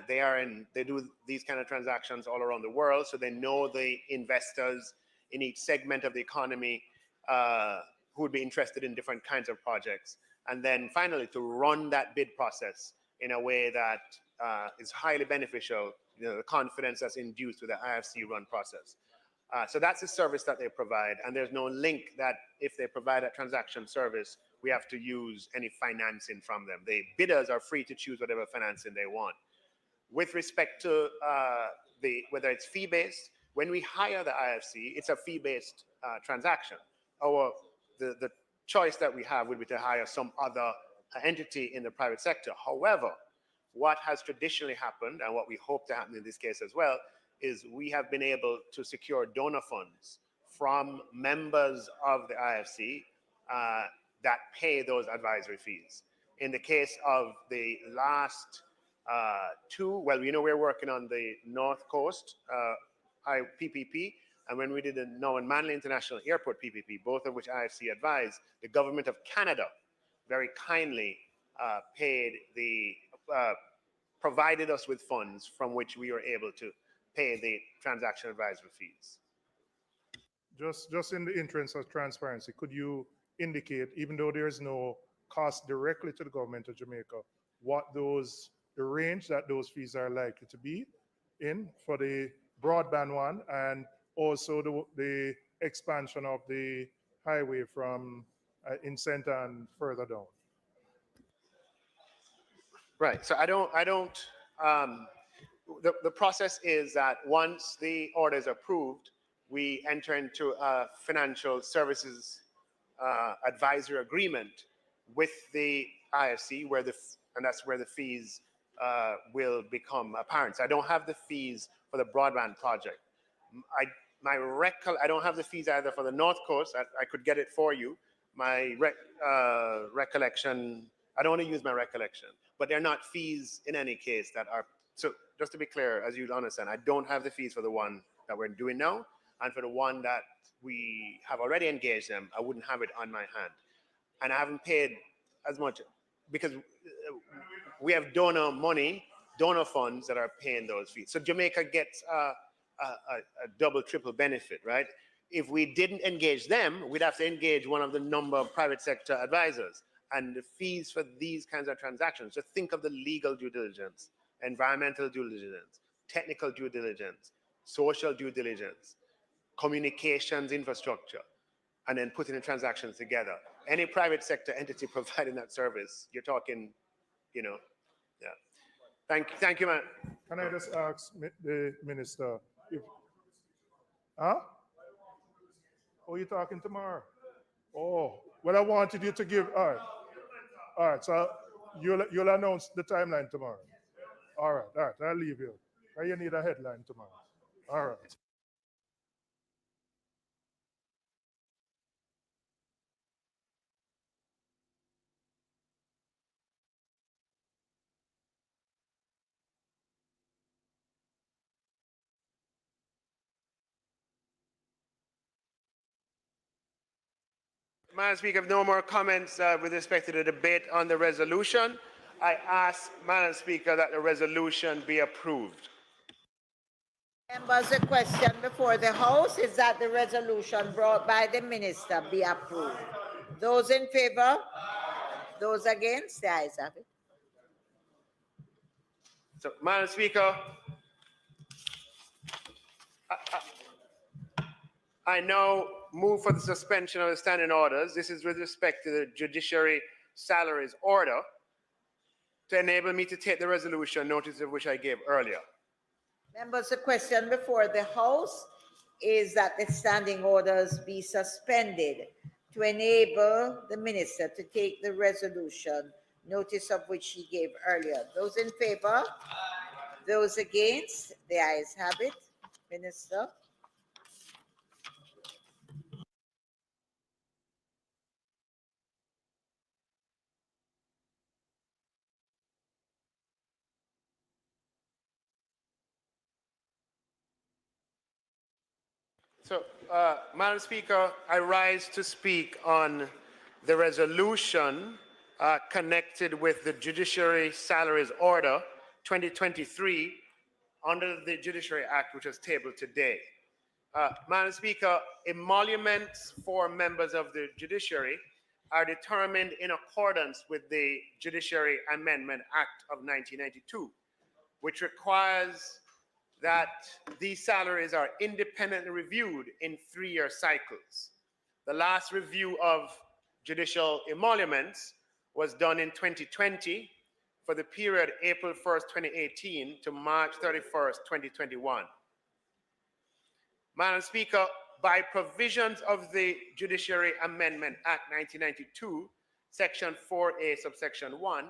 They do these kind of transactions all around the world, so they know the investors in each segment of the economy who would be interested in different kinds of projects. And then finally, to run that bid process in a way that is highly beneficial, the confidence that's induced with the IFC run process. So that's a service that they provide, and there's no link that if they provide a transaction service, we have to use any financing from them. The bidders are free to choose whatever financing they want. With respect to whether it's fee-based, when we hire the IFC, it's a fee-based transaction. The choice that we have would be to hire some other entity in the private sector. However, what has traditionally happened, and what we hope to happen in this case as well, is we have been able to secure donor funds from members of the IFC that pay those advisory fees. In the case of the last two, well, we're working on the North Coast PPP, and when we did the Norman Manley International Airport PPP, both of which IFC advised, the government of Canada very kindly provided us with funds from which we were able to pay the transaction advisory fees. Just in the interest of transparency, could you indicate, even though there is no cost directly to the government of Jamaica, what the range that those fees are likely to be in for the broadband one, and also the expansion of the highway from in center and further down? Right. So the process is that once the order is approved, we enter into a financial services advisory agreement with the IFC, and that's where the fees will become apparent. So I don't have the fees for the broadband project. I don't have the fees either for the North Coast. I could get it for you. My recollection, I don't want to use my recollection, but they're not fees in any case that are, so just to be clear, as you understand, I don't have the fees for the one that we're doing now, and for the one that we have already engaged them, I wouldn't have it on my hand. And I haven't paid as much because we have donor funds that are paying those fees. So Jamaica gets a double, triple benefit, right? If we didn't engage them, we'd have to engage one of the number of private sector advisors. And the fees for these kinds of transactions, just think of the legal due diligence, environmental due diligence, technical due diligence, social due diligence, communications infrastructure, and then putting the transactions together. Any private sector entity providing that service, you're talking, yeah. Thank you, man. Can I just ask the minister, Oh, you're talking tomorrow? Oh, well, I wanted you to give, all right, so you'll announce the timeline tomorrow. All right, I'll leave you. You need a headline tomorrow. All right. Madam Speaker, if no more comments with respect to the debate on the resolution, I ask, Madam Speaker, that the resolution be approved. Members, the question before the House is that the resolution brought by the minister be approved. Those in favor? Those against? The ayes have it. So, Madam Speaker, I now move for the suspension of the standing orders. This is with respect to the Judiciary Salaries Order to enable me to take the resolution, notice of which I gave earlier. Members, the question before the House is that the standing orders be suspended to enable the minister to take the resolution, notice of which he gave earlier. Those in favor? Those against? The ayes have it. Minister. So, Madam Speaker, I rise to speak on the resolution connected with the Judiciary Salaries Order 2023 under the Judiciary Act, which was tabled today. Madam Speaker, emoluments for members of the judiciary are determined in accordance with the Judiciary Amendment Act of 1992. which requires that these salaries are independently reviewed in 3-year cycles. The last review of judicial emoluments was done in 2020 for the period April 1st, 2018 to March 31st, 2021. Madam Speaker, by provisions of the Judiciary Amendment Act 1992, Section 4A, subsection 1,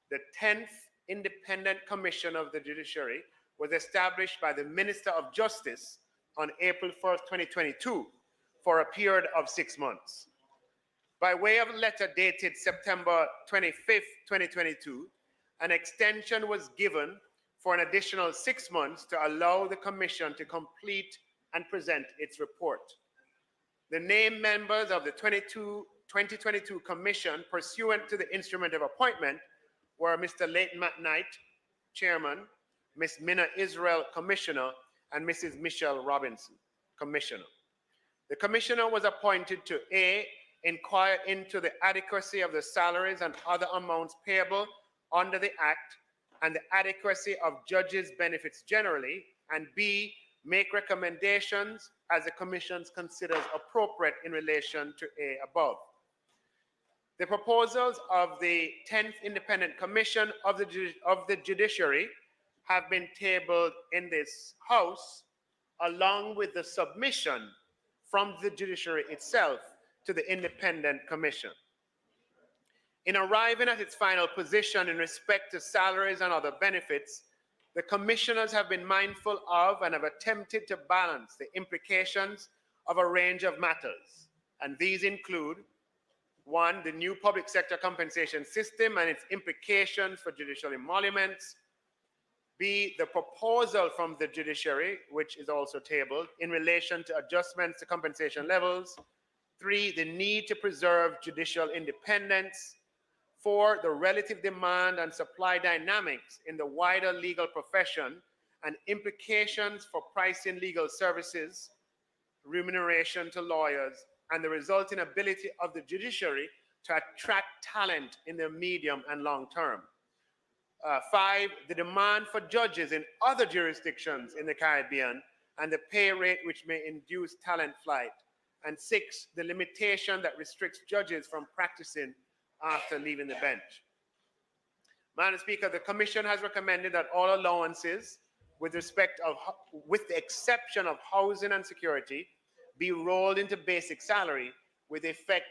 the 10th Independent Commission of the Judiciary was established by the Minister of Justice on April 1st, 2022, for a period of 6 months. By way of a letter dated September 25th, 2022, an extension was given for an additional 6 months to allow the Commission to complete and present its report. The named members of the 2022 Commission, pursuant to the instrument of appointment, were Mr. Leighton McKnight, Chairman, Ms. Minna Israel, Commissioner, and Mrs. Michelle Robinson, Commissioner. The Commissioner was appointed to A, inquire into the adequacy of the salaries and other amounts payable under the Act and the adequacy of judges' benefits generally, and B, make recommendations as the Commission considers appropriate in relation to A above. The proposals of the 10th Independent Commission of the Judiciary have been tabled in this House, along with the submission from the Judiciary itself to the Independent Commission. In arriving at its final position in respect to salaries and other benefits, the commissioners have been mindful of and have attempted to balance the implications of a range of matters, and these include: 1, the new public sector compensation system and its implications for judicial emoluments; B, the proposal from the Judiciary, which is also tabled, in relation to adjustments to compensation levels; 3, the need to preserve judicial independence; 4, the relative demand and supply dynamics in the wider legal profession and implications for pricing legal services, remuneration to lawyers, and the resulting ability of the judiciary to attract talent in the medium and long term. 5, the demand for judges in other jurisdictions in the Caribbean and the pay rate which may induce talent flight. And 6, the limitation that restricts judges from practicing after leaving the bench. Madam Speaker, the Commission has recommended that all allowances with the exception of housing and security, be rolled into basic salary with effect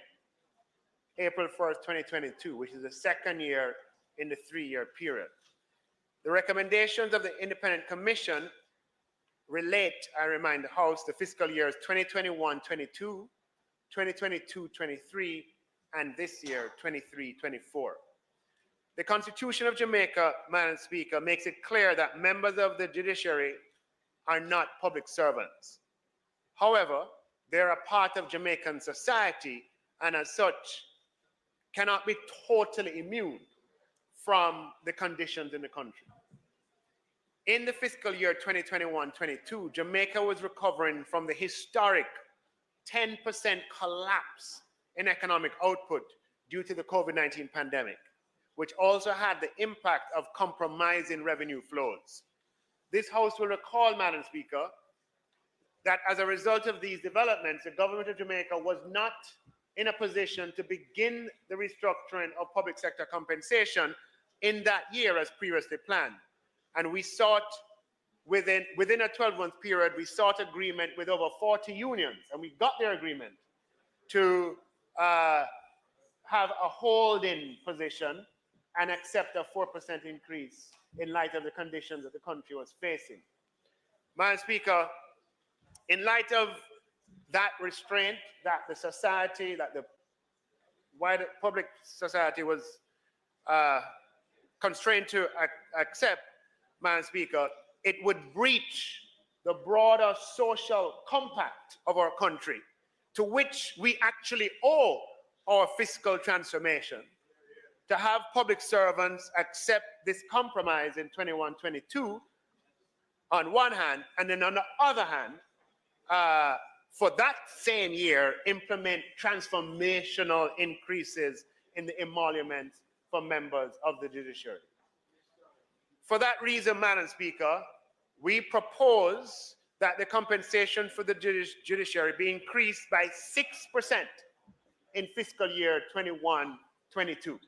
April 1st, 2022, which is the second year in the 3-year period. The recommendations of the Independent Commission relate, I remind the House, the fiscal years 2021-22, 2022-23, and this year, 23-24. The Constitution of Jamaica, Madam Speaker, makes it clear that members of the judiciary are not public servants. However, they're a part of Jamaican society and as such cannot be totally immune from the conditions in the country. In the fiscal year 2021-22, Jamaica was recovering from the historic 10% collapse in economic output due to the COVID-19 pandemic, which also had the impact of compromising revenue flows. This House will recall, Madam Speaker, that as a result of these developments, the government of Jamaica was not in a position to begin the restructuring of public sector compensation in that year as previously planned. And we sought, within a 12-month period, we sought agreement with over 40 unions, and we got their agreement to have a holding position and accept a 4% increase in light of the conditions that the country was facing. Madam Speaker, in light of that restraint that the society, that the wider public society was constrained to accept, Madam Speaker, it would breach the broader social compact of our country, to which we actually owe our fiscal transformation, to have public servants accept this compromise in 21-22 on one hand, and then on the other hand, for that same year, implement transformational increases in the emoluments for members of the judiciary. For that reason, Madam Speaker, we propose that the compensation for the judiciary be increased by 6% in fiscal year 21-22.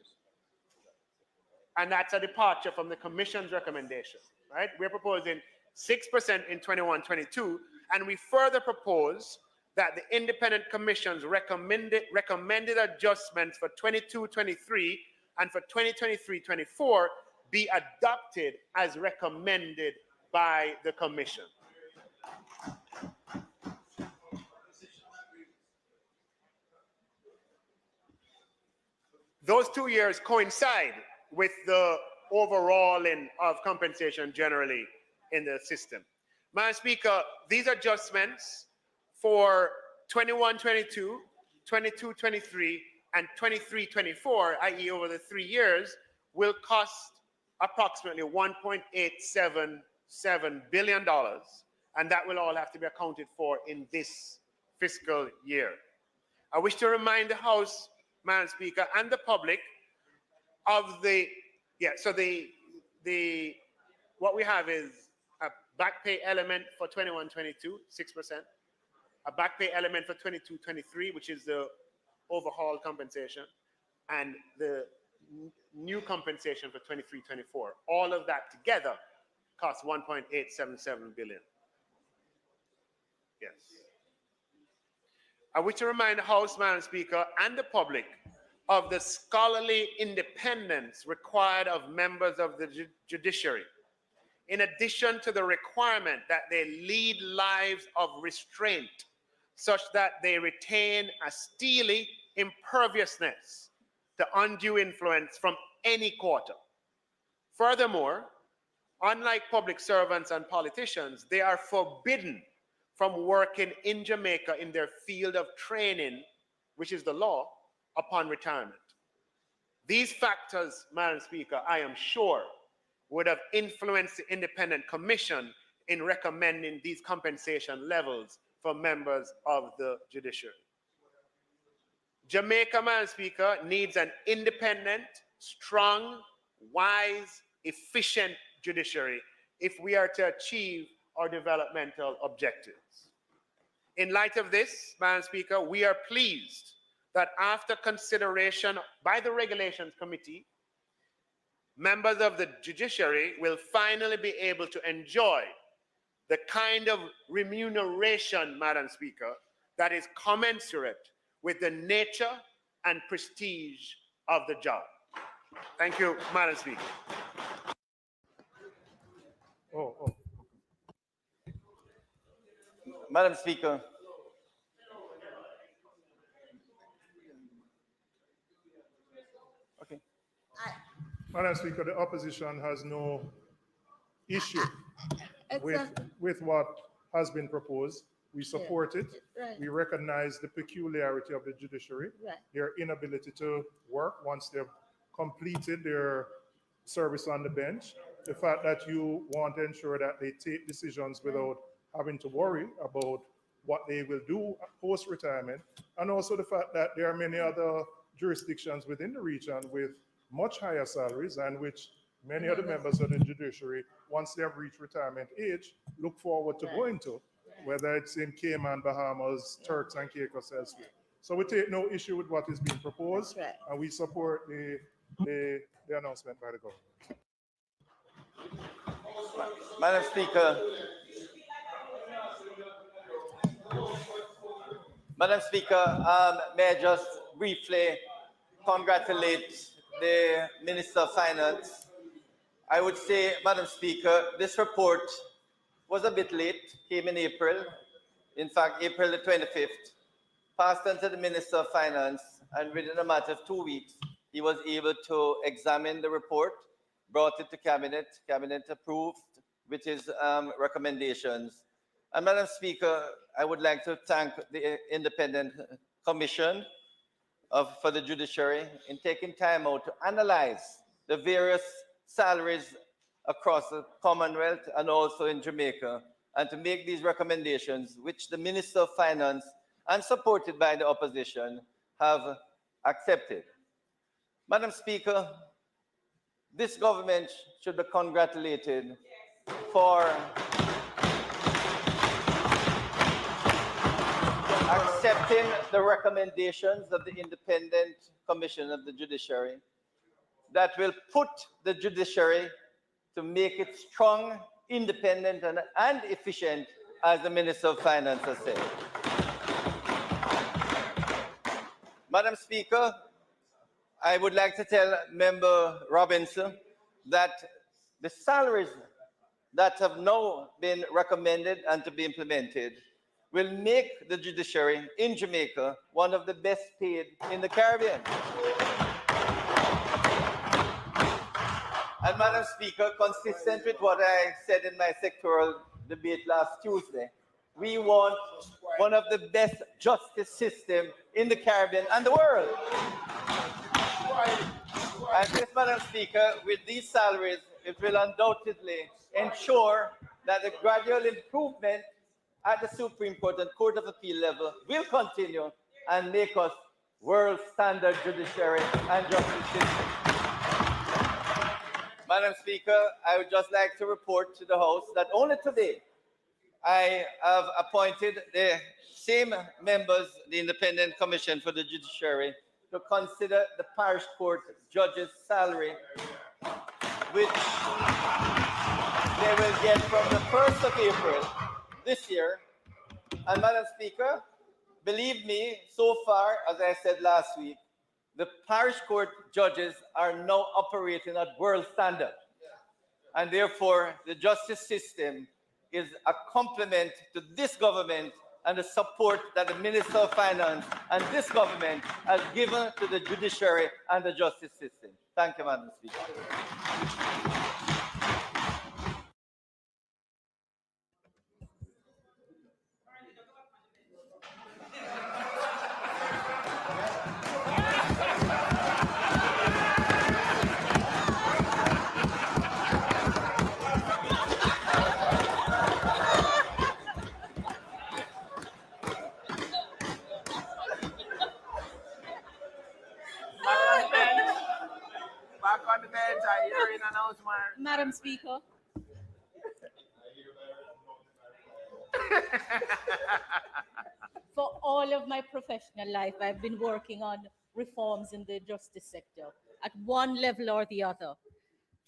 And that's a departure from the Commission's recommendation, right? We're proposing 6% in 21-22, and we further propose that the independent commission's recommended adjustments for 22-23 and for 2023-24 be adopted as recommended by the commission. Those 2 years coincide with the overhauling of compensation generally in the system. Madam Speaker, these adjustments for 21-22, 22-23, and 23-24, i.e. over the 3 years, will cost approximately $1.877 billion, and that will all have to be accounted for in this fiscal year. I wish to remind the House, Madam Speaker, and the public of what we have is a back pay element for 21-22, 6%, a back pay element for 22-23, which is the overhaul compensation, and the new compensation for 23-24. All of that together costs $1.877 billion. Yes. I wish to remind the House, Madam Speaker, and the public of the scholarly independence required of members of the judiciary, in addition to the requirement that they lead lives of restraint, such that they retain a steely imperviousness to undue influence from any quarter. Furthermore, unlike public servants and politicians, they are forbidden from working in Jamaica in their field of training, which is the law, upon retirement. These factors, Madam Speaker, I am sure would have influenced the Independent Commission in recommending these compensation levels for members of the judiciary. Jamaica, Madam Speaker, needs an independent, strong, wise, efficient judiciary if we are to achieve our developmental objectives. In light of this, Madam Speaker, we are pleased that after consideration by the Regulations Committee, members of the judiciary will finally be able to enjoy the kind of remuneration, Madam Speaker, that is commensurate with the nature and prestige of the job. Thank you, Madam Speaker. Madam Speaker. Okay. Madam Speaker, the opposition has no issue with what has been proposed. We support it. Right. We recognize the peculiarity of the judiciary, Right. their inability to work once they've completed their service on the bench. The fact that you want to ensure that they take decisions without having to worry about what they will do post-retirement, and also the fact that there are many other jurisdictions within the region with much higher salaries and which many of the members of the judiciary, once they have reached retirement age, look forward to going to, whether it's in Cayman, Bahamas, Turks and Caicos, elsewhere. So we take no issue with what is being proposed, and we support the announcement by the government. Madam Speaker. Madam Speaker, may I just briefly congratulate the Minister of Finance. I would say, Madam Speaker, this report was a bit late, came in April, in fact, April the 25th, passed on to the Minister of Finance, and within a matter of 2 weeks, he was able to examine the report, brought it to Cabinet, Cabinet approved with his recommendations. And Madam Speaker, I would like to thank the Independent Commission for the Judiciary in taking time out to analyze the various salaries across the Commonwealth and also in Jamaica, and to make these recommendations, which the Minister of Finance and supported by the opposition have accepted. Madam Speaker, This government should be congratulated for accepting the recommendations of the Independent Commission of the Judiciary that will put the judiciary to make it strong, independent, and efficient, as the Minister of Finance has said. Madam Speaker, I would like to tell Member Robinson that the salaries that have now been recommended and to be implemented will make the judiciary in Jamaica one of the best paid in the Caribbean. And Madam Speaker, consistent with what I said in my sectoral debate last Tuesday, we want one of the best justice systems in the Caribbean and the world. And this, Madam Speaker, with these salaries, it will undoubtedly ensure that the gradual improvement at the Supreme Court and Court of Appeal level will continue and make us world standard judiciary and justice system. Madam Speaker, I would just like to report to the House that only today I have appointed the same members, the Independent Commission for the Judiciary, to consider the parish court judge's salary, which they will get from the 1st of April this year. And Madam Speaker, believe me, so far, as I said last week, the parish court judges are now operating at world standard. And therefore, the justice system is a complement to this government and the support that the Minister of Finance and this government has given to the judiciary and the justice system. Thank you, Madam Speaker. Madam Speaker. For all of my professional life, I've been working on reforms in the justice sector at one level or the other.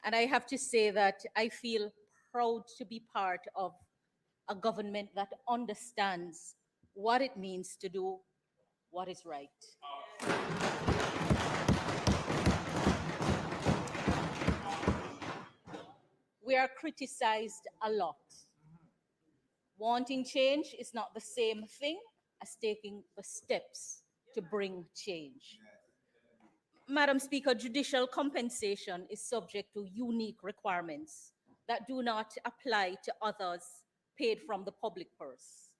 And I have to say that I feel proud to be part of a government that understands what it means to do what is right. We are criticized a lot. Wanting change is not the same thing as taking the steps to bring change. Madam Speaker, judicial compensation is subject to unique requirements that do not apply to others paid from the public purse.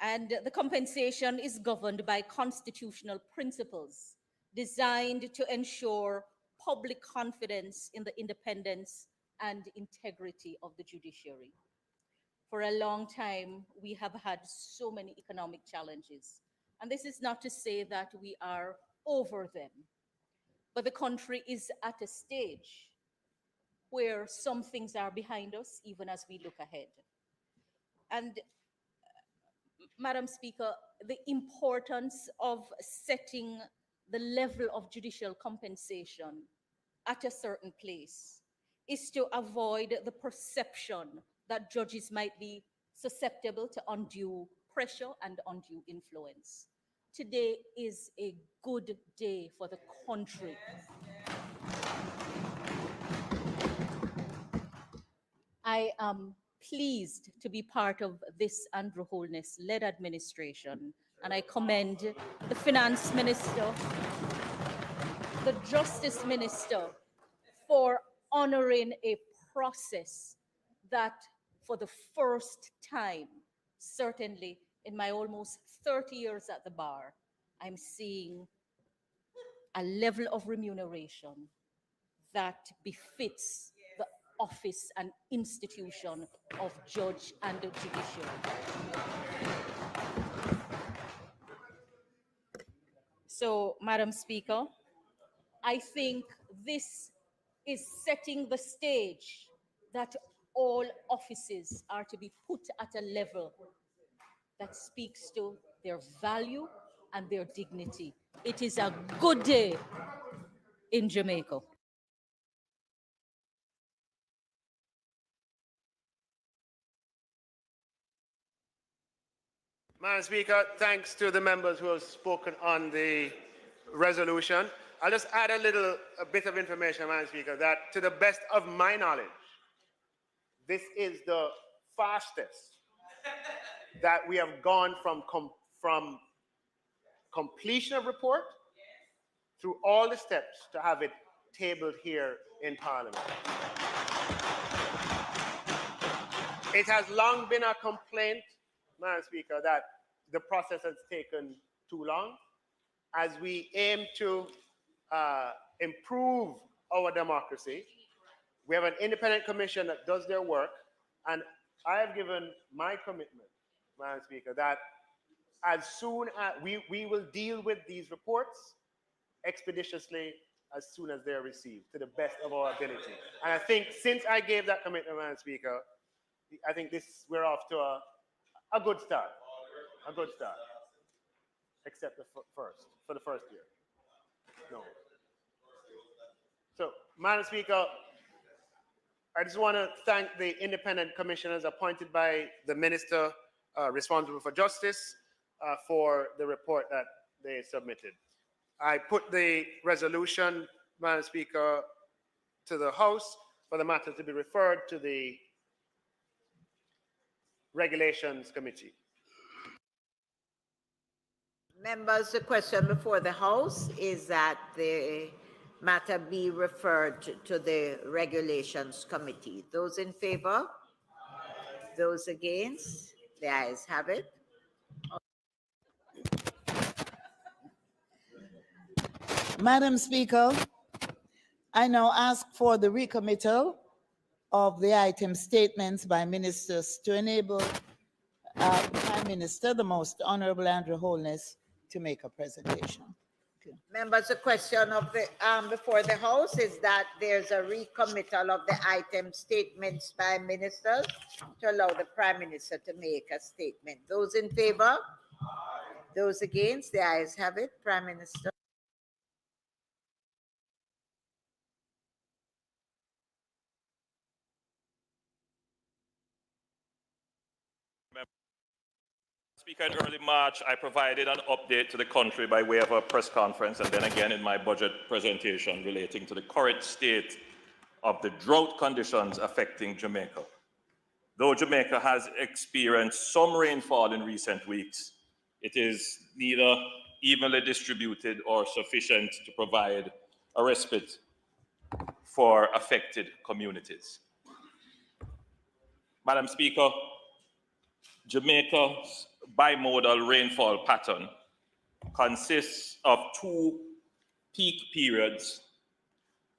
And the compensation is governed by constitutional principles designed to ensure public confidence in the independence and integrity of the judiciary. For a long time, we have had so many economic challenges. And this is not to say that we are over them, but the country is at a stage where some things are behind us, even as we look ahead. And Madam Speaker, the importance of setting the level of judicial compensation at a certain place is to avoid the perception that judges might be susceptible to undue pressure and undue influence. Today is a good day for the country. I am pleased to be part of this Andrew Holness-led administration, and I commend the Finance Minister, the Justice Minister, for honoring a process that for the first time, certainly in my almost 30 years at the bar, I'm seeing a level of remuneration that befits the office and institution of judge and the judiciary. So, Madam Speaker, I think this is setting the stage that all offices are to be put at a level that speaks to their value and their dignity. It is a good day in Jamaica. Madam Speaker, thanks to the members who have spoken on the resolution. I'll just add a bit of information, Madam Speaker, that to the best of my knowledge, this is the fastest that we have gone from completion of report through all the steps to have it tabled here in Parliament. It has long been a complaint, Madam Speaker, that the process has taken too long. As we aim to improve our democracy, we have an independent commission that does their work, and I have given my commitment, Madam Speaker, that as soon as we will deal with these reports expeditiously as soon as they're received, to the best of our ability. And I think since I gave that commitment, Madam Speaker, I think we're off to a good start. A good start. Except for the first year. No. So, Madam Speaker, I just want to thank the independent commissioners appointed by the minister responsible for justice for the report that they submitted. I put the resolution, Madam Speaker, to the House for the matter to be referred to the Regulations Committee. Members, the question before the House is that the matter be referred to the Regulations Committee. Those in favor? Those against? The ayes have it. Madam Speaker, I now ask for the recommittal of the item statements by ministers to enable Prime Minister, the Most Honorable Andrew Holness, to make a presentation. Okay. Members, the question of the before the House is that there's a recommittal of the item statements by ministers to allow the Prime Minister to make a statement. Those in favor? Those against? The ayes have it. Prime Minister. Speaker, in early March, I provided an update to the country by way of a press conference and then again in my budget presentation relating to the current state of the drought conditions affecting Jamaica. Though Jamaica has experienced some rainfall in recent weeks, it is neither evenly distributed or sufficient to provide a respite for affected communities. Madam Speaker, Jamaica's bimodal rainfall pattern consists of two peak periods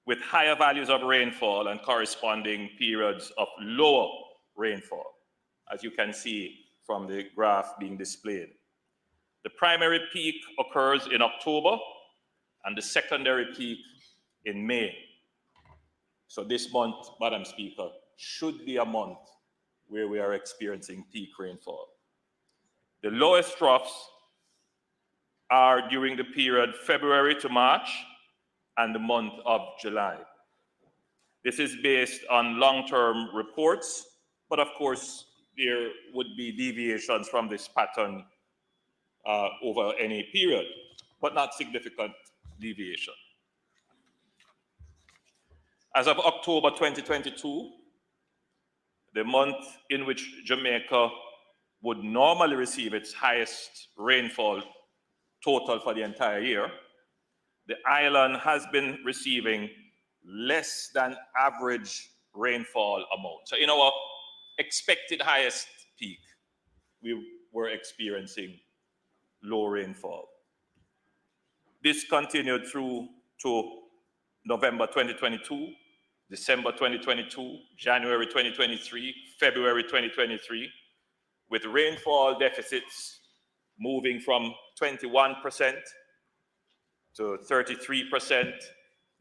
with higher values of rainfall and corresponding periods of lower rainfall, as you can see from the graph being displayed. The primary peak occurs in October and the secondary peak in May. So this month, Madam Speaker, should be a month where we are experiencing peak rainfall. The lowest troughs are during the period February to March and the month of July. This is based on long-term reports, but of course, there would be deviations from this pattern over any period, but not significant deviation. As of October 2022, the month in which Jamaica would normally receive its highest rainfall total for the entire year, the island has been receiving less than average rainfall amount. So in our expected highest peak, we were experiencing low rainfall. This continued through to November 2022, December 2022, January 2023, February 2023, with rainfall deficits moving from 21% to 33%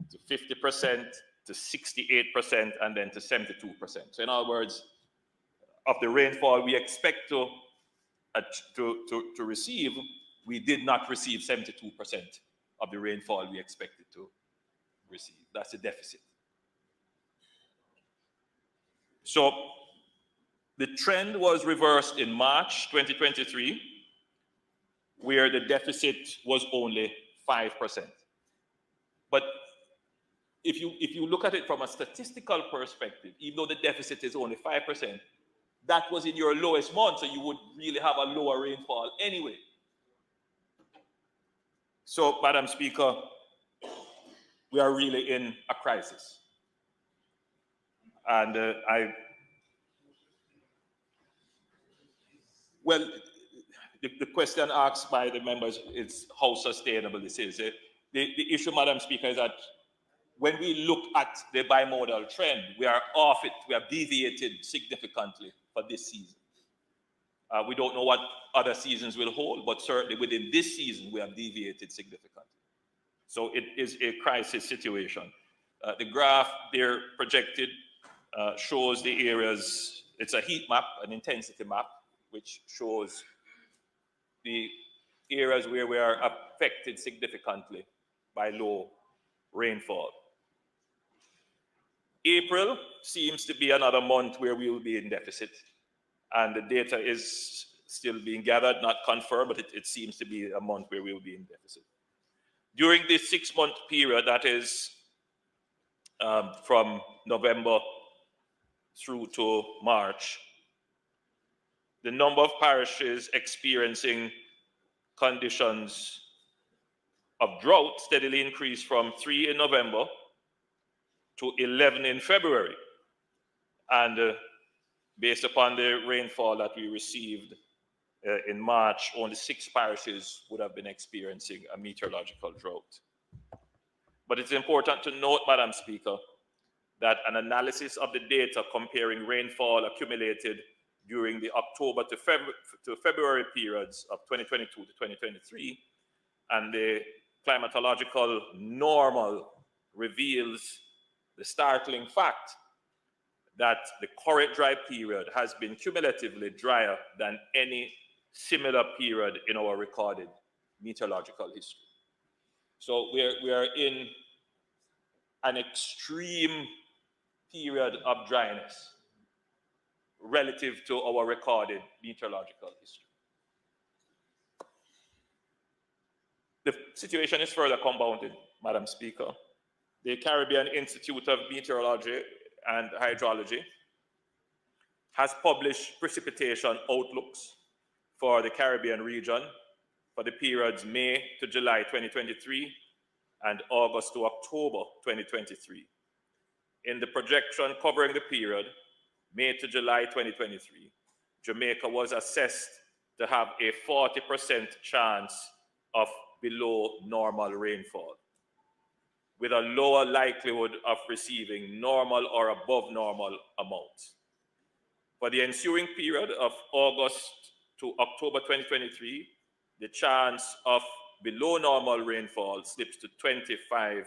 to 50% to 68%, and then to 72%. So in other words, of the rainfall we expect to receive, we did not receive 72% of the rainfall we expected to receive. That's a deficit. So the trend was reversed in March 2023, where the deficit was only 5%. But if you look at it from a statistical perspective, even though the deficit is only 5%, that was in your lowest month, so you would really have a lower rainfall anyway. So, Madam Speaker, we are really in a crisis. And well, the question asked by the members is how sustainable this is. The issue, Madam Speaker, is that when we look at the bimodal trend, we are off it. We have deviated significantly for this season. We don't know what other seasons will hold, but certainly within this season, we have deviated significantly. So it is a crisis situation. The graph there projected shows the areas. It's a heat map, an intensity map, which shows the areas where we are affected significantly by low rainfall. April seems to be another month where we will be in deficit, and the data is still being gathered, not confirmed, but it seems to be a month where we will be in deficit. During this 6-month period, that is from November through to March, the number of parishes experiencing conditions of drought steadily increased from 3 in November to 11 in February. And based upon the rainfall that we received in March, only 6 parishes would have been experiencing a meteorological drought. But it's important to note, Madam Speaker, that an analysis of the data comparing rainfall accumulated during the October to February periods of 2022 to 2023 and the climatological normal reveals the startling fact that the current dry period has been cumulatively drier than any similar period in our recorded meteorological history. So we are in an extreme period of dryness relative to our recorded meteorological history. The situation is further compounded, Madam Speaker. The Caribbean Institute of Meteorology and Hydrology has published precipitation outlooks for the Caribbean region for the periods May to July 2023 and August to October 2023. In the projection covering the period May to July 2023, Jamaica was assessed to have a 40% chance of below normal rainfall, with a lower likelihood of receiving normal or above normal amounts. For the ensuing period of August to October 2023, the chance of below normal rainfall slips to 25%,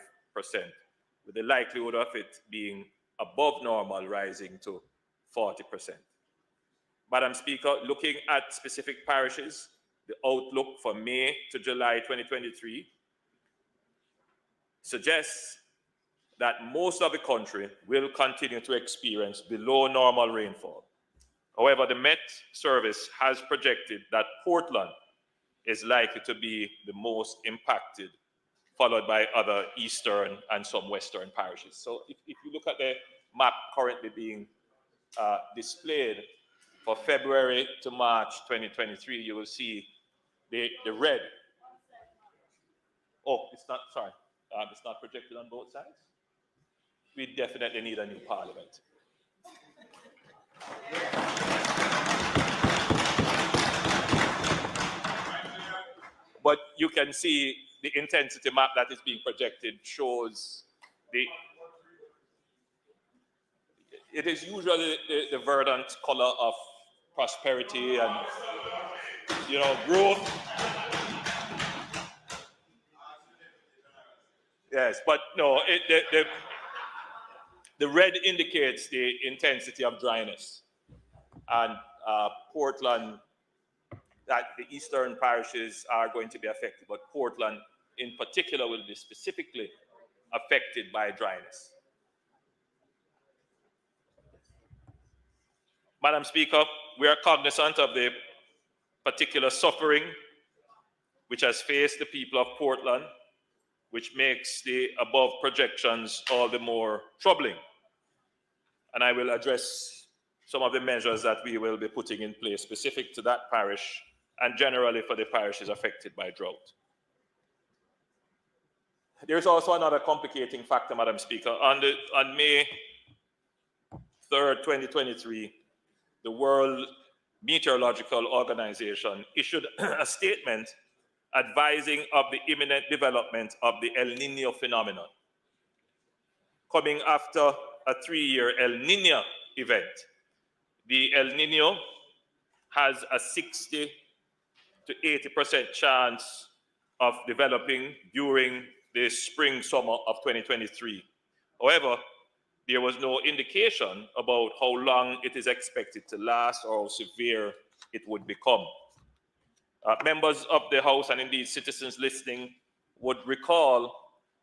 with the likelihood of it being above normal rising to 40%. Madam Speaker, looking at specific parishes, the outlook for May to July 2023 suggests that most of the country will continue to experience below normal rainfall. However, the Met Service has projected that Portland is likely to be the most impacted, followed by other eastern and some western parishes. So if you look at the map currently being displayed for February to March 2023, you will see the red. Oh, it's not, sorry. It's not projected on both sides. We definitely need a new parliament. But you can see the intensity map that is being projected shows it is usually the verdant color of prosperity and, growth. Yes, but no, The red indicates the intensity of dryness. And Portland, that the eastern parishes are going to be affected, but Portland in particular will be specifically affected by dryness. Madam Speaker, we are cognizant of the particular suffering which has faced the people of Portland, which makes the above projections all the more troubling. And I will address some of the measures that we will be putting in place specific to that parish and generally for the parishes affected by drought. There's also another complicating factor, Madam Speaker. On May 3rd, 2023, the World Meteorological Organization issued a statement advising of the imminent development of the El Nino phenomenon, coming after a 3-year El Nino event. The El Nino has a 60 to 80% chance of developing during the spring-summer of 2023. However, there was no indication about how long it is expected to last or how severe it would become. Members of the House and indeed citizens listening would recall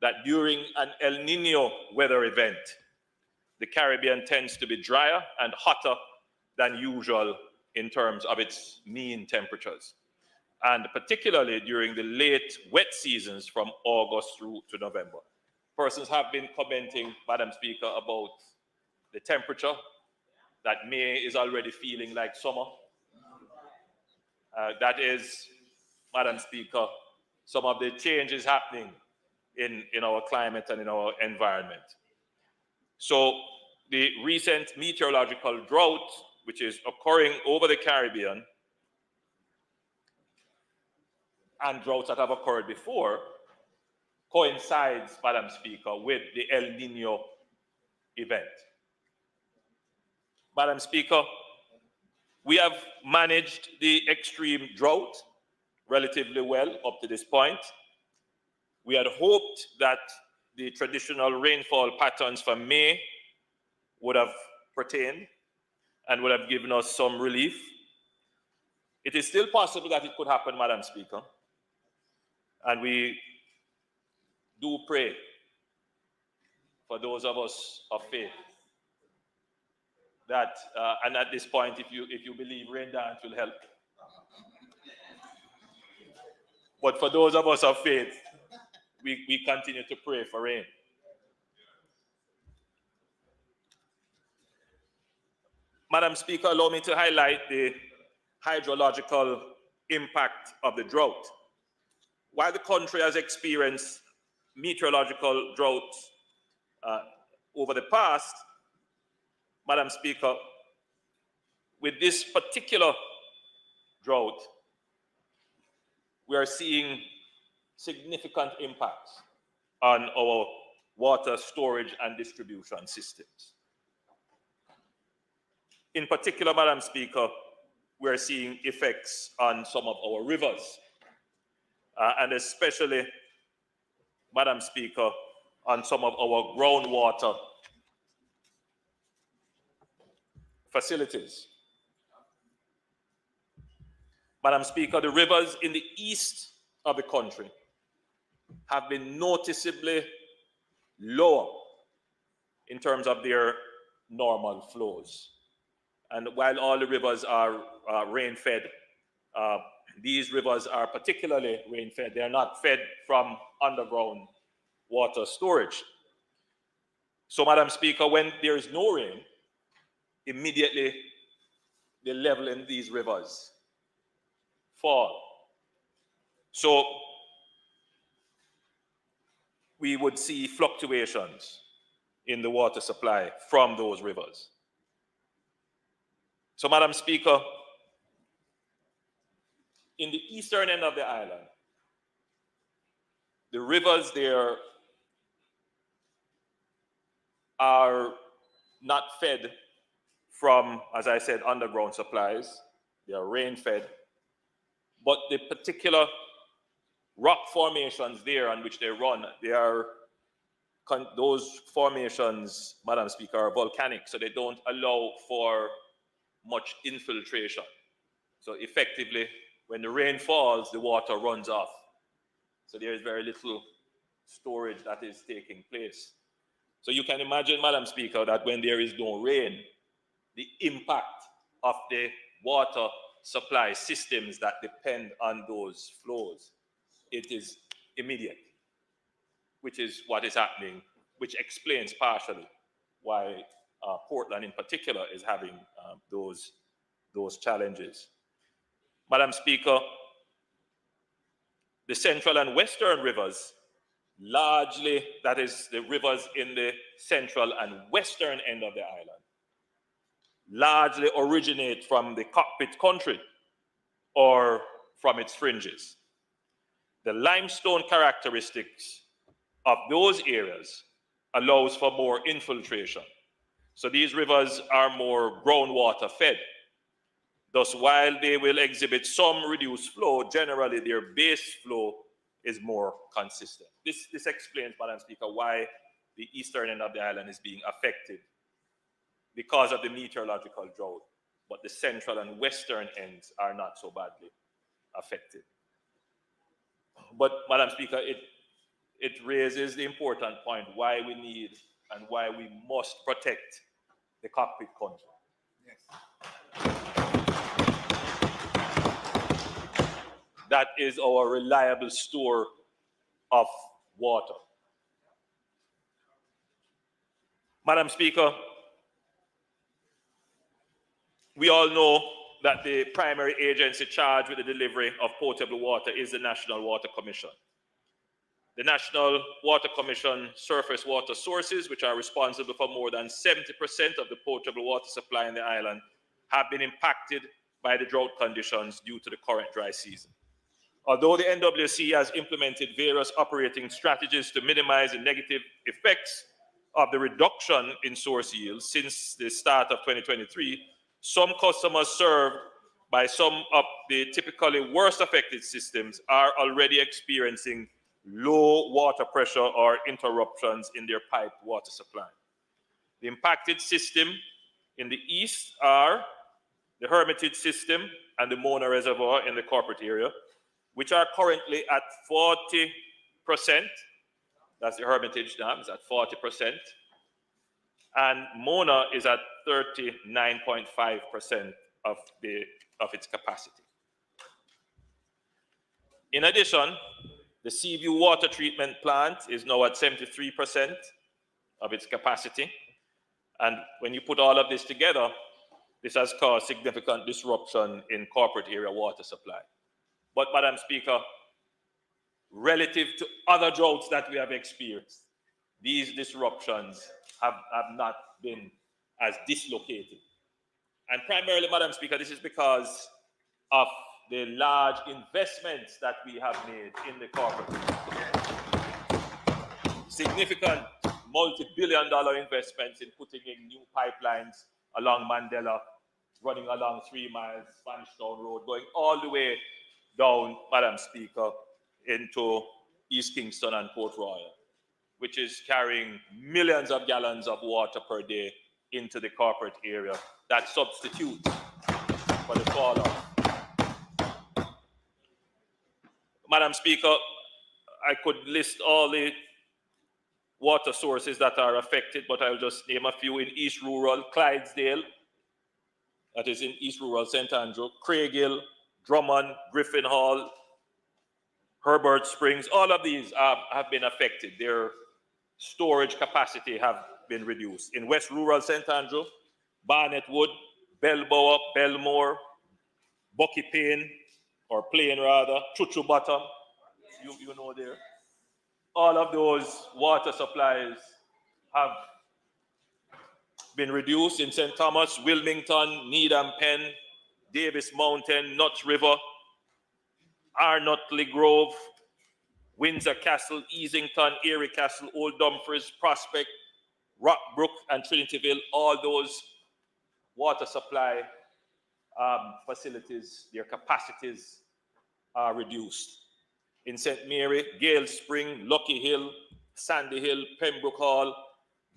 that during an El Nino weather event, the Caribbean tends to be drier and hotter than usual in terms of its mean temperatures, and particularly during the late wet seasons from August through to November. Persons have been commenting, Madam Speaker, about the temperature, that May is already feeling like summer. That is, Madam Speaker, some of the changes happening in our climate and in our environment. So the recent meteorological drought, which is occurring over the Caribbean, and droughts that have occurred before, coincides, Madam Speaker, with the El Nino event. Madam Speaker, we have managed the extreme drought relatively well up to this point. We had hoped that the traditional rainfall patterns for May would have pertained and would have given us some relief. It is still possible that it could happen, Madam Speaker, and we do pray for those of us of faith that, and at this point, if you believe rain dance will help. But for those of us of faith, we continue to pray for rain. Madam Speaker, allow me to highlight the hydrological impact of the drought. While the country has experienced meteorological droughts over the past, Madam Speaker, with this particular drought, we are seeing significant impacts on our water storage and distribution systems. In particular, Madam Speaker, we are seeing effects on some of our rivers, and especially, Madam Speaker, on some of our groundwater facilities. Madam Speaker, the rivers in the east of the country have been noticeably lower in terms of their normal flows. And while all the rivers are rain-fed, these rivers are particularly rain-fed. They are not fed from underground water storage. So, Madam Speaker, when there is no rain, immediately the level in these rivers fall. So we would see fluctuations in the water supply from those rivers. So, Madam Speaker, in the eastern end of the island, the rivers there are not fed from, as I said, underground supplies. They are rain-fed. But the particular rock formations there on which they run, they are those formations, Madam Speaker, are volcanic, so they don't allow for much infiltration. So effectively, when the rain falls, the water runs off. So there is very little storage that is taking place. So you can imagine, Madam Speaker, that when there is no rain, the impact of the water supply systems that depend on those flows, it is immediate, which is what is happening, which explains partially why Portland in particular is having those challenges. Madam Speaker, the central and western rivers, largely, that is the rivers in the central and western end of the island, largely originate from the cockpit country or from its fringes. The limestone characteristics of those areas allows for more infiltration. So these rivers are more groundwater fed. Thus, while they will exhibit some reduced flow, generally their base flow is more consistent. This explains, Madam Speaker, why the eastern end of the island is being affected because of the meteorological drought, but the central and western ends are not so badly affected. But, Madam Speaker, it raises the important point why we need and why we must protect the cockpit country. Yes. That is our reliable store of water. Madam Speaker, we all know that the primary agency charged with the delivery of potable water is the National Water Commission. The National Water Commission surface water sources, which are responsible for more than 70% of the potable water supply in the island, have been impacted by the drought conditions due to the current dry season. Although the NWC has implemented various operating strategies to minimize the negative effects of the reduction in source yields since the start of 2023, some customers served by some of the typically worst affected systems are already experiencing low water pressure or interruptions in their piped water supply. The impacted system in the east are the Hermitage system and the Mona Reservoir in the corporate area, which are currently at 40%. That's the Hermitage Dam, is at 40%. And Mona is at 39.5% of its capacity. In addition, the Seaview water treatment plant is now at 73% of its capacity. And when you put all of this together, this has caused significant disruption in corporate area water supply. But, Madam Speaker, relative to other droughts that we have experienced, these disruptions have not been as dislocated. And primarily, Madam Speaker, this is because of the large investments that we have made in the corporate. Significant multi-billion-dollar investments in putting in new pipelines along Mandela, running along 3 miles, Spanish Town Road, going all the way down, Madam Speaker, into East Kingston and Port Royal, which is carrying millions of gallons of water per day into the corporate area that substitutes for the fallout. Madam Speaker, I could list all the water sources that are affected, but I'll just name a few. In East Rural, Clydesdale, that is in East Rural, St. Andrew, Craighill, Drummond, Griffin Hall, Herbert Springs, all of these have been affected. Their storage capacity have been reduced. In West Rural St. Andrew, Barnett Wood, Belboa, Belmore, Bucky Plain, or Plain rather, Chuchu Bottom, you know there. All of those water supplies have been reduced. In St. Thomas, Wilmington, Needham Pen, Davis Mountain, Nuts River, Arnotley Grove, Windsor Castle, Easington, Erie Castle, Old Dumfries, Prospect, Rockbrook, and Trinityville, all those water supply facilities, their capacities are reduced. In St. Mary, Gale Spring, Lucky Hill, Sandy Hill, Pembroke Hall,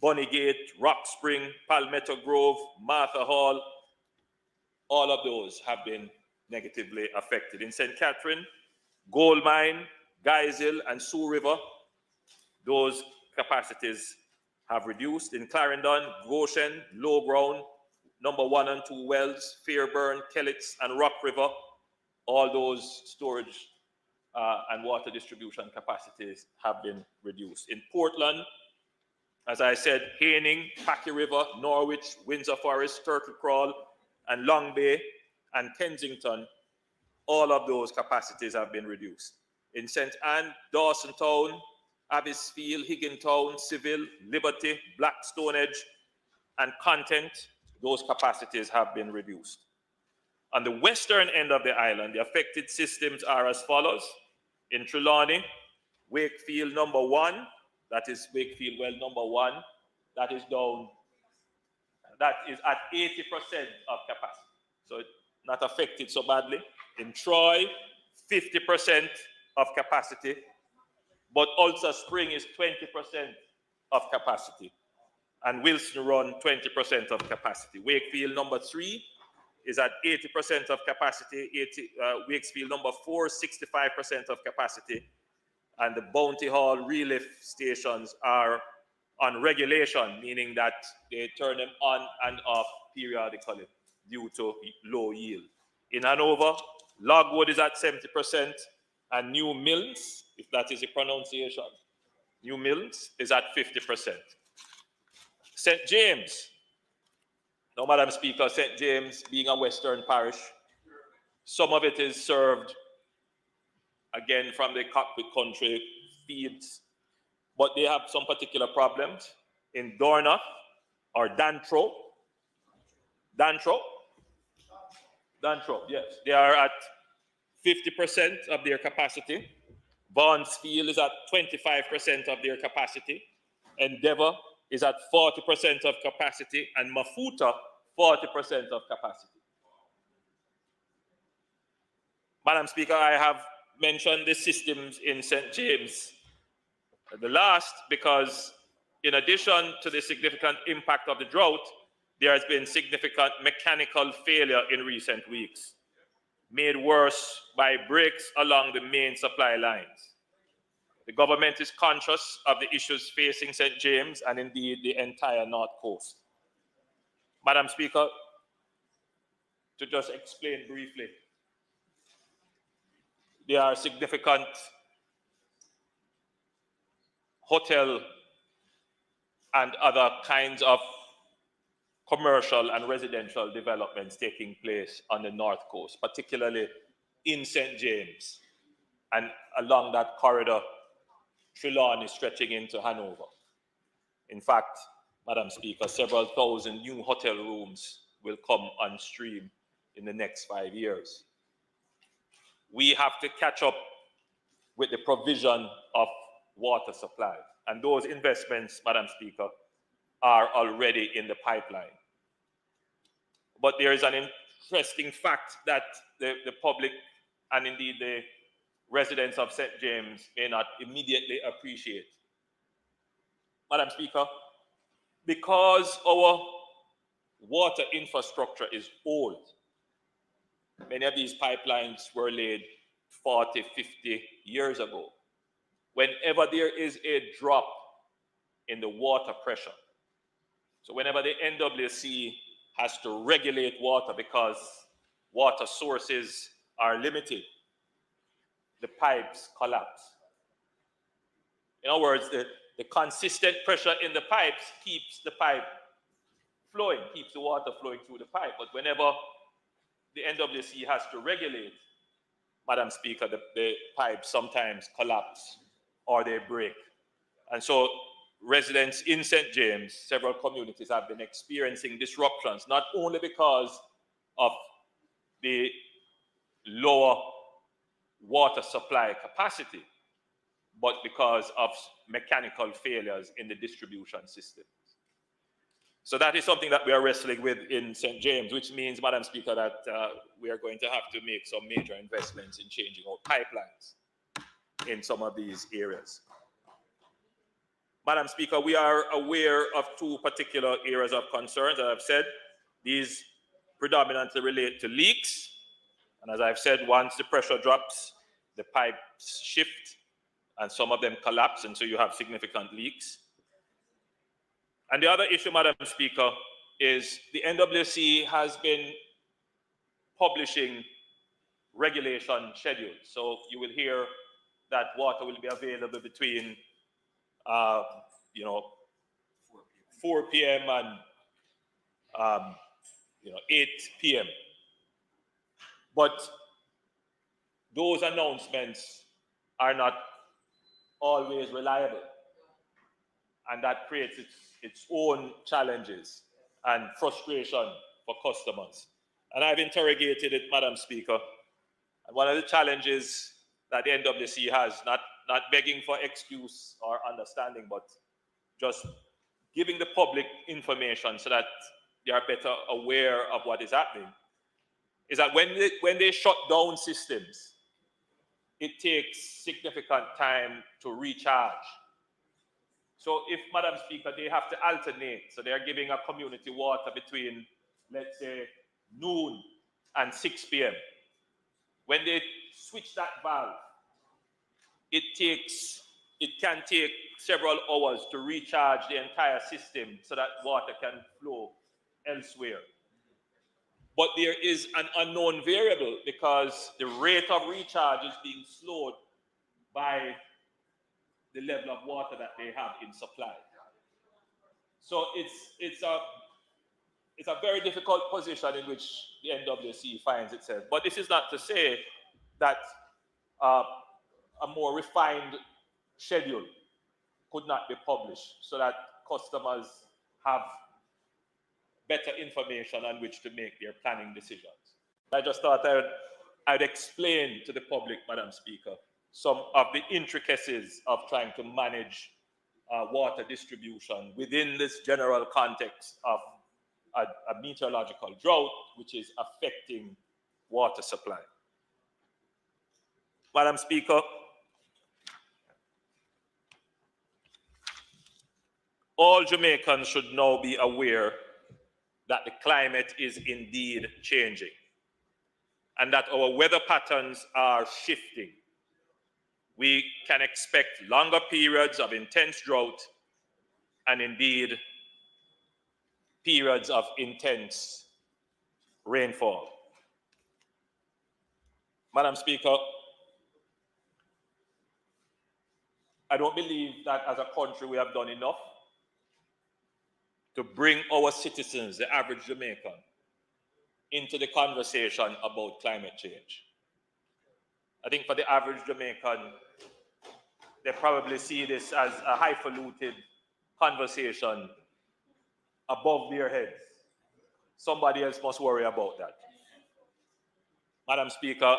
Bunnygate, Rock Spring, Palmetto Grove, Martha Hall, all of those have been negatively affected. In St. Catherine, Gold Mine, Guys Hill, and Sioux River, those capacities have reduced. In Clarendon, Goshen, Low Ground, number 1 and 2 wells, Fairburn, Kellets, and Rock River, all those storage and water distribution capacities have been reduced. In Portland, as I said, Haining, Packy River, Norwich, Windsor Forest, Turtle Crawl, and Long Bay, and Kensington, all of those capacities have been reduced. In St. Anne, Dawson Town, Abbasfield, Higgintown, Seville, Liberty, Blackstone Edge, and Content, those capacities have been reduced. On the western end of the island, the affected systems are as follows. In Trelawney, Wakefield number 1, that is Wakefield well number 1, that is down, that is at 80% of capacity. So it's not affected so badly. In Troy, 50% of capacity, but Ulster Spring is 20% of capacity, and Wilson Run 20% of capacity. Wakefield number 3 is at 80% of capacity, Wakefield number 4, 65% of capacity, and the Bounty Hall relift stations are on regulation, meaning that they turn them on and off periodically due to low yield. In Hanover, Logwood is at 70%, and New Mills, if that is a pronunciation, New Mills is at 50%. St. James, now, Madam Speaker, St. James being a Western parish, some of it is served, again, from the cockpit country feeds, but they have some particular problems. In Dornoch, or Dantro, yes, they are at 50% of their capacity. Barnesfield is at 25% of their capacity. Endeavour is at 40% of capacity, and Mafuta, 40% of capacity. Madam Speaker, I have mentioned the systems in St. James. The last, because in addition to the significant impact of the drought, there has been significant mechanical failure in recent weeks, made worse by breaks along the main supply lines. The government is conscious of the issues facing St. James and indeed the entire North Coast. Madam Speaker, to just explain briefly, there are significant hotel and other kinds of commercial and residential developments taking place on the North Coast, particularly in St. James and along that corridor, Trelawney stretching into Hanover. In fact, Madam Speaker, several thousand new hotel rooms will come on stream in the next 5 years. We have to catch up with the provision of water supply, and those investments, Madam Speaker, are already in the pipeline. But there is an interesting fact that the public and indeed the residents of St. James may not immediately appreciate. Madam Speaker, because our water infrastructure is old, many of these pipelines were laid 40, 50 years ago. Whenever there is a drop in the water pressure, so whenever the NWC has to regulate water because water sources are limited, the pipes collapse. In other words, the consistent pressure in the pipes keeps the pipe flowing, keeps the water flowing through the pipe. But whenever the NWC has to regulate, Madam Speaker, the pipes sometimes collapse or they break. And so residents in St. James, several communities have been experiencing disruptions, not only because of the lower water supply capacity, but because of mechanical failures in the distribution system. So that is something that we are wrestling with in St. James, which means, Madam Speaker, that we are going to have to make some major investments in changing out pipelines in some of these areas. Madam Speaker, we are aware of two particular areas of concern. As I've said, these predominantly relate to leaks. And as I've said, once the pressure drops, the pipes shift and some of them collapse, and so you have significant leaks. And the other issue, Madam Speaker, is the NWC has been publishing regulation schedules. So you will hear that water will be available between 4 p.m. and 8 p.m. But those announcements are not always reliable, and that creates its own challenges and frustration for customers. And I've interrogated it, Madam Speaker, and one of the challenges that the NWC has, not begging for excuse or understanding, but just giving the public information so that they are better aware of what is happening, is that when they shut down systems, it takes significant time to recharge. So if, Madam Speaker, they have to alternate, so they're giving a community water between, let's say, noon and 6 p.m. When they switch that valve, it can take several hours to recharge the entire system so that water can flow elsewhere. But there is an unknown variable because the rate of recharge is being slowed by the level of water that they have in supply. So it's a very difficult position in which the NWC finds itself. But this is not to say that a more refined schedule could not be published so that customers have better information on which to make their planning decisions. I just thought I'd explain to the public, Madam Speaker, some of the intricacies of trying to manage water distribution within this general context of a meteorological drought, which is affecting water supply. Madam Speaker, all Jamaicans should now be aware that the climate is indeed changing and that our weather patterns are shifting. We can expect longer periods of intense drought and indeed periods of intense rainfall. Madam Speaker, I don't believe that as a country we have done enough to bring our citizens, the average Jamaican, into the conversation about climate change. I think for the average Jamaican, they probably see this as a highfalutin conversation above their heads. Somebody else must worry about that. Madam Speaker,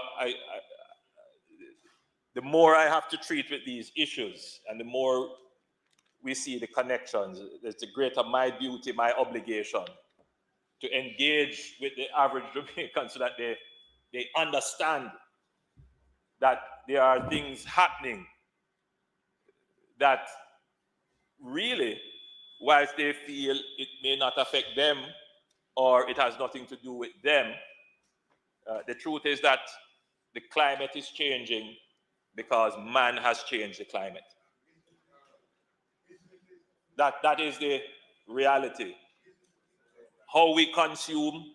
the more I have to treat with these issues and the more we see the connections, the greater my duty, my obligation to engage with the average Jamaican so that they understand that there are things happening that really, whilst they feel it may not affect them or it has nothing to do with them, the truth is that the climate is changing because man has changed the climate. That is the reality. How we consume,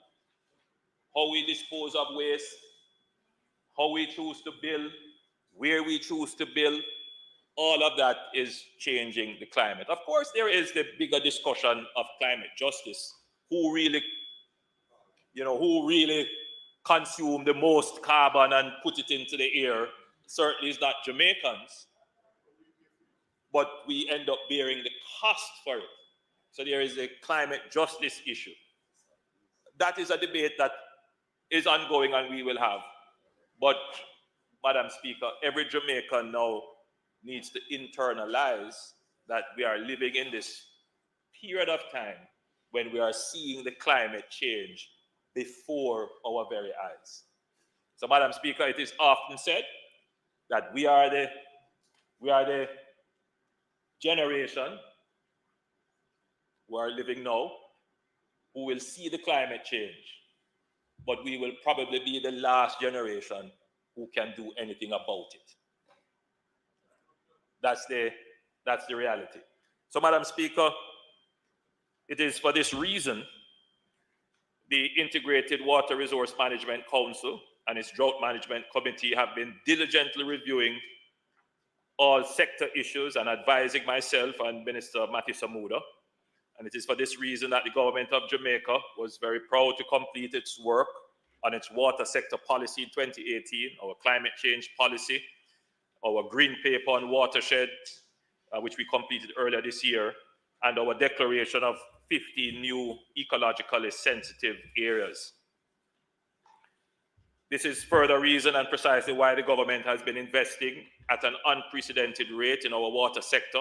how we dispose of waste, how we choose to build, where we choose to build, all of that is changing the climate. Of course, there is the bigger discussion of climate justice. Who really consume the most carbon and put it into the air? Certainly is not Jamaicans, but we end up bearing the cost for it. So there is a climate justice issue. That is a debate that is ongoing and we will have. But, Madam Speaker, every Jamaican now needs to internalize that we are living in this period of time when we are seeing the climate change before our very eyes. So, Madam Speaker, it is often said that we are the generation who are living now who will see the climate change, but we will probably be the last generation who can do anything about it. That's the reality. So, Madam Speaker, it is for this reason the Integrated Water Resource Management Council and its Drought Management Committee have been diligently reviewing all sector issues and advising myself and Minister Matthew Samuda. And it is for this reason that the government of Jamaica was very proud to complete its work on its water sector policy in 2018, our climate change policy, our green paper on watershed, which we completed earlier this year, and our declaration of 50 new ecologically sensitive areas. This is further reason and precisely why the government has been investing at an unprecedented rate in our water sector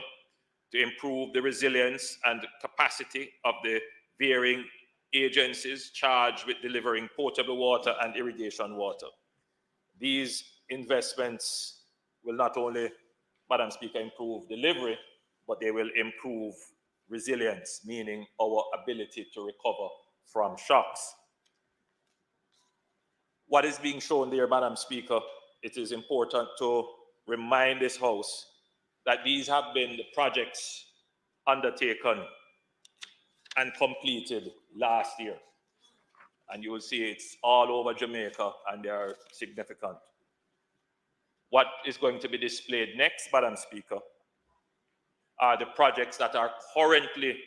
to improve the resilience and capacity of the varying agencies charged with delivering potable water and irrigation water. These investments will not only, Madam Speaker, improve delivery, but they will improve resilience, meaning our ability to recover from shocks. What is being shown there, Madam Speaker, it is important to remind this House that these have been the projects undertaken and completed last year. And you will see it's all over Jamaica and they are significant. What is going to be displayed next, Madam Speaker, are the projects that are currently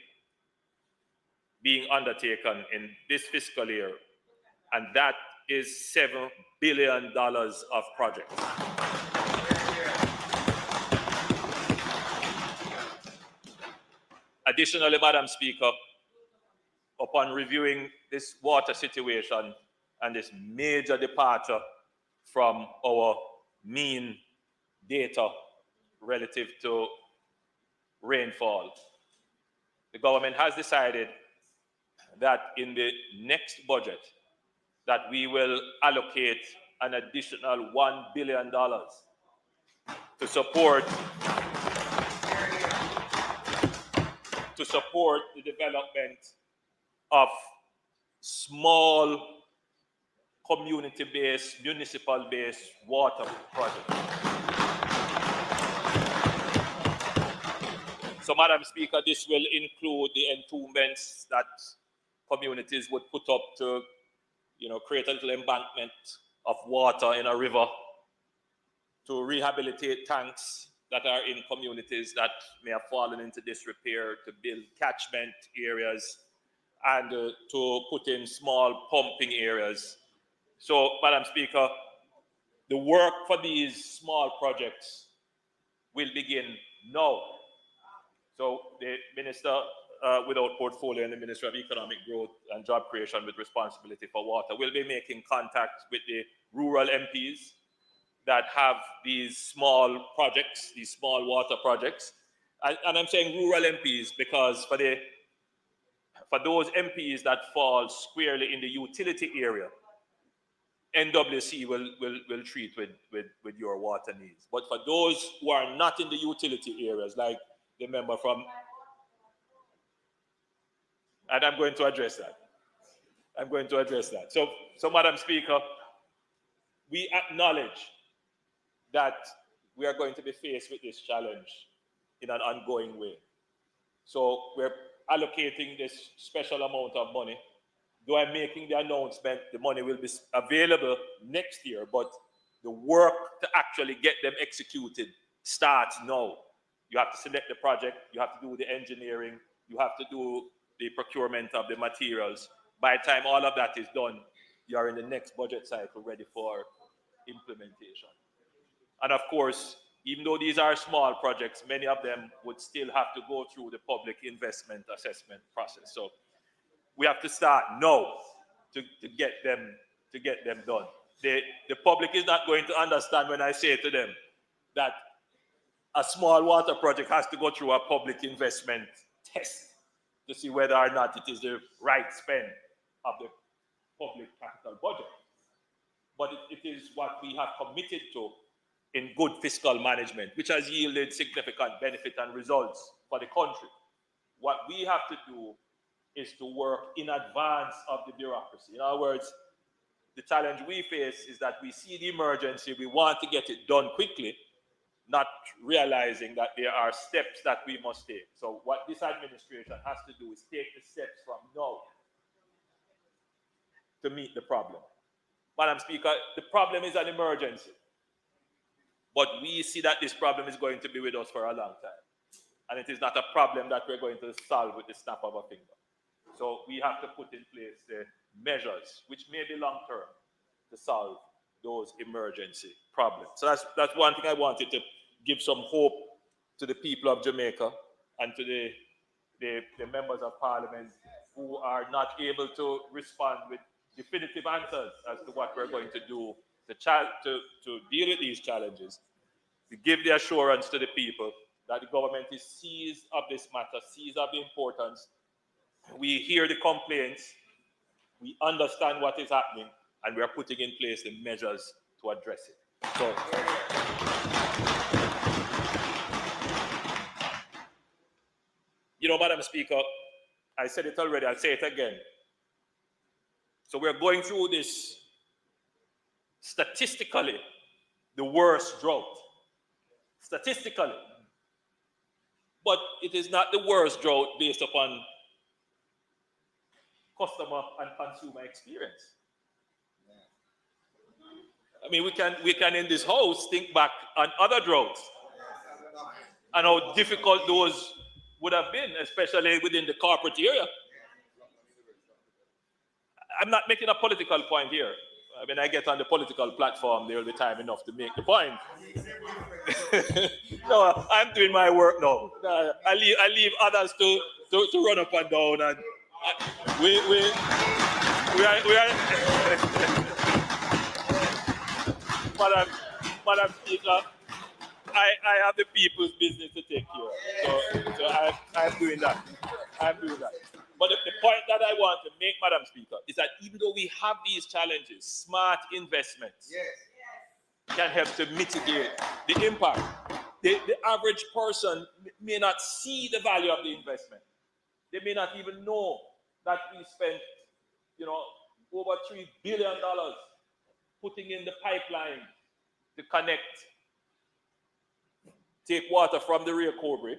being undertaken in this fiscal year, and that is $7 billion of projects. Additionally, Madam Speaker, upon reviewing this water situation and this major departure from our mean data relative to rainfall, the government has decided that in the next budget that we will allocate an additional $1 billion to support the development of small community-based, municipal-based water projects. So, Madam Speaker, this will include the entombments that communities would put up to, create a little embankment of water in a river, to rehabilitate tanks that are in communities that may have fallen into disrepair, to build catchment areas, and to put in small pumping areas. So, Madam Speaker, the work for these small projects will begin now. So the Minister without portfolio and the Minister of Economic Growth and Job Creation with responsibility for water will be making contact with the rural MPs that have these small projects, these small water projects. And I'm saying rural MPs because for those MPs that fall squarely in the utility area, NWC will treat with your water needs. But for those who are not in the utility areas, like the member from, and I'm going to address that. So Madam Speaker, we acknowledge that we are going to be faced with this challenge in an ongoing way. So we're allocating this special amount of money. Though I'm making the announcement, the money will be available next year, but the work to actually get them executed starts now. You have to select the project, you have to do the engineering, you have to do the procurement of the materials. By the time all of that is done, you are in the next budget cycle ready for implementation. And of course, even though these are small projects, many of them would still have to go through the public investment assessment process. So we have to start now to get them done. The public is not going to understand when I say to them that a small water project has to go through a public investment test to see whether or not it is the right spend of the public capital budget. But it is what we have committed to in good fiscal management, which has yielded significant benefit and results for the country. What we have to do is to work in advance of the bureaucracy. In other words, the challenge we face is that we see the emergency, we want to get it done quickly, not realizing that there are steps that we must take. So what this administration has to do is take the steps from now to meet the problem. Madam Speaker, the problem is an emergency, but we see that this problem is going to be with us for a long time. And it is not a problem that we're going to solve with the snap of a finger. So we have to put in place the measures, which may be long-term, to solve those emergency problems. So that's one thing I wanted to give some hope to the people of Jamaica and to the members of parliament who are not able to respond with definitive answers as to what we're going to do to deal with these challenges, to give the assurance to the people that the government is seized of this matter, seized of the importance. We hear the complaints, we understand what is happening, and we are putting in place the measures to address it. So, you know, Madam Speaker, I said it already, I'll say it again. So we're going through this, statistically, the worst drought. Statistically. But it is not the worst drought based upon customer and consumer experience. I mean, we can in this house think back on other droughts and how difficult those would have been, especially within the corporate area. I'm not making a political point here. When I get on the political platform, there will be time enough to make the point. No, I'm doing my work now. I leave others to run up and down, and we are Madam Speaker, I have the people's business to take care of. So I'm doing that. But the point that I want to make, Madam Speaker, is that even though we have these challenges, smart investments can help to mitigate the impact. The average person may not see the value of the investment. They may not even know that we spent, over $3 billion putting in the pipeline to take water from the Rio Cobre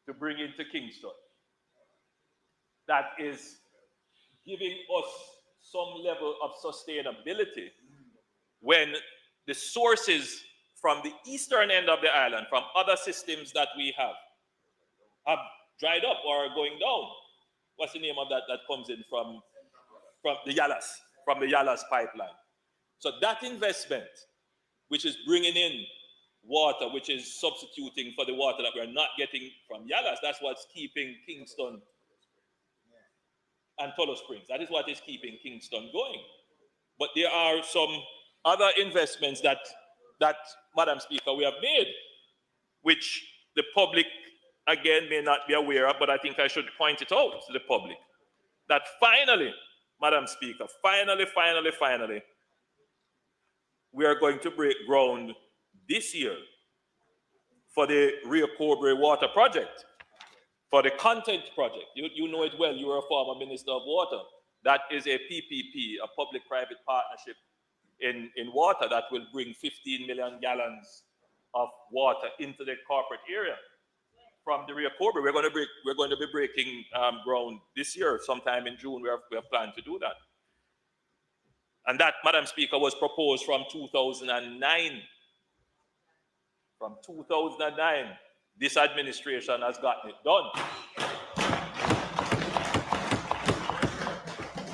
to bring into Kingston. That is giving us some level of sustainability when the sources from the eastern end of the island, from other systems that we have dried up or are going down. What's the name of that comes in from the Yalas pipeline? So that investment, which is bringing in water, which is substituting for the water that we're not getting from Yalas, that's what's keeping Kingston and Tullow Springs. That is what is keeping Kingston going. But there are some other investments that Madam Speaker, we have made, which the public, again, may not be aware of, but I think I should point it out to the public. That finally, Madam Speaker, finally, we are going to break ground this year for the Rio Cobre water project, for the content project. You know it well, you were a former Minister of Water. That is a PPP, a public-private partnership in water that will bring 15 million gallons of water into the corporate area from the Rio Cobre. We're going to be breaking ground this year, sometime in June. We have planned to do that. And that, Madam Speaker, was proposed from 2009. From 2009, this administration has gotten it done.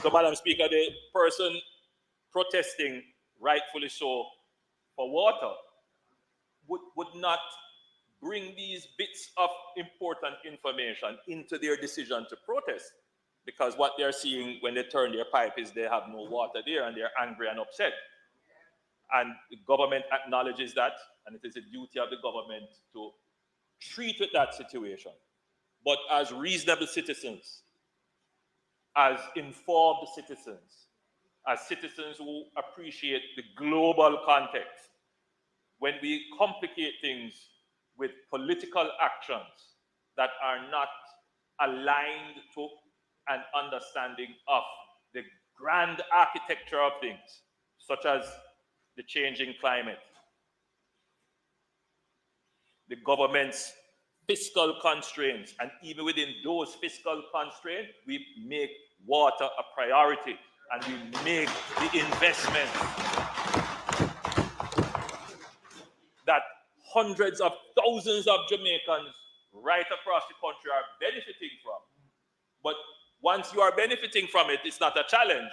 So, Madam Speaker, the person protesting, rightfully so, for water would not bring these bits of important information into their decision to protest, because what they're seeing when they turn their pipe is they have no water there and they're angry and upset. And the government acknowledges that, and it is a duty of the government to treat with that situation. But as reasonable citizens, as informed citizens, as citizens who appreciate the global context, when we complicate things with political actions that are not aligned to an understanding of the grand architecture of things, such as the changing climate, the government's fiscal constraints, and even within those fiscal constraints, we make water a priority and we make the investment that hundreds of thousands of Jamaicans right across the country are benefiting from. But once you are benefiting from it, it's not a challenge.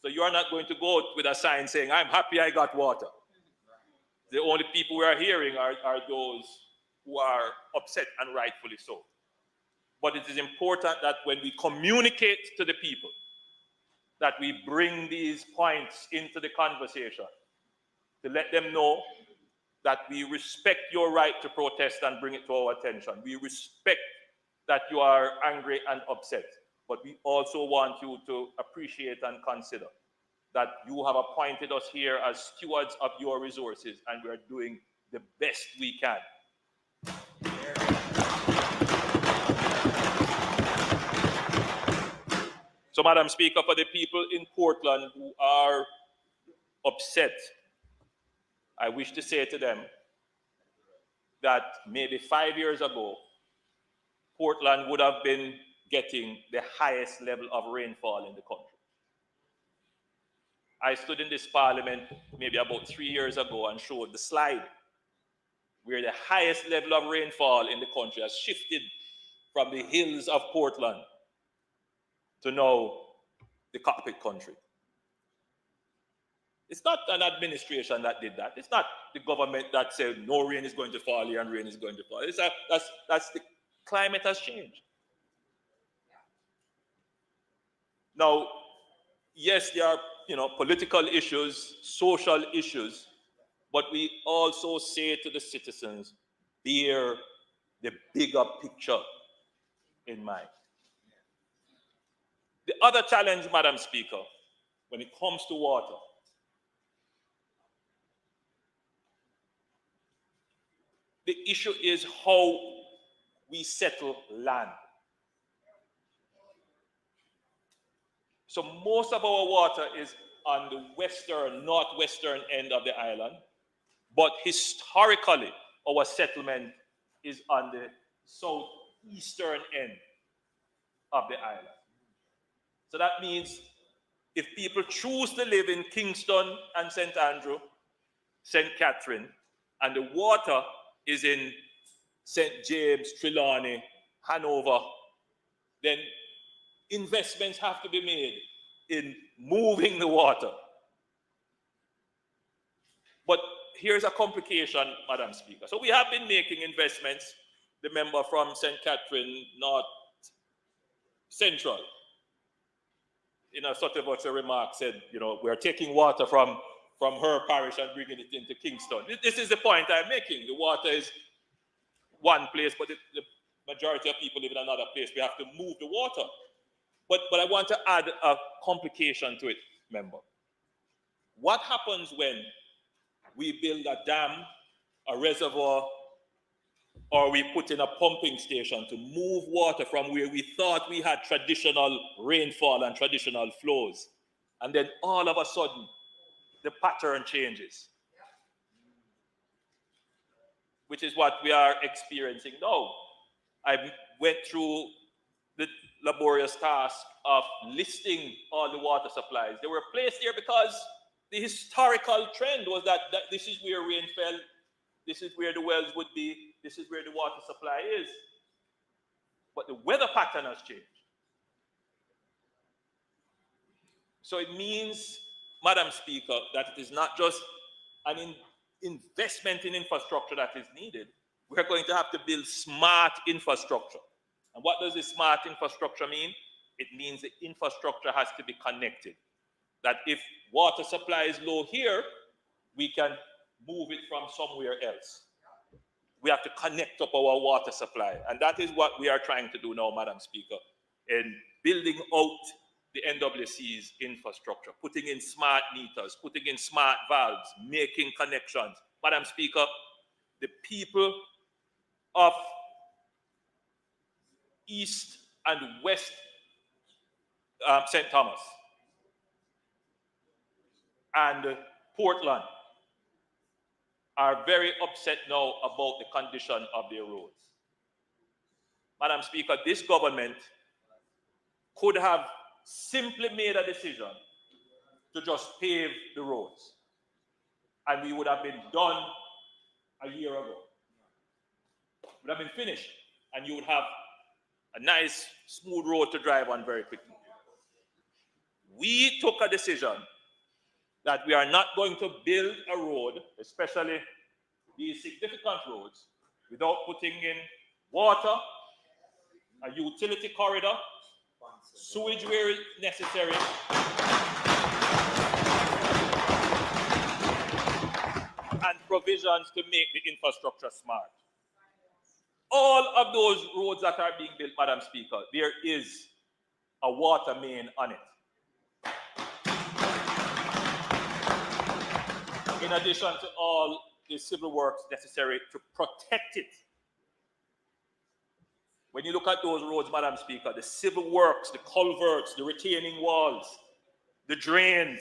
So you are not going to go with a sign saying, I'm happy I got water. The only people we are hearing are those who are upset, and rightfully so. But it is important that when we communicate to the people, that we bring these points into the conversation to let them know that we respect your right to protest and bring it to our attention. We respect that you are angry and upset, but we also want you to appreciate and consider that you have appointed us here as stewards of your resources, and we are doing the best we can. So, Madam Speaker, for the people in Portland who are upset, I wish to say to them that maybe 5 years ago, Portland would have been getting the highest level of rainfall in the country. I stood in this parliament maybe about 3 years ago and showed the slide where the highest level of rainfall in the country has shifted from the hills of Portland to now the cockpit country. It's not an administration that did that. It's not the government that said no rain is going to fall here and rain is going to fall. That's the climate has changed. Now, yes, there are political issues, social issues, but we also say to the citizens, bear the bigger picture in mind. The other challenge, Madam Speaker, when it comes to water, the issue is how we settle land. So most of our water is on the northwestern end of the island, but historically, our settlement is on the southeastern end of the island. So that means if people choose to live in Kingston and St. Andrew, St. Catherine, and the water is in St. James, Trelawney, Hanover, then investments have to be made in moving the water. But here's a complication, Madam Speaker. So we have been making investments. The member from St. Catherine, North Central, in a sort of a remark said, we're taking water from her parish and bringing it into Kingston. This is the point I'm making. The water is one place, but the majority of people live in another place. We have to move the water. But I want to add a complication to it, member. What happens when we build a dam, a reservoir, or we put in a pumping station to move water from where we thought we had traditional rainfall and traditional flows, and then all of a sudden, the pattern changes, which is what we are experiencing now. I went through the laborious task of listing all the water supplies. They were placed here because the historical trend was that this is where rain fell, this is where the wells would be, this is where the water supply is. But the weather pattern has changed. So it means, Madam Speaker, that it is not just an investment in infrastructure that is needed. We're going to have to build smart infrastructure. And what does this smart infrastructure mean? It means the infrastructure has to be connected. That if water supply is low here, we can move it from somewhere else. We have to connect up our water supply. And that is what we are trying to do now, Madam Speaker, in building out the NWC's infrastructure, putting in smart meters, putting in smart valves, making connections, Madam Speaker, the people of East and West St. Thomas and Portland are very upset now about the condition of their roads. Madam Speaker, this government could have simply made a decision to just pave the roads, and we would have been done a year ago. Would have been finished, and you would have a nice, smooth road to drive on very quickly. We took a decision that we are not going to build a road, especially these significant roads, without putting in water, a utility corridor, sewage where necessary, and provisions to make the infrastructure smart. All of those roads that are being built, Madam Speaker, there is a water main on it. In addition to all the civil works necessary to protect it. When you look at those roads, Madam Speaker, the civil works, the culverts, the retaining walls, the drains,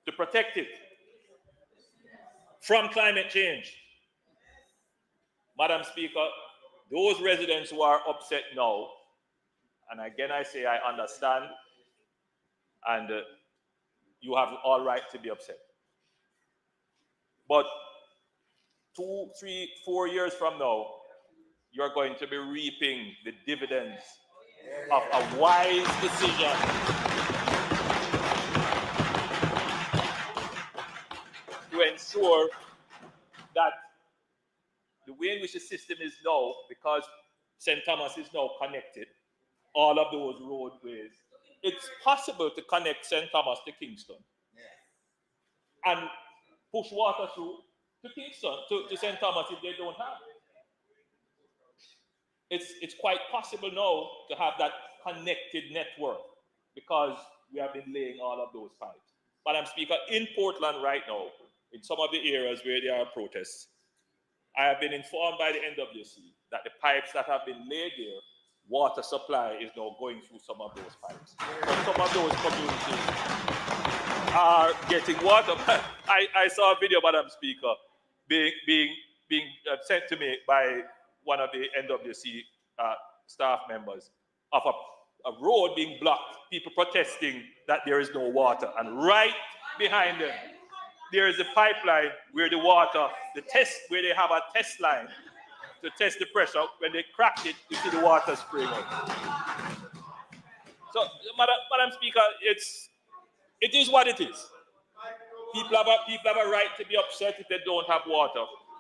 to protect it from climate change. Madam Speaker, those residents who are upset now, and again I say I understand, and you have all right to be upset. But 2, 3, 4 years from now, you're going to be reaping the dividends of a wise decision to ensure that the way in which the system is now, because St. Thomas is now connected, all of those roadways, it's possible to connect St. Thomas to Kingston and push water through to Kingston, to St. Thomas if they don't have it. It's quite possible now to have that connected network because we have been laying all of those pipes. Madam Speaker, in Portland right now, in some of the areas where there are protests, I have been informed by the NWC that the pipes that have been laid there, water supply is now going through some of those pipes. So some of those communities are getting water. I saw a video, Madam Speaker, being sent to me by one of the NWC staff members of a road being blocked, people protesting that there is no water. And right behind them, there is a pipeline where the water, where they have a test line to test the pressure. When they cracked it, you see the water spraying out. So, Madam Speaker, it is what it is. People have a right to be upset if they don't have water.